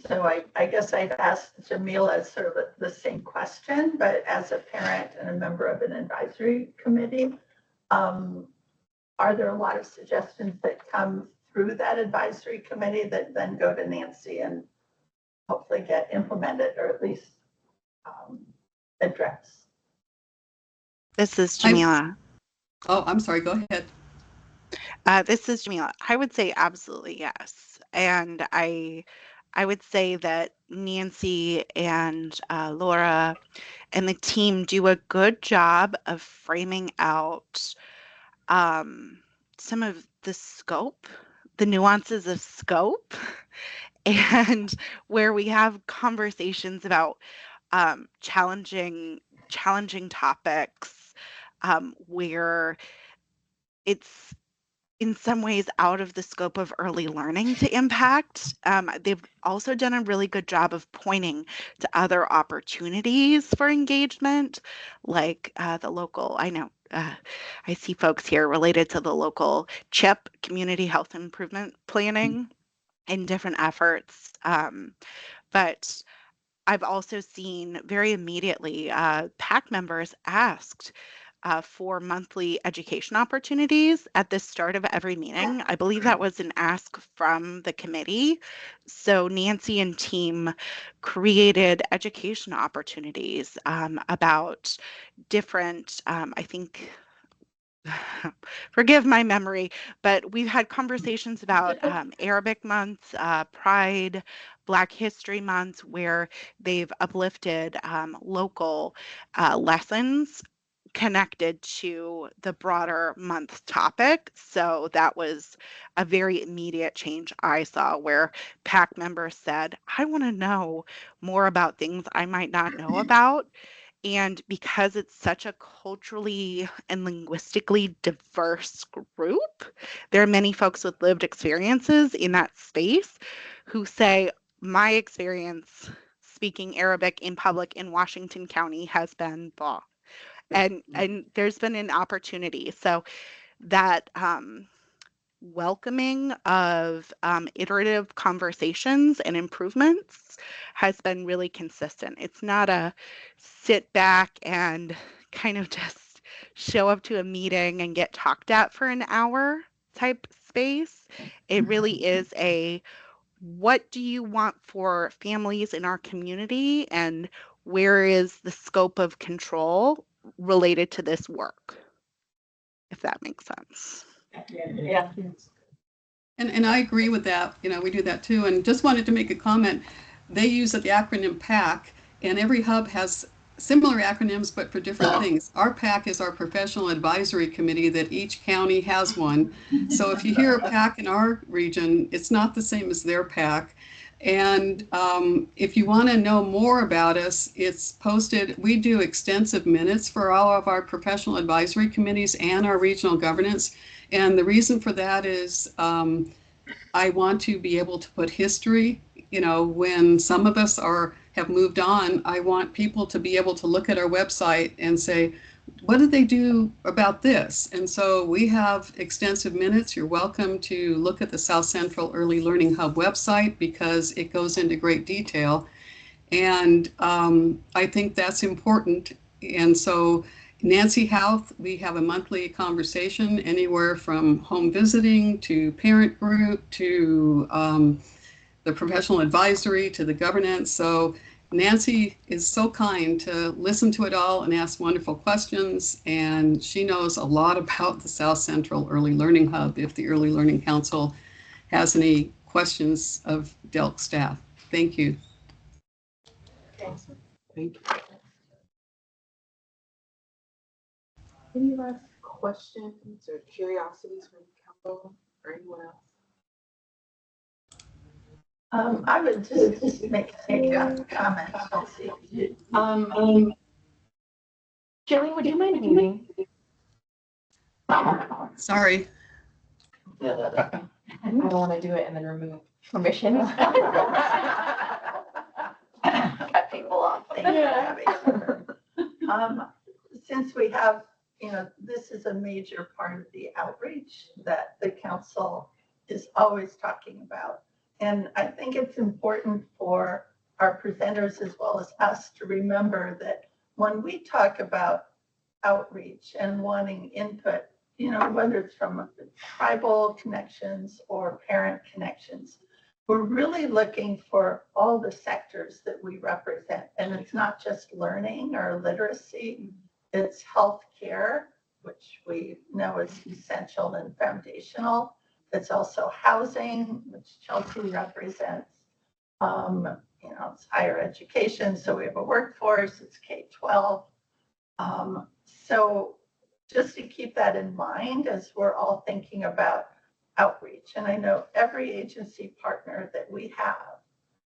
So I guess I'd ask Jamila sort of the same question, but as a parent and a member of an advisory committee, are there a lot of suggestions that come through that advisory committee that then go to Nancy and hopefully get implemented or at least addressed? This is Jamila. I'm sorry, go ahead. This is Jamila. I would say absolutely yes. And I would say that Nancy and Laura and the team do a good job of framing out some of the scope, the nuances of scope, and where we have conversations about challenging topics, where it's in some ways out of the scope of early learning to impact. They've also done a really good job of pointing to other opportunities for engagement, like the local, I see folks here related to the local CHIP, Community Health Improvement Planning, and different efforts. But I've also seen very immediately PAC members asked, for monthly education opportunities at the start of every meeting. I believe that was an ask from the committee. So Nancy and team created education opportunities about different, I think, forgive my memory, but we've had conversations about Arabic months, Pride, Black History Month, where they've uplifted local lessons connected to the broader month topic. So that was a very immediate change I saw where PAC members said, I want to know more about things I might not know about. And because it's such a culturally and linguistically diverse group, there are many folks with lived experiences in that space who say, my experience speaking Arabic in public in Washington County has been blah. And there's been an opportunity. So that welcoming of iterative conversations and improvements has been really consistent. It's not a sit back and kind of just show up to a meeting and get talked at for an hour type space. It really is a what do you want for families in our community and where is the scope of control related to this work, if that makes sense. Yeah. And I agree with that. You know, we do that too. And just wanted to make a comment. They use the acronym PAC, and every hub has similar acronyms, but for different things. Our PAC is our professional advisory committee that each county has one. So if you hear a PAC in our region, it's not the same as their PAC. And if you want to know more about us, it's posted. We do extensive minutes for all of our professional advisory committees and our regional governance. And the reason for that is I want to be able to put history, you know, when some of us have moved on, I want people to be able to look at our website and say, what did they do about this? And so we have extensive minutes. You're welcome to look at the South Central Early Learning Hub website because it goes into great detail. And I think that's important. And so Nancy Houth, we have a monthly conversation anywhere from home visiting to parent group to the professional advisory to the governance. So Nancy is so kind to listen to it all and ask wonderful questions. And she knows a lot about the South Central Early Learning Hub if the Early Learning Council has any questions of DELC staff. Thank you. Thank you. Any last questions or curiosities from council or anyone else? I would just make a comment. Jillian, would you mind muting? Sorry. I don't want to do it and then remove permission. Cut people off. Thank you, Abby. Since we have, you know, this is a major part of the outreach that the council is always talking about. And I think it's important for our presenters as well as us to remember that when we talk about outreach and wanting input, you know, whether it's from tribal connections or parent connections, we're really looking for all the sectors that we represent. And it's not just learning or literacy, it's healthcare, which we know is essential and foundational. It's also housing, which Chelsea represents. You know, it's higher education, so we have a workforce, it's K-12. So just to keep that in mind as we're all thinking about outreach. And I know every agency partner that we have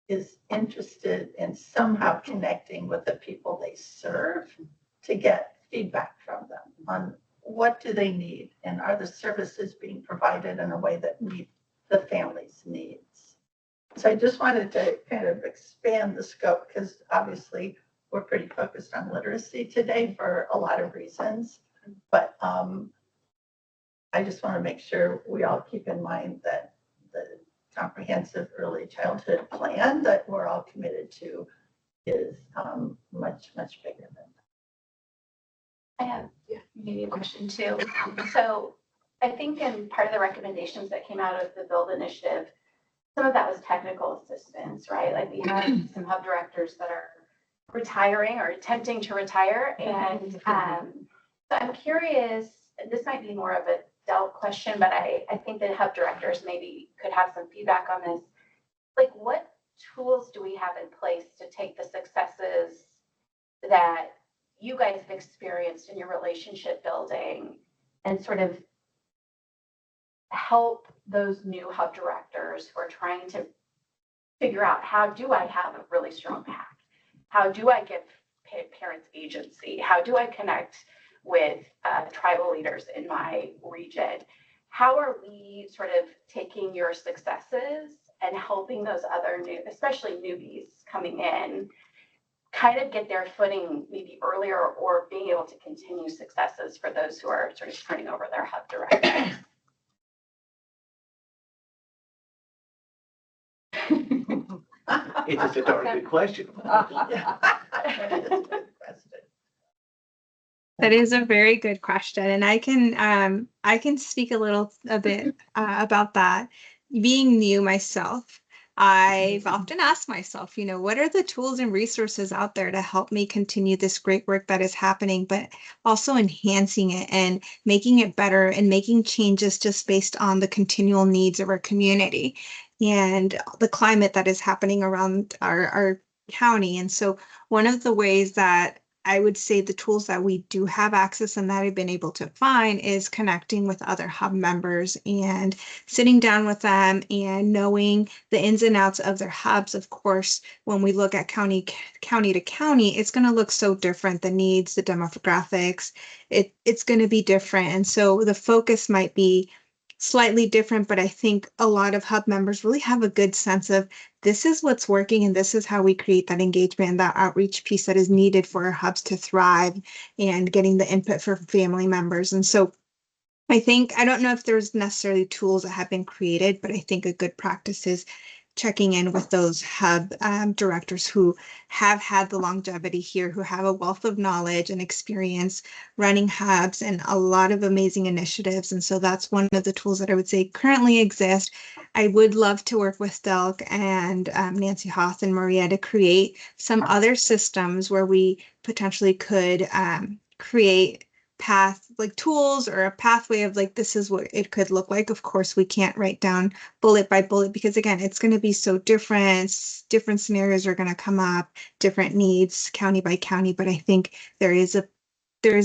is interested in somehow connecting with the people they serve to get feedback from them on what do they need and are the services being provided in a way that meet the family's needs. So I just wanted to kind of expand the scope because obviously we're pretty focused on literacy today for a lot of reasons, but I just want to make sure we all keep in mind that the comprehensive early childhood plan that we're all committed to is much, much bigger than that. I have maybe a question too. So I think in part of the recommendations that came out of the Build initiative, some of that was technical assistance, right? Like we have some hub directors that are retiring or attempting to retire. And so I'm curious, and this might be more of a Dell question, but I think that hub directors maybe could have some feedback on this. Like what tools do we have in place to take the successes that you guys have experienced in your relationship building and sort of help those new hub directors who are trying to figure out how do I have a really strong pack? How do I give parents agency? How do I connect with tribal leaders in my region? How are we sort of taking your successes and helping those other new, especially newbies coming in, kind of get their footing maybe earlier or being able to continue successes for those who are sort of turning over their hub directors? It's just a darn good question. That is a very good question, and I can speak a bit about that. Being new myself, I've often asked myself, what are the tools and resources out there to help me continue this great work that is happening, but also enhancing it and making it better and making changes just based on the continual needs of our community and the climate that is happening around our county. And so one of the ways that I would say the tools that we do have access and that I've been able to find is connecting with other hub members and sitting down with them and knowing the ins and outs of their hubs. Of course, when we look at county to county, it's going to look so different. The needs, the demographics, it's going to be different. And so the focus might be slightly different, but I think a lot of hub members really have a good sense of this is what's working and this is how we create that engagement and that outreach piece that is needed for our hubs to thrive and getting the input for family members. And so I don't know if there's necessarily tools that have been created, but I think a good practice is checking in with those hub directors who have had the longevity here, who have a wealth of knowledge and experience running hubs and a lot of amazing initiatives. And so that's one of the tools that I would say currently exist. I would love to work with Delk and Nancy Hoth and Maria to create some other systems where we potentially could create tools or a pathway of this is what it could look like. Of course, we can't write down bullet by bullet because again, it's going to be so different. Different scenarios are going to come up, different needs, county by county. But I think there is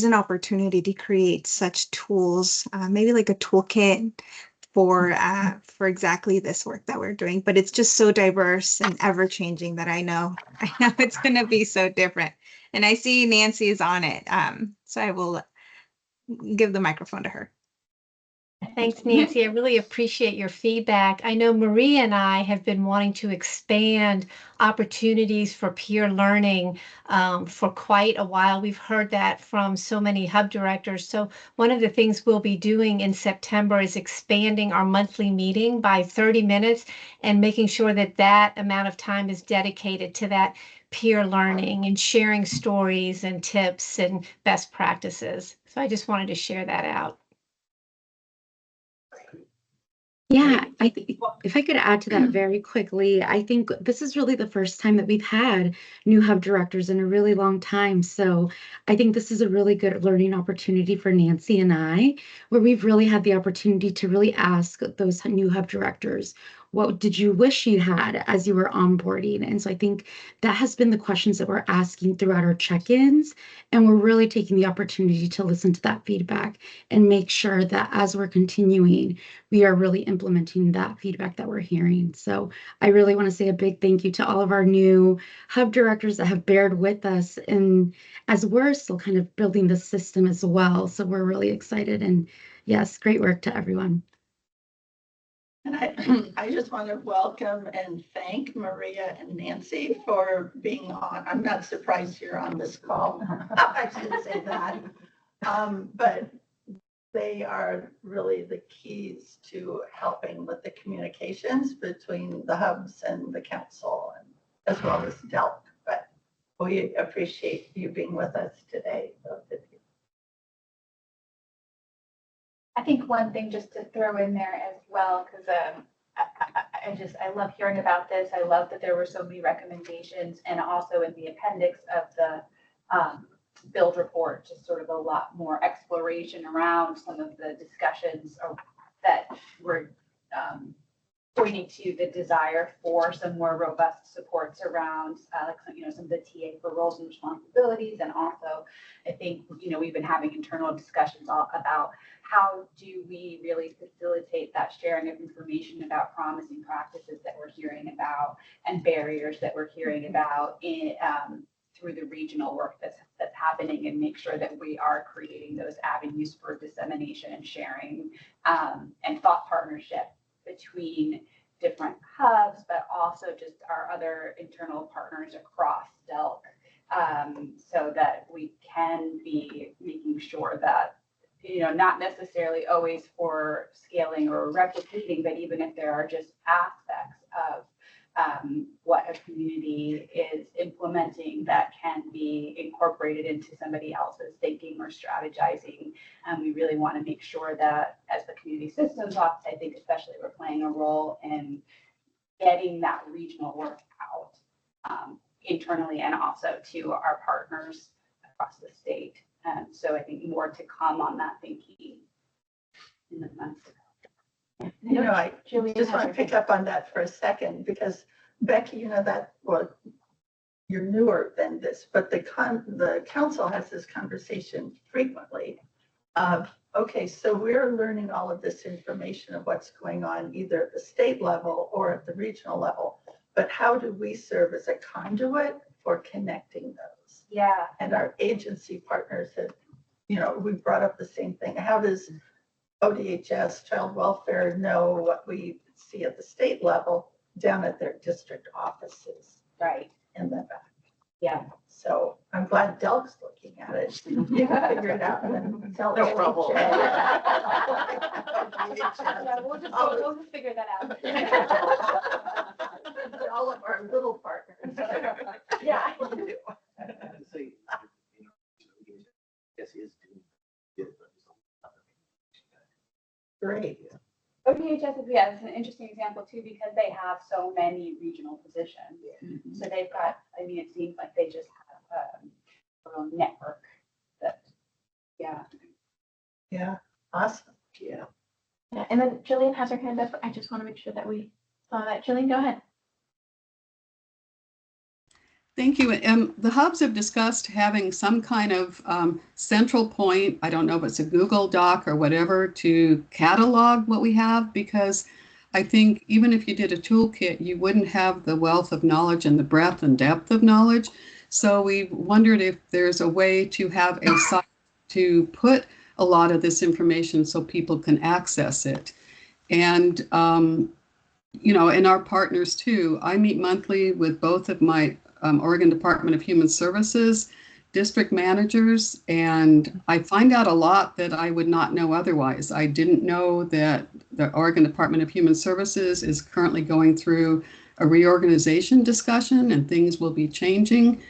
an opportunity to create such tools, maybe like a toolkit for exactly this work that we're doing. But it's just so diverse and ever changing that I know it's going to be so different. And I see Nancy is on it. So I will give the microphone to her. Thanks, Nancy. I really appreciate your feedback. I know Maria and I have been wanting to expand opportunities for peer learning for quite a while. We've heard that from so many hub directors. So one of the things we'll be doing in September is expanding our monthly meeting by 30 minutes and making sure that that amount of time is dedicated to that peer learning and sharing stories and tips and best practices. So I just wanted to share that out. Yeah, I think if I could add to that very quickly, I think this is really the first time that we've had new hub directors in a really long time. So I think this is a really good learning opportunity for Nancy and I, where we've really had the opportunity to really ask those new hub directors, what did you wish you had as you were onboarding? And so I think that has been the questions that we're asking throughout our check-ins. And we're really taking the opportunity to listen to that feedback and make sure that as we're continuing, we are really implementing that feedback that we're hearing. So I really want to say a big thank you to all of our new hub directors that have bared with us, and as we're still kind of building the system as well. So we're really excited, and yes, great work to everyone. And I just want to welcome and thank Maria and Nancy for being on. I'm not surprised you're on this call. I shouldn't say that. But they are really the keys to helping with the communications between the hubs and the council, and as well as Delk. But we appreciate you being with us today, both of you. I think one thing just to throw in there as well, because I love hearing about this. I love that there were so many recommendations, and also in the appendix of the build report, just sort of a lot more exploration around some of the discussions that were pointing to the desire for some more robust supports around, like, some of the TA for roles and responsibilities. And also, I think, we've been having internal discussions about how do we really facilitate that sharing of information about promising practices that we're hearing about and barriers that we're hearing about through the regional work that's happening, and make sure that we are creating those avenues for dissemination and sharing and thought partnership between different hubs, but also just our other internal partners across DELC, so that we can be making sure that, not necessarily always for scaling or replicating, but even if there are just aspects of what a community is implementing that can be incorporated into somebody else's thinking or strategizing. We really want to make sure that as the community systems office, I think especially we're playing a role in getting that regional work out internally and also to our partners across the state. So I think more to come on that thinking in the months to come. I just want to pick up on that for a second, because Becky, you're newer than this, but the council has this conversation frequently of, okay, so we're learning all of this information of what's going on either at the state level or at the regional level, but how do we serve as a conduit for connecting those? Yeah. And our agency partners have, we brought up the same thing. How does ODHS, child welfare, know what we see at the state level down at their district offices? Right. In the back. Yeah. So I'm glad DELC's looking at it. You can figure it out and then tell No trouble. Yeah, we'll just figure that out. All of our little partners. Yeah. Great. ODHS is, it's an interesting example too, because they have so many regional positions. So they've got, it seems like they just have their own network that, Yeah, awesome. Yeah. Yeah, and then Jillian has her hand up. I just want to make sure that we saw that. Jillian, go ahead. Thank you. The hubs have discussed having some kind of central point, I don't know if it's a Google Doc or whatever, to catalog what we have, because I think even if you did a toolkit, you wouldn't have the wealth of knowledge and the breadth and depth of knowledge. So we wondered if there's a way to have a site to put a lot of this information so people can access it. And, and our partners too. I meet monthly with both of my Oregon Department of Human Services district managers, and I find out a lot that I would not know otherwise. I didn't know that the Oregon Department of Human Services is currently going through a reorganization discussion, and things will be changing.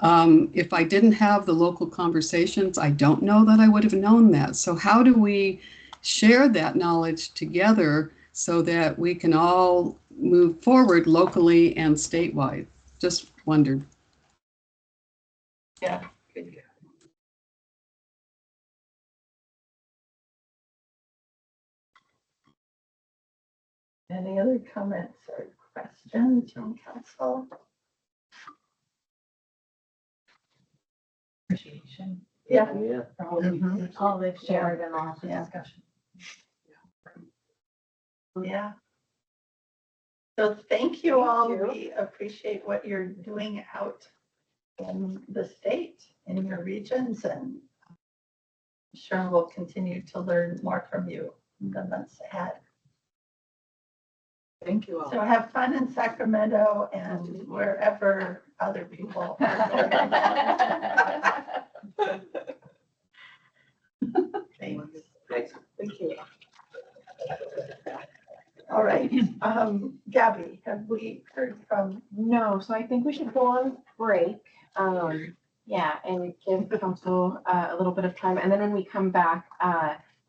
If I didn't have the local conversations, I don't know that I would have known that. So how do we share that knowledge together so that we can all move forward locally and statewide? Just wondered. Yeah. Good. Any other comments or questions from council? Appreciation. Yeah. All they've shared and all the discussion. Yeah. So thank you all. We appreciate what you're doing out in the state, in your regions, and I'm sure we'll continue to learn more from you in the months ahead. Thank you all. So have fun in Sacramento and wherever other people are. Thanks. Thanks. Thank you. All right, Gabby, have we heard from? No, so I think we should go on break. And give the council a little bit of time. And then when we come back,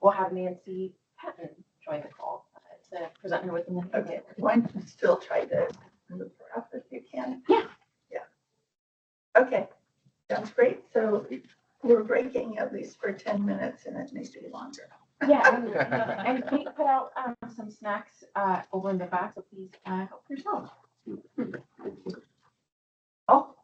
we'll have Nancy Patton join the call to present her with the. Okay, why don't you still try to move her up if you can? Yeah. Yeah. Okay, sounds great. So we're breaking at least for 10 minutes and it may be longer. Yeah, and Kate put out some snacks over in the back, so please help yourself. Oh.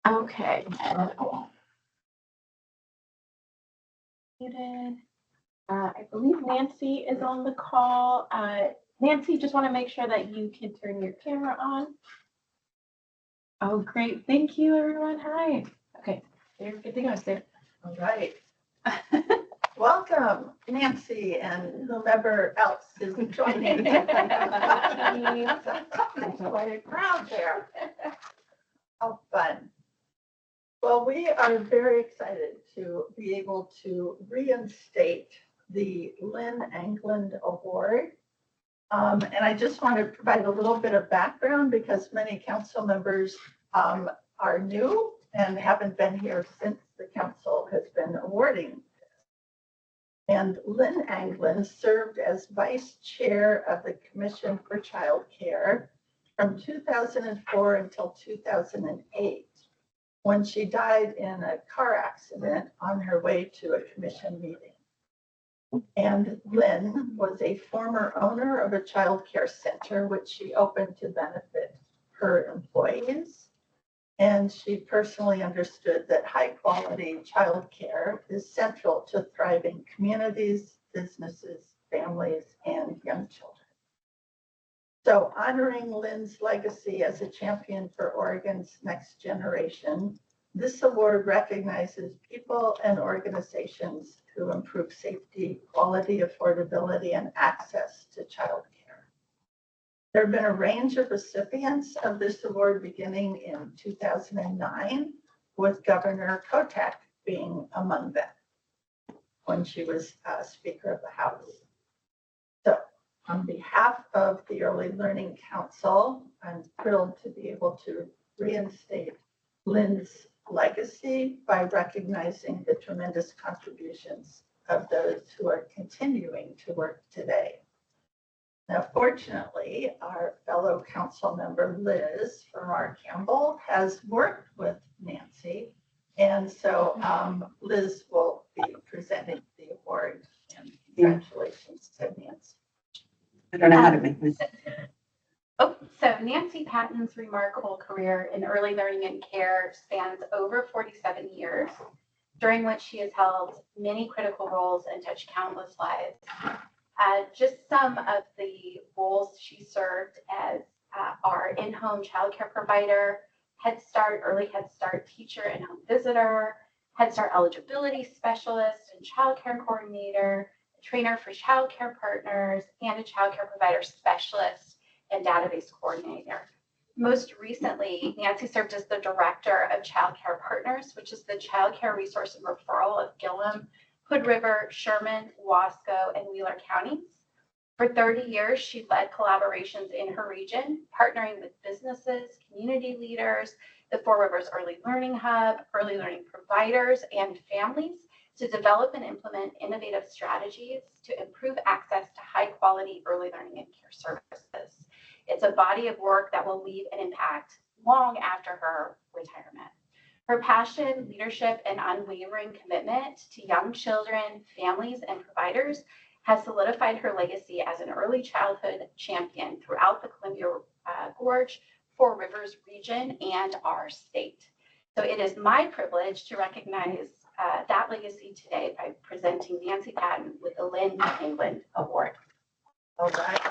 Okay. Muted. I believe Nancy is on the call. Nancy, just want to make sure that you can turn your camera on. Oh, great. Thank you, everyone. Hi. Okay, you're good to go, sir. All right. Welcome, Nancy, and whomever else is joining. Quite a crowd there. How fun. Well, we are very excited to be able to reinstate the Lynn Anglin Award. And I just want to provide a little bit of background because many council members are new and haven't been here since the council has been awarding. And Lynn Anglin served as vice chair of the Commission for Child Care from 2004 until 2008, when she died in a car accident on her way to a commission meeting. And Lynn was a former owner of a child care center, which she opened to benefit her employees. And she personally understood that high quality child care is central to thriving communities, businesses, families, and young children. So honoring Lynn's legacy as a champion for Oregon's next generation, this award recognizes people and organizations who improve safety, quality, affordability, and access to child care. There have been a range of recipients of this award beginning in 2009, with Governor Kotek being among them when she was Speaker of the House. So on behalf of the Early Learning Council, I'm thrilled to be able to reinstate Lynn's legacy by recognizing the tremendous contributions of those who are continuing to work today. Now, fortunately, our fellow council member Liz from our Campbell has worked with Nancy, and so Liz will be presenting the award. And congratulations to Nancy. I don't know how to make this. Oh, so Nancy Patton's remarkable career in early learning and care spans over 47 years, during which she has held many critical roles and touched countless lives. Just some of the roles she served as our in-home childcare provider, Head Start, early Head Start teacher and home visitor, Head Start eligibility specialist and childcare coordinator, a trainer for childcare partners, and a childcare provider specialist and database coordinator. Most recently, Nancy served as the director of Childcare Partners, which is the childcare resource and referral of Gillum, Hood River, Sherman, Wasco, and Wheeler counties. For 30 years, she led collaborations in her region, partnering with businesses, community leaders, the Four Rivers Early Learning Hub, early learning providers, and families to develop and implement innovative strategies to improve access to high-quality early learning and care services. It's a body of work that will leave an impact long after her retirement. Her passion, leadership, and unwavering commitment to young children, families, and providers has solidified her legacy as an early childhood champion throughout the Columbia Gorge, Four Rivers region, and our state. So it is my privilege to recognize that legacy today by presenting Nancy Patton with the Lynn Anglin Award. All right.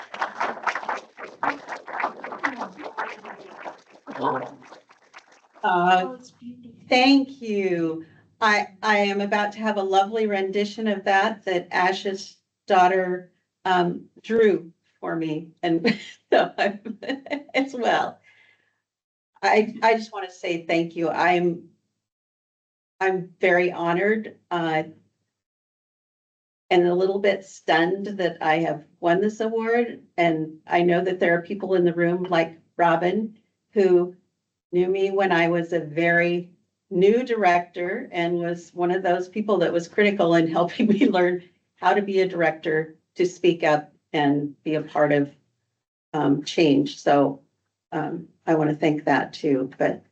Thank you. I am about to have a lovely rendition of that Ash's daughter drew for me, and so as well. I just want to say thank you. I'm very honored and a little bit stunned that I have won this award. And I know that there are people in the room like Robin who knew me when I was a very new director and was one of those people that was critical in helping me learn how to be a director, to speak up and be a part of change. So I want to thank that too. But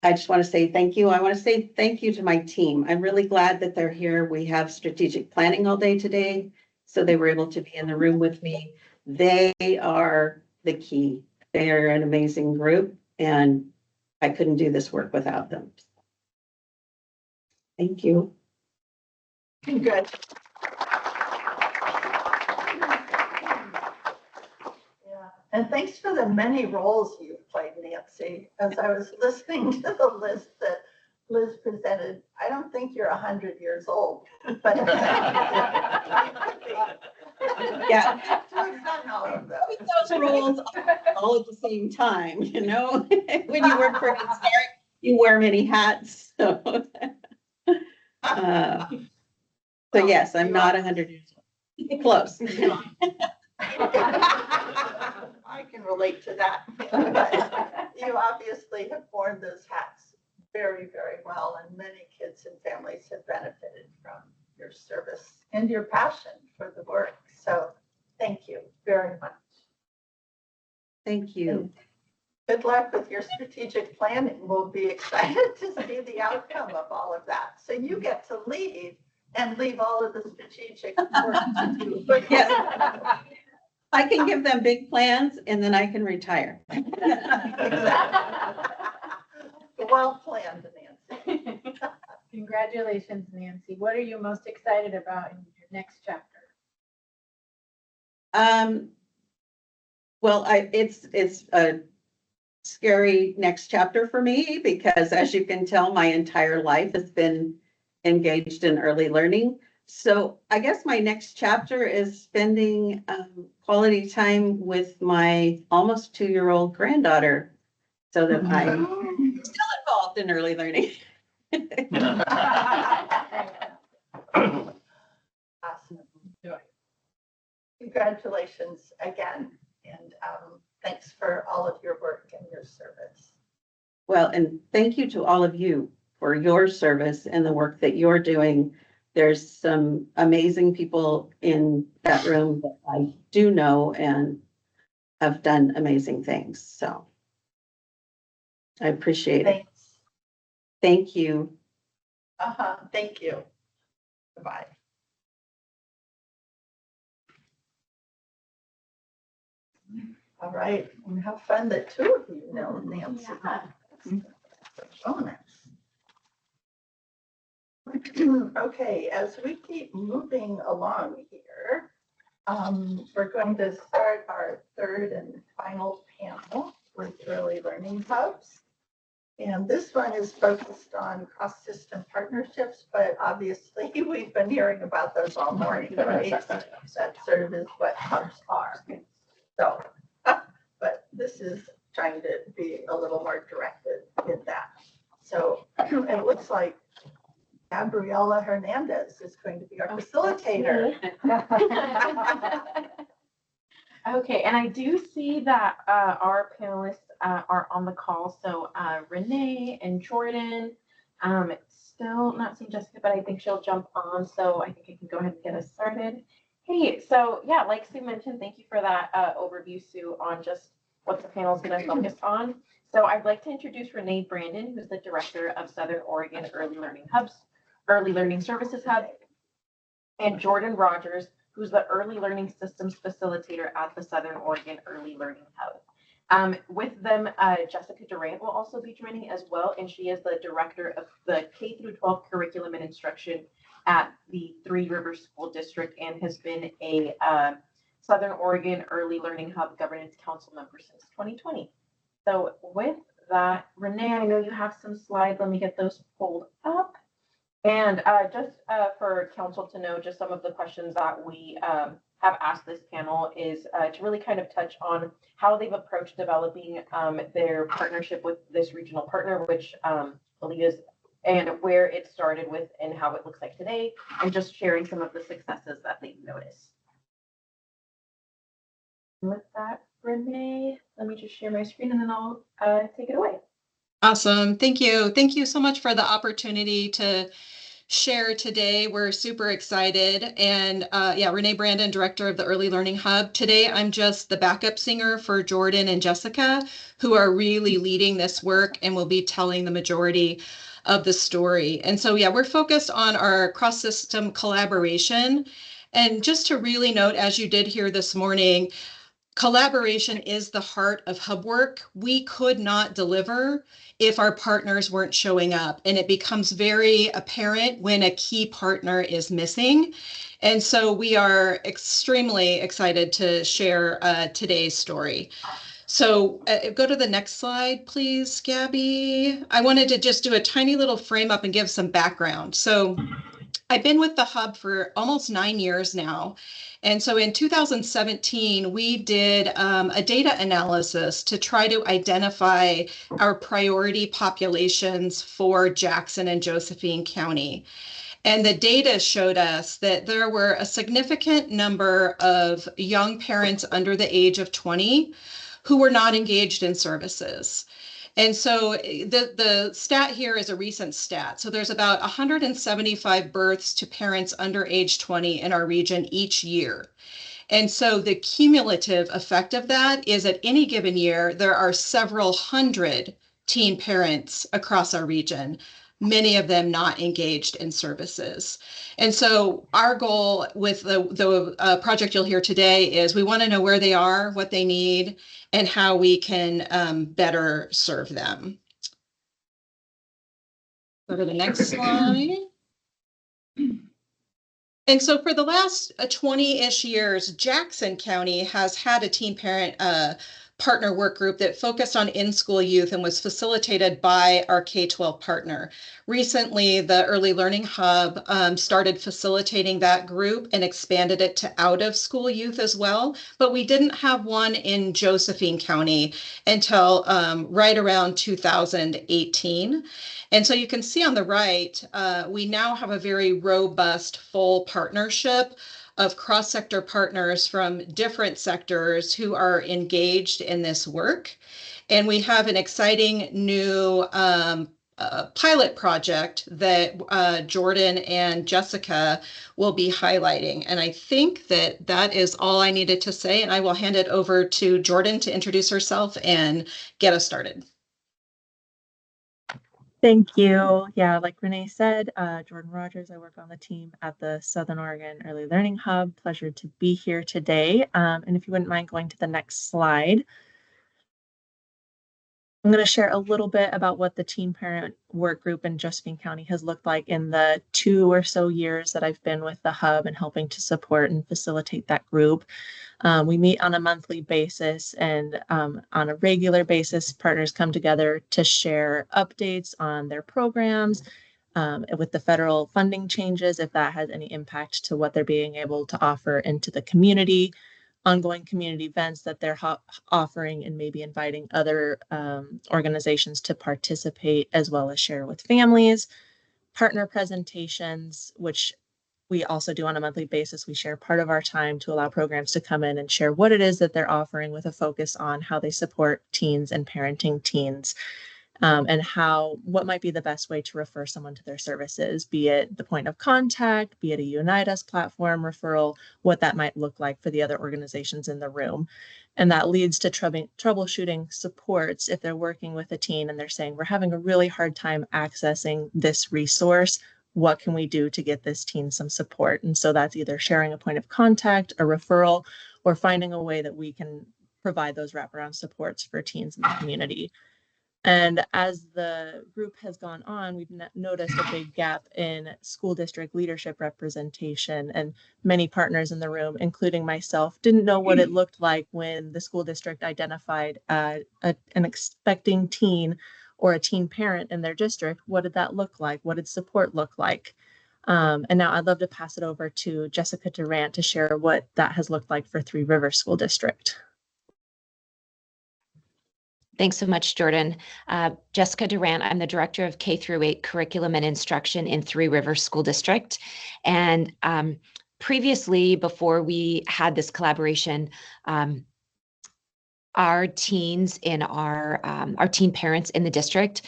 I just want to say thank you. I want to say thank you to my team. I'm really glad that they're here. We have strategic planning all day today, so they were able to be in the room with me. They are the key. They are an amazing group, and I couldn't do this work without them. Thank you. Good. And thanks for the many roles you've played, Nancy. As I was listening to the list that Liz presented, I don't think you're 100 years old, but Yeah. to have done all of those. Those roles all at the same time, you know? When you work for Good Start, you wear many hats, so. So yes, I'm not 100 years old. Close. I can relate to that. But you obviously have worn those hats very, very well, and many kids and families have benefited from your service and your passion for the work. So thank you very much. Thank you. Good luck with your strategic planning. We'll be excited to see the outcome of all of that. So you get to lead and leave all of the strategic work to do. Yes. I can give them big plans and then I can retire. Well planned, Nancy. Congratulations, Nancy. What are you most excited about in your next chapter? Well, it's a scary next chapter for me because, as you can tell, my entire life has been engaged in early learning. So I guess my next chapter is spending quality time with my almost 2-year-old granddaughter so that I'm still involved in early learning. Awesome. Congratulations again. And thanks for all of your work and your service. Well, and thank you to all of you for your service and the work that you're doing. There's some amazing people in that room that I do know and have done amazing things. So I appreciate it. Thanks. Thank you. Thank you. Bye. All right, and how fun that 2 of you know Nancy. Bonus. Okay, as we keep moving along here, we're going to start our 3rd and final panel with early learning hubs. And this one is focused on cross-system partnerships, but obviously we've been hearing about those all morning, right? That sort of is what hubs are. So, but this is trying to be a little more directed in that. So it looks like Gabriela Hernandez is going to be our facilitator. Okay, and I do see that our panelists are on the call. So Renee and Jordan, still not seeing Jessica, but I think she'll jump on. So I think I can go ahead and get us started. Hey, so yeah, like Sue mentioned, thank you for that overview, Sue, on just what the panel is going to focus on. So I'd like to introduce Renee Brandon, who's the director of Southern Oregon Early Learning Services Hub, and Jordan Rogers, who's the Early Learning Systems Facilitator at the Southern Oregon Early Learning Hub. With them, Jessica Durant will also be joining as well, and she is the director of the K-12 curriculum and instruction at the Three Rivers School District and has been a Southern Oregon Early Learning Hub Governance Council member since 2020. So with that, Renee, I know you have some slides. Let me get those pulled up. And just for council to know, just some of the questions that we have asked this panel is to really kind of touch on how they've approached developing their partnership with this regional partner, which I believe is, and where it started with and how it looks like today, and just sharing some of the successes that they've noticed. And with that, Renee, let me just share my screen and then I'll take it away. Awesome. Thank you. Thank you so much for the opportunity to share today. We're super excited. And yeah, Renee Brandon, director of the Early Learning Hub. Today, I'm just the backup singer for Jordan and Jessica, who are really leading this work and will be telling the majority of the story. And so, yeah, we're focused on our cross-system collaboration. And just to really note, as you did here this morning, Collaboration is the heart of hub work. We could not deliver if our partners weren't showing up, and it becomes very apparent when a key partner is missing. And so we are extremely excited to share today's story. So go to the next slide, please, Gabby. I wanted to just do a tiny little frame up and give some background. So I've been with the Hub for almost 9 years now. And so in 2017, we did a data analysis to try to identify our priority populations for Jackson and Josephine County. And the data showed us that there were a significant number of young parents under the age of 20 who were not engaged in services. And so the stat here is a recent stat. So there's about 175 births to parents under age 20 in our region each year. And so the cumulative effect of that is at any given year, there are several hundred teen parents across our region, many of them not engaged in services. And so our goal with the project you'll hear today is we want to know where they are, what they need, and how we can better serve them. Go to the next slide. And so for the last 20-ish years, Jackson County has had a teen parent partner work group that focused on in-school youth and was facilitated by our K-12 partner. Recently, the Early Learning Hub started facilitating that group and expanded it to out-of-school youth as well, but we didn't have one in Josephine County until right around 2018. And so you can see on the right, we now have a very robust, full partnership of cross-sector partners from different sectors who are engaged in this work. And we have an exciting new pilot project that Jordan and Jessica will be highlighting. And I think that that is all I needed to say, and I will hand it over to Jordan to introduce herself and get us started. Thank you. Yeah, like Renee said, Jordan Rogers, I work on the team at the Southern Oregon Early Learning Hub. Pleasure to be here today. And if you wouldn't mind going to the next slide. I'm going to share a little bit about what the teen parent work group in Josephine County has looked like in the 2 or so years that I've been with the Hub and helping to support and facilitate that group. We meet on a monthly basis, and on a regular basis, partners come together to share updates on their programs with the federal funding changes, if that has any impact to what they're being able to offer into the community, ongoing community events that they're offering, and maybe inviting other organizations to participate, as well as share with families, partner presentations, which we also do on a monthly basis. We share part of our time to allow programs to come in and share what it is that they're offering, with a focus on how they support teens and parenting teens, and what might be the best way to refer someone to their services, be it the point of contact, be it a Unite Us platform referral, what that might look like for the other organizations in the room. And that leads to troubleshooting supports if they're working with a teen and they're saying, we're having a really hard time accessing this resource. What can we do to get this teen some support? And so that's either sharing a point of contact, a referral, or finding a way that we can provide those wraparound supports for teens in the community. And as the group has gone on, we've noticed a big gap in school district leadership representation, and many partners in the room, including myself, didn't know what it looked like when the school district identified an expecting teen or a teen parent in their district. What did that look like? What did support look like? And now I'd love to pass it over to Jessica Durant to share what that has looked like for Three Rivers School District. Thanks so much, Jordan. Jessica Durant, I'm the Director of K-8 Curriculum and Instruction in Three Rivers School District. And previously, before we had this collaboration, our teens in our teen parents in the district,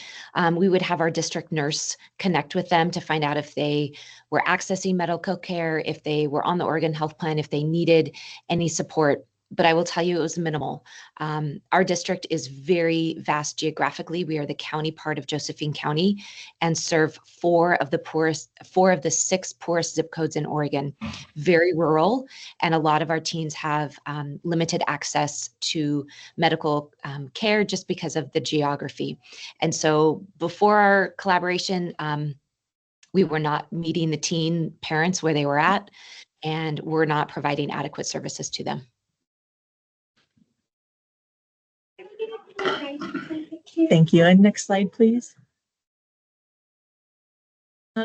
we would have our district nurse connect with them to find out if they were accessing medical care, if they were on the Oregon Health Plan, if they needed any support but I will tell you it was minimal. Our district is very vast geographically. We are the county part of Josephine County and serve four of the 6 poorest zip codes in Oregon, very rural. And a lot of our teens have limited access to medical care just because of the geography. And so before our collaboration, we were not meeting the teen parents where they were at, and we're not providing adequate services to them. Thank you. And next slide, please.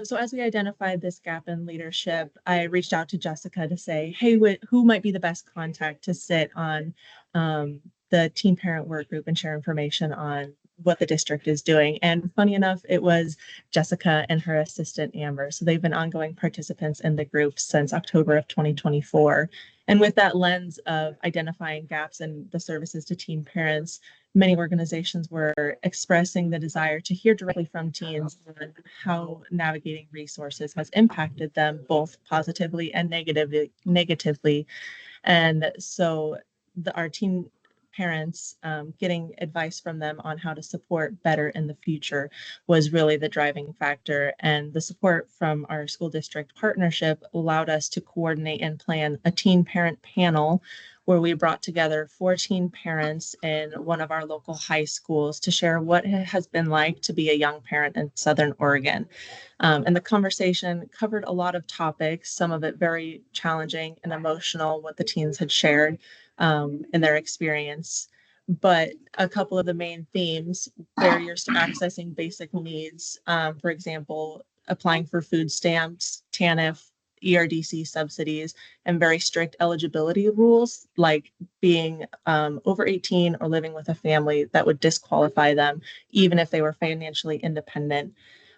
So as we identified this gap in leadership, I reached out to Jessica to say, hey, who might be the best contact to sit on the teen parent work group and share information on what the district is doing. And funny enough, it was Jessica and her assistant Amber. So they've been ongoing participants in the group since October of 2024. And with that lens of identifying gaps in the services to teen parents, many organizations were expressing the desire to hear directly from teens on how navigating resources has impacted them both positively and negatively. And so our teen parents getting advice from them on how to support better in the future was really the driving factor. And the support from our school district partnership allowed us to coordinate and plan a teen parent panel where we brought together 14 parents in one of our local high schools to share what it has been like to be a young parent in Southern Oregon. And the conversation covered a lot of topics, some of it very challenging and emotional, what the teens had shared in their experience. But a couple of the main themes, barriers to accessing basic needs, for example, applying for food stamps, TANF, ERDC subsidies, and very strict eligibility rules, like being over 18 or living with a family that would disqualify them, even if they were financially independent.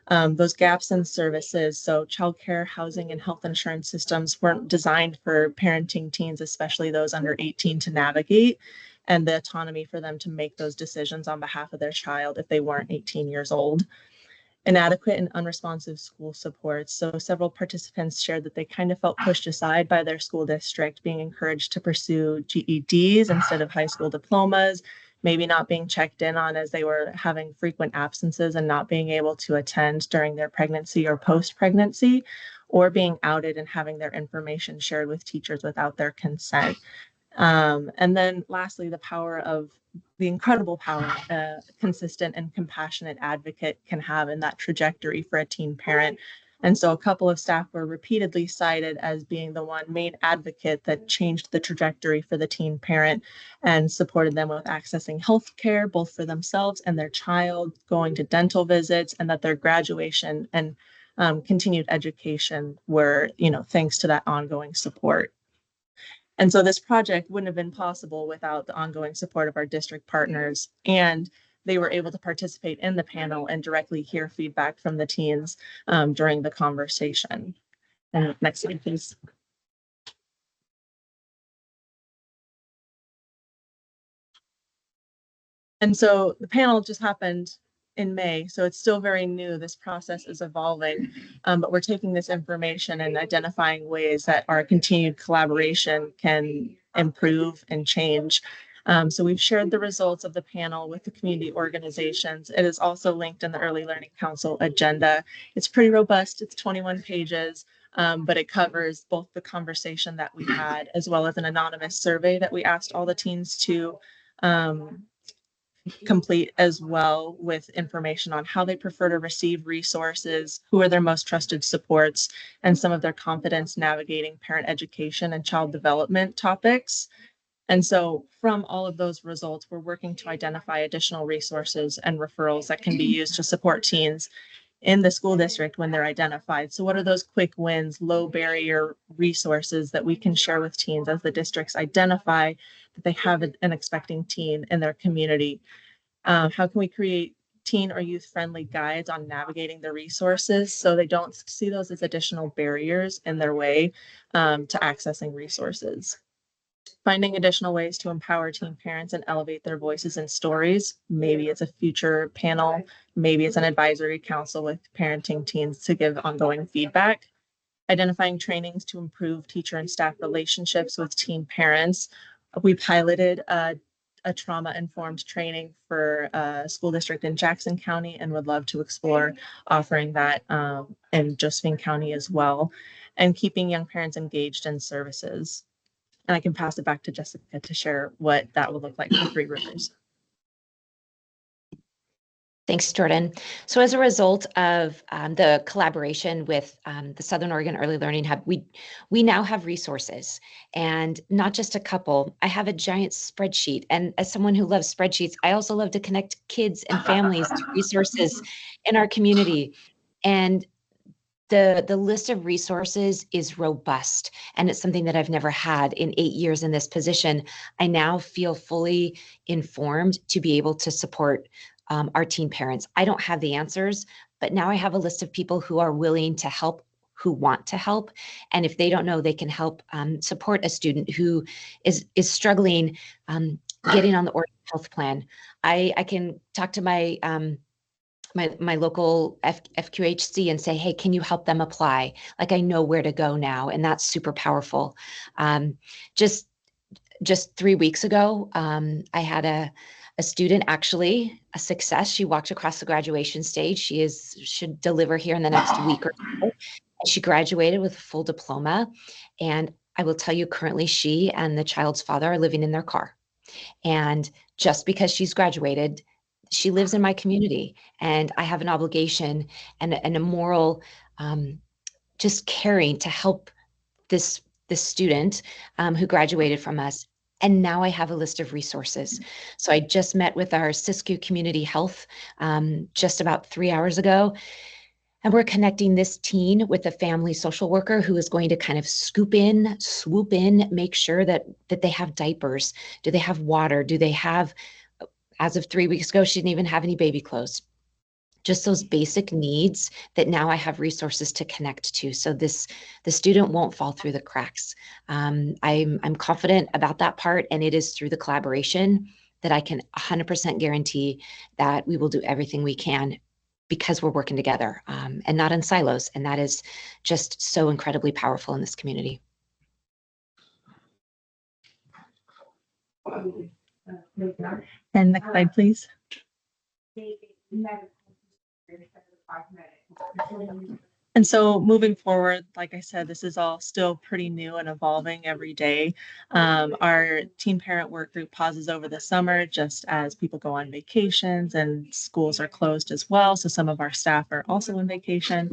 Those gaps in services, so childcare, housing, and health insurance systems weren't designed for parenting teens, especially those under 18, to navigate, and the autonomy for them to make those decisions on behalf of their child if they weren't 18 years old. Inadequate and unresponsive school supports. So several participants shared that they kind of felt pushed aside by their school district, being encouraged to pursue GEDs instead of high school diplomas, maybe not being checked in on as they were having frequent absences and not being able to attend during their pregnancy or post-pregnancy, or being outed and having their information shared with teachers without their consent. And then lastly, the incredible power a consistent and compassionate advocate can have in that trajectory for a teen parent. And so a couple of staff were repeatedly cited as being the one main advocate that changed the trajectory for the teen parent and supported them with accessing health care, both for themselves and their child, going to dental visits, and that their graduation and continued education were, thanks to that ongoing support. And so this project wouldn't have been possible without the ongoing support of our district partners, and they were able to participate in the panel and directly hear feedback from the teens during the conversation. And next slide, please. And so the panel just happened in May, so it's still very new. This process is evolving, but we're taking this information and identifying ways that our continued collaboration can improve and change. So we've shared the results of the panel with the community organizations. It is also linked in the Early Learning Council agenda. It's pretty robust. It's 21 pages, but it covers both the conversation that we had as well as an anonymous survey that we asked all the teens to complete, as well, with information on how they prefer to receive resources, who are their most trusted supports, and some of their confidence navigating parent education and child development topics. And so from all of those results, we're working to identify additional resources and referrals that can be used to support teens in the school district when they're identified. So what are those quick wins, low barrier resources that we can share with teens as the districts identify that they have an expecting teen in their community? How can we create teen or youth friendly guides on navigating the resources so they don't see those as additional barriers in their way to accessing resources? Finding additional ways to empower teen parents and elevate their voices and stories. Maybe it's a future panel, maybe it's an advisory council with parenting teens to give ongoing feedback. Identifying trainings to improve teacher and staff relationships with teen parents. We piloted a trauma-informed training for a school district in Jackson County and would love to explore offering that in Josephine County as well, and keeping young parents engaged in services. And I can pass it back to Jessica to share what that would look like for Three Rivers. Thanks, Jordan. So as a result of the collaboration with the Southern Oregon Early Learning Hub, we now have resources, and not just a couple. I have a giant spreadsheet, and as someone who loves spreadsheets, I also love to connect kids and families to resources in our community. And the list of resources is robust, and it's something that I've never had in 8 years in this position. I now feel fully informed to be able to support our teen parents. I don't have the answers, but now I have a list of people who are willing to help, who want to help. And if they don't know, they can help support a student who is struggling getting on the Oregon Health Plan. I can talk to my my local FQHC and say, hey, can you help them apply? Like, I know where to go now, and that's super powerful. Just 3 weeks ago, I had a student, actually a success. She walked across the graduation stage. Should deliver here in the next week or so. She graduated with a full diploma. And I will tell you, currently she and the child's father are living in their car. And just because she's graduated, she lives in my community, and I have an obligation and a moral just caring to help this student who graduated from us. And now I have a list of resources. So I just met with our Siskiyou Community Health just about 3 hours ago. And we're connecting this teen with a family social worker who is going to kind of swoop in, make sure that they have diapers. Do they have water? Do they have, as of 3 weeks ago, she didn't even have any baby clothes. Just those basic needs that now I have resources to connect to. So the student won't fall through the cracks. I'm confident about that part, and it is through the collaboration that I can 100% guarantee that we will do everything we can, because we're working together and not in silos. And that is just so incredibly powerful in this community. And next slide, please. And so moving forward, like I said, this is all still pretty new and evolving every day. Our teen parent work group pauses over the summer just as people go on vacations and schools are closed as well. So some of our staff are also on vacation.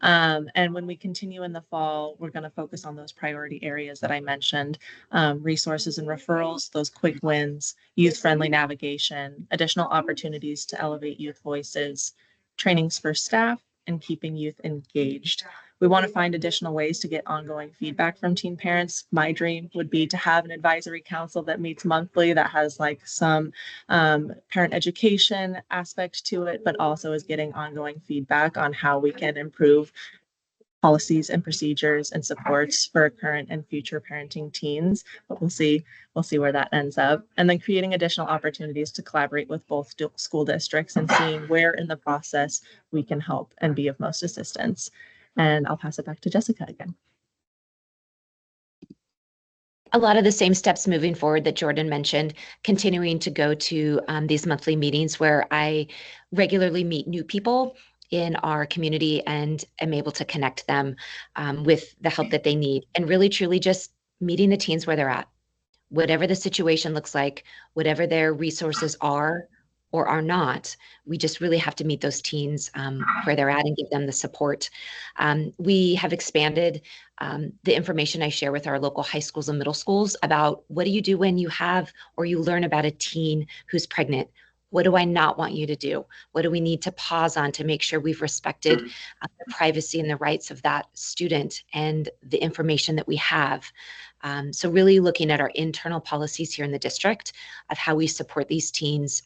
And when we continue in the fall, we're going to focus on those priority areas that I mentioned, resources and referrals, those quick wins, youth-friendly navigation, additional opportunities to elevate youth voices, trainings for staff, and keeping youth engaged. We want to find additional ways to get ongoing feedback from teen parents. My dream would be to have an advisory council that meets monthly, that has like some parent education aspect to it, but also is getting ongoing feedback on how we can improve policies and procedures and supports for current and future parenting teens. But we'll see where that ends up. And then creating additional opportunities to collaborate with both school districts and seeing where in the process we can help and be of most assistance. And I'll pass it back to Jessica again. A lot of the same steps moving forward that Jordan mentioned, continuing to go to these monthly meetings where I regularly meet new people in our community and am able to connect them with the help that they need, and really truly just meeting the teens where they're at. Whatever the situation looks like, whatever their resources are or are not, we just really have to meet those teens where they're at and give them the support. We have expanded the information I share with our local high schools and middle schools about what do you do when you have or you learn about a teen who's pregnant. What do I not want you to do? What do we need to pause on to make sure we've respected the privacy and the rights of that student and the information that we have? So really looking at our internal policies here in the district of how we support these teens